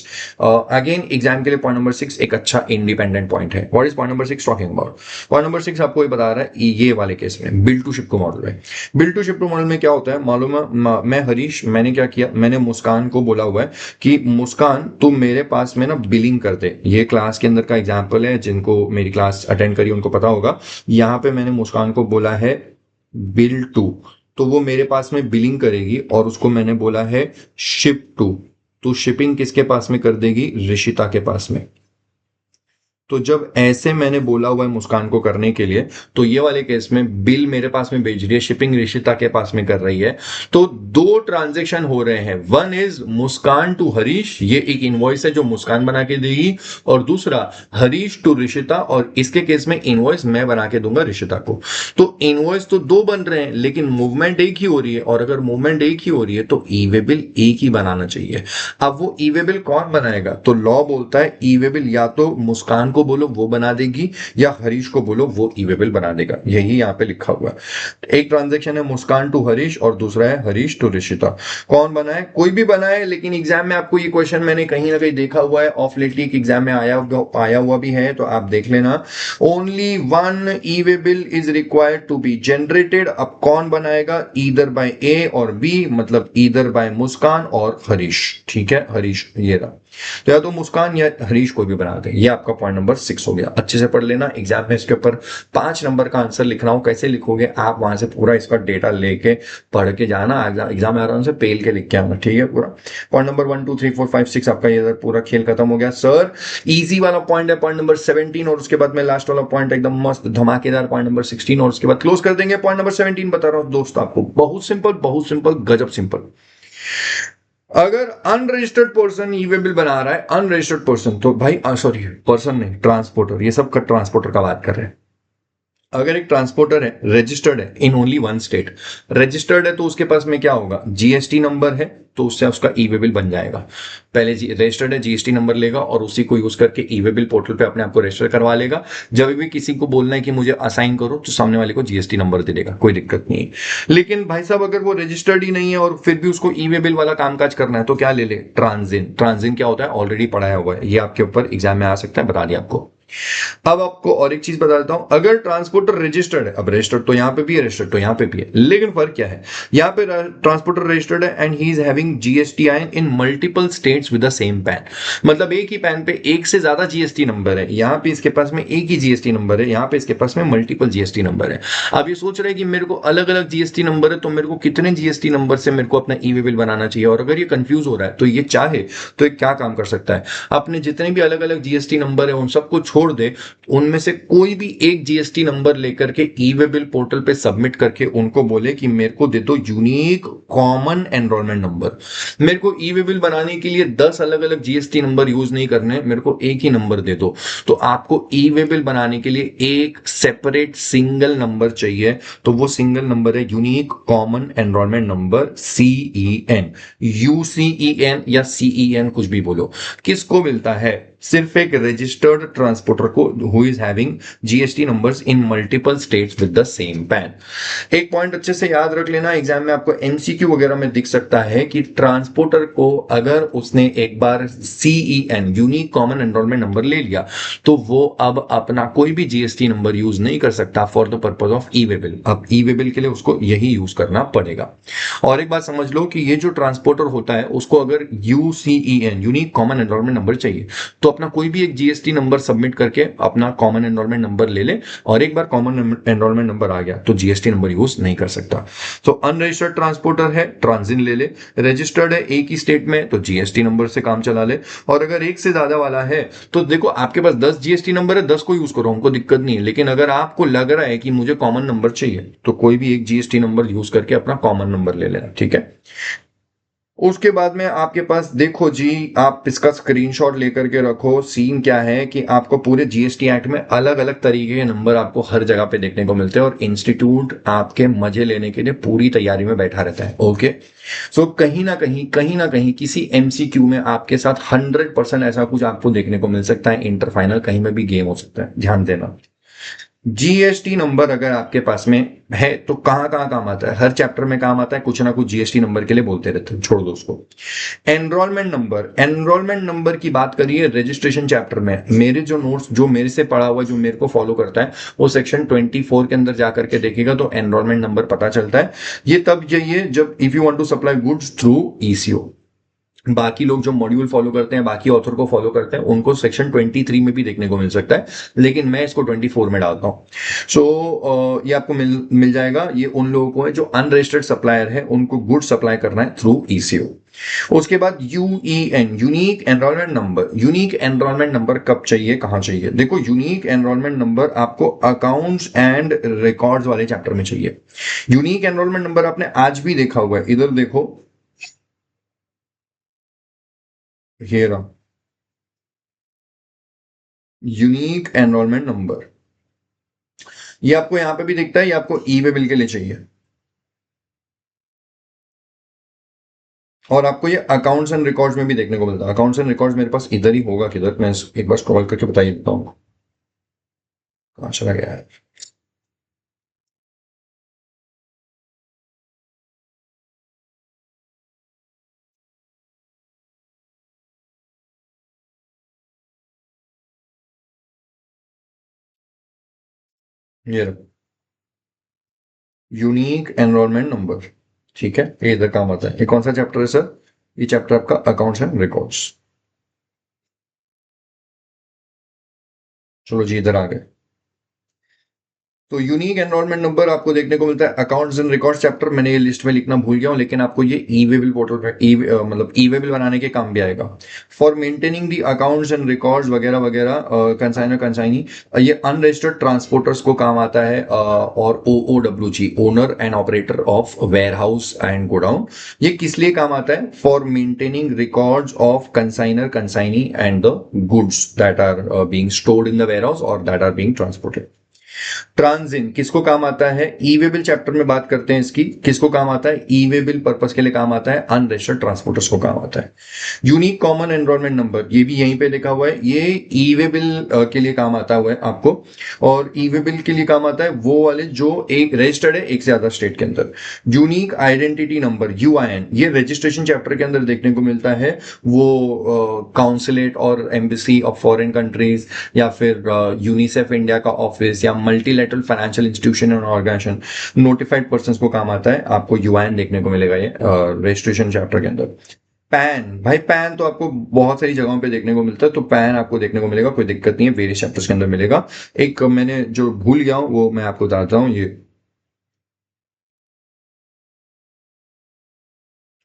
Speaker 1: अगेन एग्जाम के लिए पॉइंट नंबर 6 एक अच्छा इंडिपेंडेंट पॉइंट है। What is point number 6 talking about? Point number 6 आपको ये बता रहा है ये वाले केस में bill to ship to model है। Bill to ship to model में क्या होता है मालूम है? मैं हरीश, मैंने क्या किया, मैंने मुस्कान को बोला हुआ है कि मुस्कान तू मेरे पास में ना बिलिंग कर दे। ये क्लास के अंदर का एग्जाम्पल है, जिनको मेरी क्लास अटेंड करी उनको पता होगा। यहाँ पे मैंने मुस्कान को बोला है बिल टू, तो वो मेरे पास में बिलिंग करेगी, और उसको मैंने बोला है शिप टू, तो शिपिंग किसके पास में कर देगी? ऋषिता के पास में। तो जब ऐसे मैंने बोला हुआ है मुस्कान को करने के लिए, तो ये वाले केस में बिल मेरे पास में भेज रही है, शिपिंग ऋषिता के पास में कर रही है। तो दो ट्रांजैक्शन हो रहे हैं, one is Muskan to Harish, ये एक इनवॉइस है जो मुस्कान बना के देगी, और दूसरा हरीश टू ऋषिता, और इसके केस में इनवॉइस मैं बना के दूंगा ऋषिता को। तो इनवॉइस तो दो बन रहे हैं लेकिन मूवमेंट एक ही हो रही है, और अगर मूवमेंट एक ही हो रही है तो ई वे बिल एक ही बनाना चाहिए। अब वो ई वे बिल कौन बनाएगा? तो लॉ बोलता है ई वे बिल या तो मुस्कान को बोलो वो बना देगी, या हरीश को बोलो वो ई वे बिल बना देगा। यही यहां पे लिखा हुआ है। एक ट्रांजैक्शन है मुस्कान टू हरीश और दूसरा है हरीश टू ऋषिता। कौन बनाए? कोई भी बनाए, लेकिन एग्जाम में आपको ये क्वेश्चन मैंने कहीं ना कहीं देखा हुआ है, ऑफ लेटली एग्जाम में आया हुआ भी है, तो आप देख लेना। Only one e way bill is required to be generated. अब कौन बनाएगा? ईदर बाय ए और बी, मतलब ईदर बाय मुस्कान और हरीश। ठीक है, हरीश ये रहा, तो या तो मुस्कान या हरीश कोई भी बनाते हैं। ये आपका पॉइंट नंबर 6 हो गया। अच्छे से पढ़ लेना, एग्जाम में इसके ऊपर 5 नंबर का आंसर लिखना हो, कैसे लिखोगे आप वहां से पूरा इसका डेटा लेके पढ़ के जाना, एग्जाम में आराम से पेल के लिख के आना। ठीक है, पूरा पॉइंट नंबर 1 2 3 4 5 6 आपका ये पूरा खेल खत्म हो गया। सर इजी वाला पॉइंट है पॉइंट नंबर 17, और उसके बाद में लास्ट वाला पॉइंट एकदम मस्त धमाकेदार पॉइंट नंबर 16, और उसके बाद क्लोज कर देंगे। पॉइंट नंबर 17 बता रहा हूं दोस्त आपको, बहुत सिंपल, गजब सिंपल। अगर अनरजिस्टर्ड पर्सन ई वे बिल बना रहा है, अनरजिस्टर्ड पर्सन, तो भाई सॉरी पर्सन नहीं, ट्रांसपोर्टर, ये सब ट्रांसपोर्टर का बात कर रहे हैं। अगर एक ट्रांसपोर्टर है, रजिस्टर्ड है in only one state, registered है, तो उसके पास में क्या होगा? जीएसटी नंबर है, तो उससे उसका ई वे बिल बन जाएगा। पहले रजिस्टर्ड है, जीएसटी नंबर लेगा और उसी को यूज करके ई वे बिल पोर्टल पे अपने आप को रजिस्टर करवा लेगा। जब भी किसी को बोलना है कि मुझे असाइन करो, तो सामने वाले को जीएसटी नंबर दे देगा, कोई दिक्कत नहीं है। लेकिन भाई साहब अगर वो रजिस्टर्ड ही नहीं है और फिर भी उसको ई वे बिल वाला कामकाज करना है, तो क्या ले ले? ट्रांजिन। ट्रांजिन क्या होता है? ऑलरेडी पढ़ाया हुआ है, ये आपके ऊपर एग्जाम में आ सकता है, बता दिया आपको। अब आपको और एक चीज बता देता हूं, अगर ट्रांसपोर्टर रजिस्टर्ड है, अब रजिस्टर्ड तो यहां पे भी है, रजिस्टर्ड तो यहां पे भी है, लेकिन फर्क क्या है? यहां पे ट्रांसपोर्टर रजिस्टर्ड है and he is having GSTIN in multiple states with the same pan, मतलब एक ही पैन पे एक से ज्यादा जीएसटी नंबर है। यहां पे इसके पास में एक ही जीएसटी नंबर है, यहां पे इसके पास में मल्टीपल जीएसटी नंबर है। अब ये सोच रहे हैं कि मेरे को अलग अलग जीएसटी नंबर है, तो मेरे को कितने जीएसटी नंबर से मेरे को अपना ई वे बिल बनाना चाहिए? और अगर ये कंफ्यूज हो रहा है, तो ये चाहे तो ये क्या काम कर सकता है, अपने जितने भी अलग अलग जीएसटी नंबर है उन सबको छोड़ दे, उनमें से कोई भी एक जीएसटी नंबर लेकर के ई वे बिल पोर्टल पे सबमिट करके उनको बोले कि मेरे को दे दो यूनिक कॉमन एनरोलमेंट नंबर। मेरे को ई वे बिल बनाने के लिए 10 अलग अलग जीएसटी नंबर यूज नहीं करने, मेरे को एक ही नंबर दे दो। तो आपको ई वे बिल बनाने के लिए एक सेपरेट सिंगल नंबर चाहिए, तो वो सिंगल नंबर है unique common enrolment number, CEN, UCEN या CEN कुछ भी बोलो। किसको मिलता है? सिर्फ एक रजिस्टर्ड ट्रांसपोर्टर को who is having GST numbers in multiple states with the same pan. एक पॉइंट अच्छे से याद रख लेना, एग्जाम में आपको एमसीक्यू वगैरह में दिख सकता है कि ट्रांसपोर्टर को अगर उसने एक बार CEN unique common enrolment number ले लिया तो वो अब अपना कोई भी जीएसटी नंबर यूज नहीं कर सकता for the purpose of E way bill. अब ई वे बिल के लिए उसको यही यूज करना पड़ेगा। और एक बात समझ लो कि ये जो ट्रांसपोर्टर होता है उसको अगर यूसीईएन यूनिक कॉमन एनरोलमेंट नंबर चाहिए तो अपना कोई भी एक जीएसटी नंबर सबमिट करके अपना कॉमन एनरोलमेंट नंबर ले ले, और एक बार कॉमन एनरोलमेंट नंबर आ गया तो जीएसटी नंबर यूज नहीं कर सकता। तो अनरजिस्टर्ड ट्रांसपोर्टर है, ट्रांजिन ले ले। रजिस्टर्ड है एक ही स्टेट में तो जीएसटी नंबर से काम चला ले। और अगर एक से ज्यादा वाला है तो देखो आपके पास 10 जीएसटी नंबर है, 10 को यूज करो, हमको दिक्कत नहीं है। लेकिन अगर आपको लग रहा है कि मुझे कॉमन नंबर चाहिए तो कोई भी एक जीएसटी नंबर यूज करके अपना कॉमन नंबर ले लेना, ठीक है। उसके बाद में आपके पास देखो जी, आप इसका स्क्रीनशॉट लेकर के रखो। सीन क्या है कि आपको पूरे जीएसटी एक्ट में अलग अलग तरीके के नंबर आपको हर जगह पे देखने को मिलते हैं, और इंस्टीट्यूट आपके मजे लेने के लिए पूरी तैयारी में बैठा रहता है। ओके, सो कहीं ना कहीं किसी एमसीक्यू में आपके साथ 100% ऐसा कुछ आपको देखने को मिल सकता है। इंटर फाइनल कहीं में भी गेम हो सकता है, ध्यान देना। जीएसटी नंबर अगर आपके पास में है तो कहां कहां काम आता है, हर चैप्टर में काम आता है, कुछ ना कुछ जीएसटी नंबर के लिए बोलते रहते हैं, छोड़ दो उसको। एनरोलमेंट नंबर की बात करिए रजिस्ट्रेशन चैप्टर में। मेरे जो नोट्स, जो मेरे से पढ़ा हुआ, जो मेरे को फॉलो करता है, वो सेक्शन 24 के अंदर जाकर के देखेगा तो एनरोलमेंट नंबर पता चलता है। ये तब चाहिए जब if you want to supply goods through ECO. बाकी लोग जो मॉड्यूल फॉलो करते हैं, बाकी ऑथर को फॉलो करते हैं, उनको सेक्शन 23 में भी देखने को मिल सकता है, लेकिन मैं इसको 24 में डालता हूं। सो ये आपको मिल जाएगा। ये उन लोगों को है जो अनरजिस्टर्ड सप्लायर है, उनको गुड सप्लाई करना है थ्रू ईसीओ। उसके बाद UEN, unique enrolment number. Unique enrolment number कब चाहिए, कहां चाहिए? देखो, यूनिक एनरोलमेंट नंबर आपको अकाउंट्स एंड रिकॉर्ड्स वाले चैप्टर में चाहिए। यूनिक एनरोलमेंट नंबर आपने आज भी देखा हुआ है, इधर देखो, ये रहा यूनिक एनरोलमेंट नंबर। ये आपको यहां पे भी दिखता है, ये आपको ई वे बिल के लिए चाहिए। और आपको ये अकाउंट्स एंड रिकॉर्ड्स में भी देखने को मिलता है। अकाउंट्स एंड रिकॉर्ड्स मेरे पास इधर ही होगा, किधर, मैं एक बार स्क्रॉल करके बता ही देता हूँ कहां चला गया है। ये यूनिक एनरोलमेंट नंबर, ठीक है, ये इधर काम आता है। ये कौन सा चैप्टर है सर? ये चैप्टर आपका अकाउंट्स एंड रिकॉर्ड्स। चलो जी, इधर आ गए। तो यूनिक एनरोलमेंट नंबर आपको देखने को मिलता है अकाउंट्स एंड रिकॉर्ड्स चैप्टर। मैंने ये लिस्ट में लिखना भूल गया हूं, लेकिन आपको ये ई वे बिल पोर्टल पे मतलब ई वे बिल बनाने के काम भी आएगा। For maintaining the accounts and records वगैरह वगैरह, कंसाइनर कंसाइनी, ये अनरजिस्टर्ड ट्रांसपोर्टर्स को काम आता है। और OOWG, owner and operator of warehouse and godown, ये किस लिए काम आता है? For maintaining records of consignor consignee and the goods that are being stored in the warehouse और that are being transported. TRANSIN किसको काम आता है? ई वे बिल चैप्टर में बात करते हैं इसकी। किसको काम आता है? ई वे बिल पर्पस के लिए काम आता है, अनरजिस्टर्ड ट्रांसपोर्टर्स को काम आता है। यूनिक कॉमन एनरोलमेंट नंबर, ये भी यहीं पे लिखा हुआ है, ये ई वे बिल के लिए काम आता हुआ है आपको। और ई वे बिल के लिए काम आता है वो वाले जो एक रजिस्टर्ड है एक से ज्यादा स्टेट के अंदर। यूनिक आइडेंटिटी नंबर, यूआईएन, ये रजिस्ट्रेशन चैप्टर के अंदर देखने को मिलता है। वो काउंसिलेट और एम्बेसी ऑफ फॉरेन कंट्रीज, या फिर यूनिसेफ इंडिया का ऑफिस, या multilateral financial institution and organisation, notified person को काम आता है। आपको यूआईएन देखने को मिलेगा ये रजिस्ट्रेशन चैप्टर के अंदर। पैन, भाई पैन तो आपको बहुत सारी जगहों पे देखने को मिलता है, तो पैन आपको देखने को मिलेगा, कोई दिक्कत नहीं है, वेरियस चैप्टर्स के अंदर मिलेगा। एक मैंने जो भूल गया हूं वो मैं आपको बताता हूँ, ये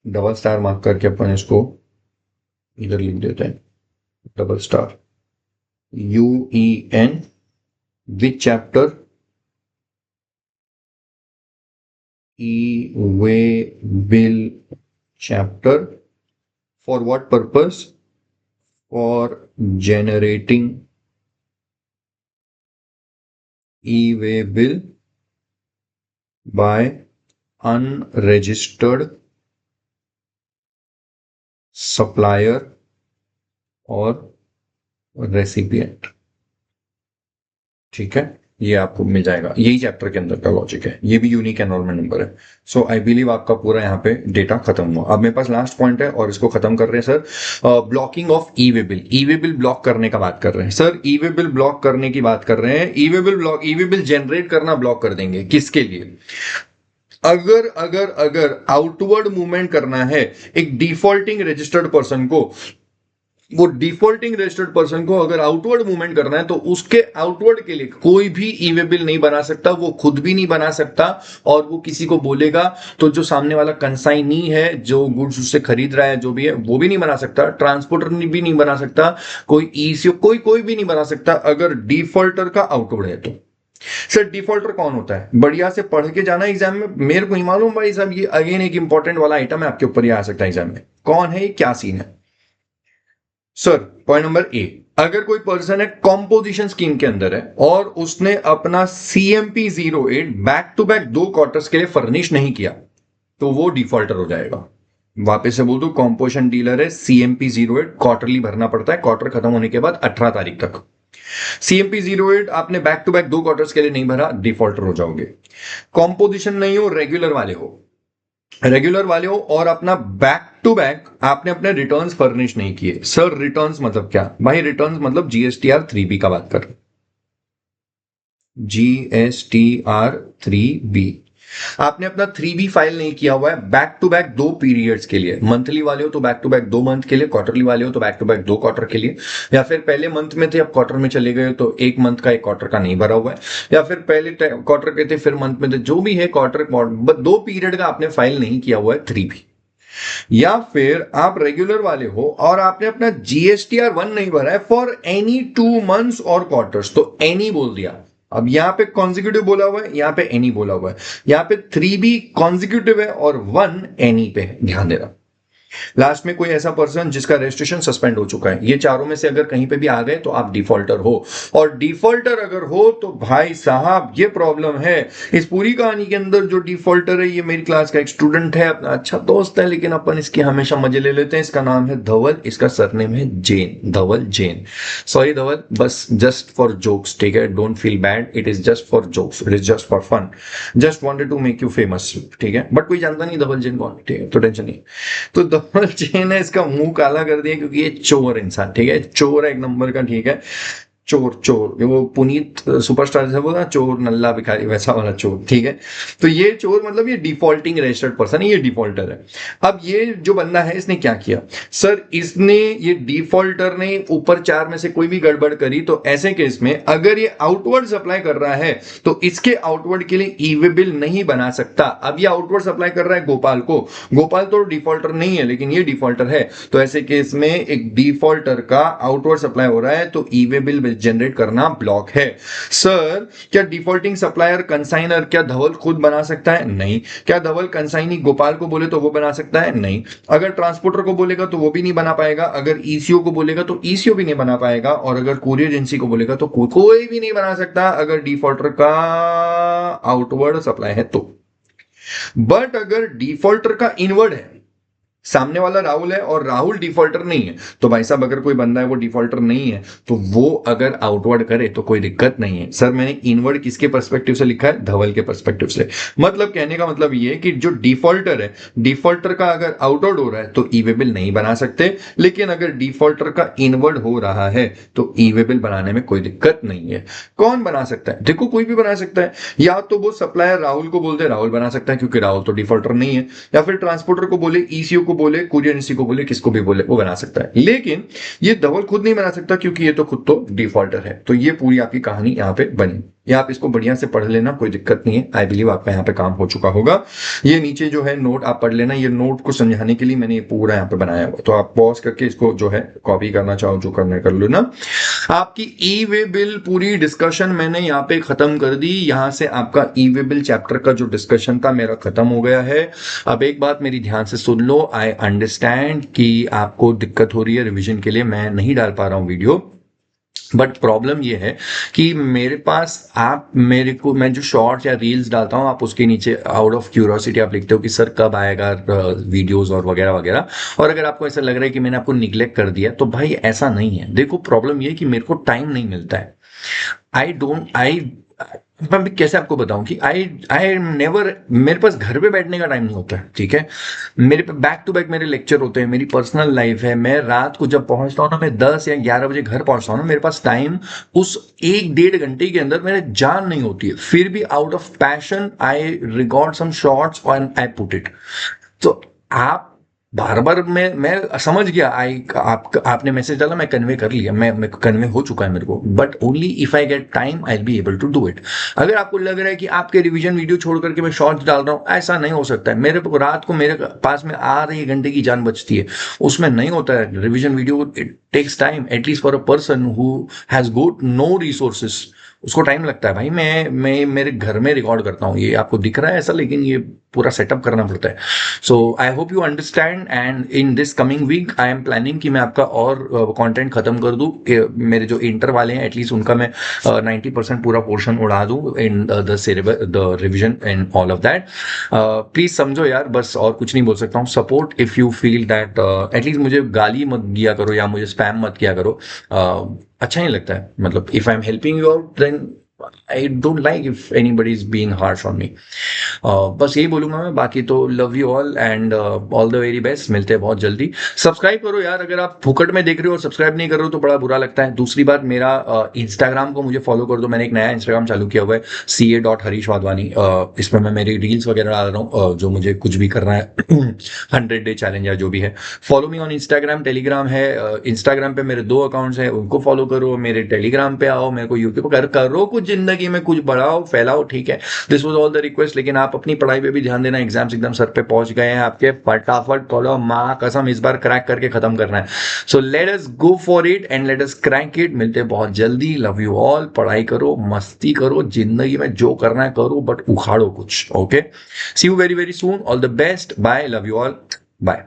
Speaker 1: डबल स्टार मार्क करके अपन इसको इधर लिख देते हैं, double star, U E N, which chapter? e-way bill chapter. For what purpose? For generating e-way bill by unregistered supplier or recipient, ठीक है, ये आपको मिल जाएगा। यही चैप्टर के अंदर का लॉजिक है, ये भी यूनिक एनरोलमेंट नंबर है। सो आई बिलीव आपका पूरा यहाँ पे डेटा खत्म हुआ। अब मेरे पास लास्ट पॉइंट है और इसको खत्म कर रहे हैं sir. Blocking of E way bill, e way bill block करने का बात कर रहे हैं सर। ई वे बिल ब्लॉक करने की बात कर रहे हैं। ई वे बिल ब्लॉक, ई वे बिल जनरेट करना ब्लॉक कर देंगे, किसके लिए? अगर अगर अगर आउटवर्ड मूवमेंट करना है एक डिफॉल्टिंग रजिस्टर्ड पर्सन को, वो डिफॉल्टिंग रजिस्टर्ड पर्सन को अगर आउटवर्ड मूवमेंट करना है तो उसके आउटवर्ड के लिए कोई भी ई वे बिल नहीं बना सकता, वो खुद भी नहीं बना सकता, और वो किसी को बोलेगा तो जो सामने वाला कंसाइनी है, जो गुड्स उससे खरीद रहा है, जो भी है, वो भी नहीं बना सकता, ट्रांसपोर्टर भी नहीं बना सकता, कोई ईसीओ कोई भी नहीं बना सकता अगर डिफॉल्टर का आउटवर्ड है तो। सर डिफॉल्टर कौन होता है? बढ़िया से पढ़ के जाना एग्जाम में, मेरे को ही मालूम भाई साहब, ये अगेन एक इंपॉर्टेंट वाला आइटम है, आपके ऊपर ही आ सकता है एग्जाम में। कौन है ये, क्या सीन है? सर पॉइंट नंबर ए, अगर कोई पर्सन है कॉम्पोजिशन स्कीम के अंदर है और उसने अपना CMP 08 back to back 2 quarters के लिए फर्निश नहीं किया तो वो डिफॉल्टर हो जाएगा। वापस से बोल दो, कॉम्पोजिशन डीलर है, CMP 08 क्वार्टरली भरना पड़ता है, क्वार्टर खत्म होने के बाद 18 तारीख तक। CMP 08 आपने बैक टू बैक 2 क्वार्टर्स के लिए नहीं भरा, डिफॉल्टर हो जाओगे। कॉम्पोजिशन नहीं हो, रेगुलर वाले हो, रेगुलर वाले हो और अपना बैक टू बैक आपने अपने रिटर्न्स फर्निश नहीं किए। सर रिटर्न्स मतलब क्या भाई? रिटर्न्स मतलब GSTR 3B का बात कर, GSTR 3B। आपने अपना 3B फाइल नहीं किया हुआ है बैक टू बैक 2 पीरियड्स के लिए। मंथली वाले हो तो बैक टू बैक 2 मंथ के लिए, क्वार्टरली वाले हो तो बैक टू बैक 2 क्वार्टर के लिए, या फिर पहले मंथ में थे अब क्वार्टर में चले गए तो 1 मंथ का 1 क्वार्टर का नहीं भरा हुआ है, या फिर पहले क्वार्टर के थे फिर मंथ में थे, जो भी है क्वार्टर 2 पीरियड का आपने फाइल नहीं किया हुआ है 3B। या फिर आप रेगुलर वाले हो और आपने अपना GSTR 1 नहीं भरा है फॉर एनी 2 मंथ्स और क्वार्टर्स, तो एनी बोल दिया। अब यहां पे कॉन्जिक्यूटिव बोला हुआ है, यहां पे एनी बोला हुआ है, यहां पे 3B कॉन्जिक्यूटिव है और 1 एनी पे है, ध्यान देना। लास्ट में कोई ऐसा पर्सन जिसका रजिस्ट्रेशन सस्पेंड हो चुका है, ये चारों में से अगर कहीं पे भी आ गए तो आप डिफॉल्टर हो, और डिफॉल्टर अगर हो तो भाई साहब ये प्रॉब्लम है। इस पूरी कहानी के अंदर जो डिफॉल्टर है ये मेरी क्लास का एक स्टूडेंट है, अपना अच्छा दोस्त है, लेकिन अपन इसके हमेशा मजे ले लेते हैं। इसका नाम है धवल, इसका सरनेम है जैन, धवल जैन। सॉरी धवल, बस जस्ट फॉर जोक्स, ठीक है, don't feel bad, it is just for jokes, it is just for fun, just wanted to make you famous, ठीक है, बट कोई जानता नहीं धवल जैन कौन, ठीक है, तो टेंशन नहीं। तो धवल जैन है, इसका मुंह काला कर दिया क्योंकि ये चोर इंसान, ठीक है, चोर है एक नंबर का, ठीक है, चोर चोर, वो पुनीत सुपरस्टार जैसा बोला चोर नल्ला भिखारी, वैसा वाला चोर, ठीक है। तो ये चोर मतलब ये डिफॉल्टिंग रजिस्टर्ड पर्सन है, ये डिफॉल्टर है। अब ये जो बंदा है इसने क्या किया सर, इसने ये डिफॉल्टर ने ऊपर 4 में से कोई भी गड़बड़ करी तो ऐसे केस में अगर ये आउटवर्ड सप्लाई कर रहा है तो इसके आउटवर्ड के लिए ई वे बिल नहीं बना सकता। अब ये आउटवर्ड सप्लाई कर रहा है गोपाल को, गोपाल तो डिफॉल्टर नहीं है लेकिन ये डिफॉल्टर है, तो ऐसे केस में एक डिफॉल्टर का आउटवर्ड सप्लाई हो रहा है तो ई वे बिल जनरेट करना ब्लॉक है। सर क्या डिफॉल्टिंग सप्लायर कंसाइनर क्या धवल खुद बना सकता है? नहीं। क्या धवल कंसाइनी गोपाल को बोले तो वो बना सकता है? नहीं। अगर ट्रांसपोर्टर को बोलेगा तो वो भी नहीं बना पाएगा, अगर ईसीओ को बोलेगा तो ईसीओ भी नहीं बना पाएगा, और अगर कुरियर एजेंसी को बोलेगा तो कोई भी नहीं बना सकता अगर डिफॉल्टर का आउटवर्ड सप्लाई है तो। बट अगर डिफॉल्टर का इनवर्ड है, सामने वाला राहुल है और राहुल डिफॉल्टर नहीं है, तो भाई साहब अगर कोई बंदा है वो डिफॉल्टर नहीं है तो वो अगर आउटवर्ड करे तो कोई दिक्कत नहीं है। सर मैंने इनवर्ड किसके पर्सपेक्टिव से लिखा है? धवल के पर्सपेक्टिव से। मतलब कहने का मतलब ये कि जो डिफॉल्टर है, डिफॉल्टर का अगर आउटवर्ड हो रहा है तो ई वे बिल नहीं बना सकते, लेकिन अगर डिफॉल्टर का इनवर्ड हो रहा है तो ई वे बिल बनाने में कोई दिक्कत नहीं है। कौन बना सकता है? देखो कोई भी बना सकता है, या तो वो सप्लायर राहुल को बोलते राहुल बना सकता है क्योंकि राहुल तो डिफॉल्टर नहीं है, या फिर ट्रांसपोर्टर को बोले, ईसीओ को बोले, कुरियर एजेंसी को बोले, किसको भी बोले वो बना सकता है, लेकिन ये धवल खुद नहीं बना सकता क्योंकि ये तो खुद तो डिफॉल्टर है। तो ये पूरी आपकी कहानी यहाँ पे बनी, या आप इसको बढ़िया से पढ़ लेना, कोई दिक्कत नहीं है। आई बिलीव आपका यहाँ पे काम हो चुका होगा। ये नीचे जो है नोट आप पढ़ लेना, ये नोट को समझाने के लिए मैंने ये पूरा यहाँ पे बनाया हुआ, तो आप पॉज करके इसको जो है कॉपी करना चाहो जो करना कर लो ना। आपकी ई वे बिल पूरी डिस्कशन मैंने यहाँ पे खत्म कर दी। यहाँ से आपका ई वे बिल चैप्टर का जो डिस्कशन था मेरा खत्म हो गया है। अब एक बात मेरी ध्यान से सुन लो, आई अंडरस्टैंड कि आपको दिक्कत हो रही है रिविजन के लिए, मैं नहीं डाल पा रहा हूँ वीडियो, बट प्रॉब्लम ये है कि मेरे पास आप मेरे को मैं जो शॉर्ट्स या रील्स डालता हूँ आप उसके नीचे आउट ऑफ क्यूरियोसिटी आप लिखते हो कि सर कब आएगा वीडियोस और वगैरह वगैरह। और अगर आपको ऐसा लग रहा है कि मैंने आपको निग्लेक्ट कर दिया तो भाई ऐसा नहीं है। देखो प्रॉब्लम ये है कि मेरे को टाइम नहीं मिलता है। आई मैं भी कैसे आपको बताऊं कि आई नेवर मेरे पास घर पे बैठने का टाइम नहीं होता है, ठीक है। मेरे पे बैक टू बैक मेरे लेक्चर होते हैं, मेरी पर्सनल लाइफ है। मैं रात को जब पहुंचता हूँ ना, मैं 10 या 11 बजे घर पहुंचता हूँ ना, मेरे पास टाइम उस 1 डेढ़ घंटे के अंदर मेरे जान नहीं होती है। फिर भी out of passion I record some shorts and I put it. तो आप बार बार मैं समझ गया। आपने मैसेज डाला, मैं कन्वे कर लिया, मैं कन्वे हो चुका है मेरे को। But only if I get time I be able to do it. अगर आपको लग रहा है कि आपके रिवीजन वीडियो छोड़ करके मैं शॉर्ट्स डाल रहा हूँ, ऐसा नहीं हो सकता है। मेरे को रात को मेरे पास में आधे 1 घंटे की जान बचती है, उसमें नहीं होता है revision video. It takes time at least for a person who has good no resources, उसको टाइम लगता है भाई। मैं मेरे घर में रिकॉर्ड करता हूँ, ये आपको दिख रहा है ऐसा, लेकिन ये पूरा सेटअप करना पड़ता है। So I hope you understand. And in this coming week I am planning कि मैं आपका और कंटेंट खत्म कर दूं कि मेरे जो इंटर वाले हैं एटलीस्ट उनका मैं 90% पूरा पोर्शन उड़ा दूं in the revision and all of that. Please समझो यार, बस और कुछ नहीं बोल सकता हूँ। Support if you feel that, at least मुझे गाली मत दिया करो या मुझे स्पैम मत किया करो। अच्छा नहीं लगता है। मतलब if I am helping you out then I don't like if anybody is being harsh on me. बस यही बोलूंगा मैं। बाकी तो love you all and all the very best. मिलते हैं बहुत जल्दी। सब्सक्राइब करो यार, अगर आप फुकट में देख रहे हो और सब्सक्राइब नहीं कर रहे हो तो बड़ा बुरा लगता है। दूसरी बात, मेरा इंस्टाग्राम को मुझे फॉलो कर दो। मैंने एक नया इंस्टाग्राम चालू किया हुआ है, CA.Harish Wadhwani। इसमें मैं मेरी रील्स वगैरह डाल रहा हूँ, जो मुझे कुछ भी करना है 100 डे चैलेंज या जो भी है। Follow me on Instagram. Telegram है, इंस्टाग्राम पे मेरे 2 अकाउंट्स हैं, उनको फॉलो करो। मेरे टेलीग्राम पे आओ, मेरे को यूट्यूब पर करो कुछ जिंदगी में, कुछ बढ़ाओ फैलाओ, ठीक है। This was all the request. लेकिन आप अपनी पढ़ाई पे भी ध्यान देना। एग्जाम्स एकदम सर पे पहुंच गए हैं आपके, फटाफट पढ़ो, माँ कसम इस बार क्रैक करके खत्म करना है। So let us go for it and let us crack it. मिलते हैं बहुत जल्दी। Love you all. पढ़ाई करो, मस्ती करो, जिंदगी में जो करना है करो, बट उखाड़ो कुछ। Okay, see you very very soon. All the best. Bye. Love you all. Bye.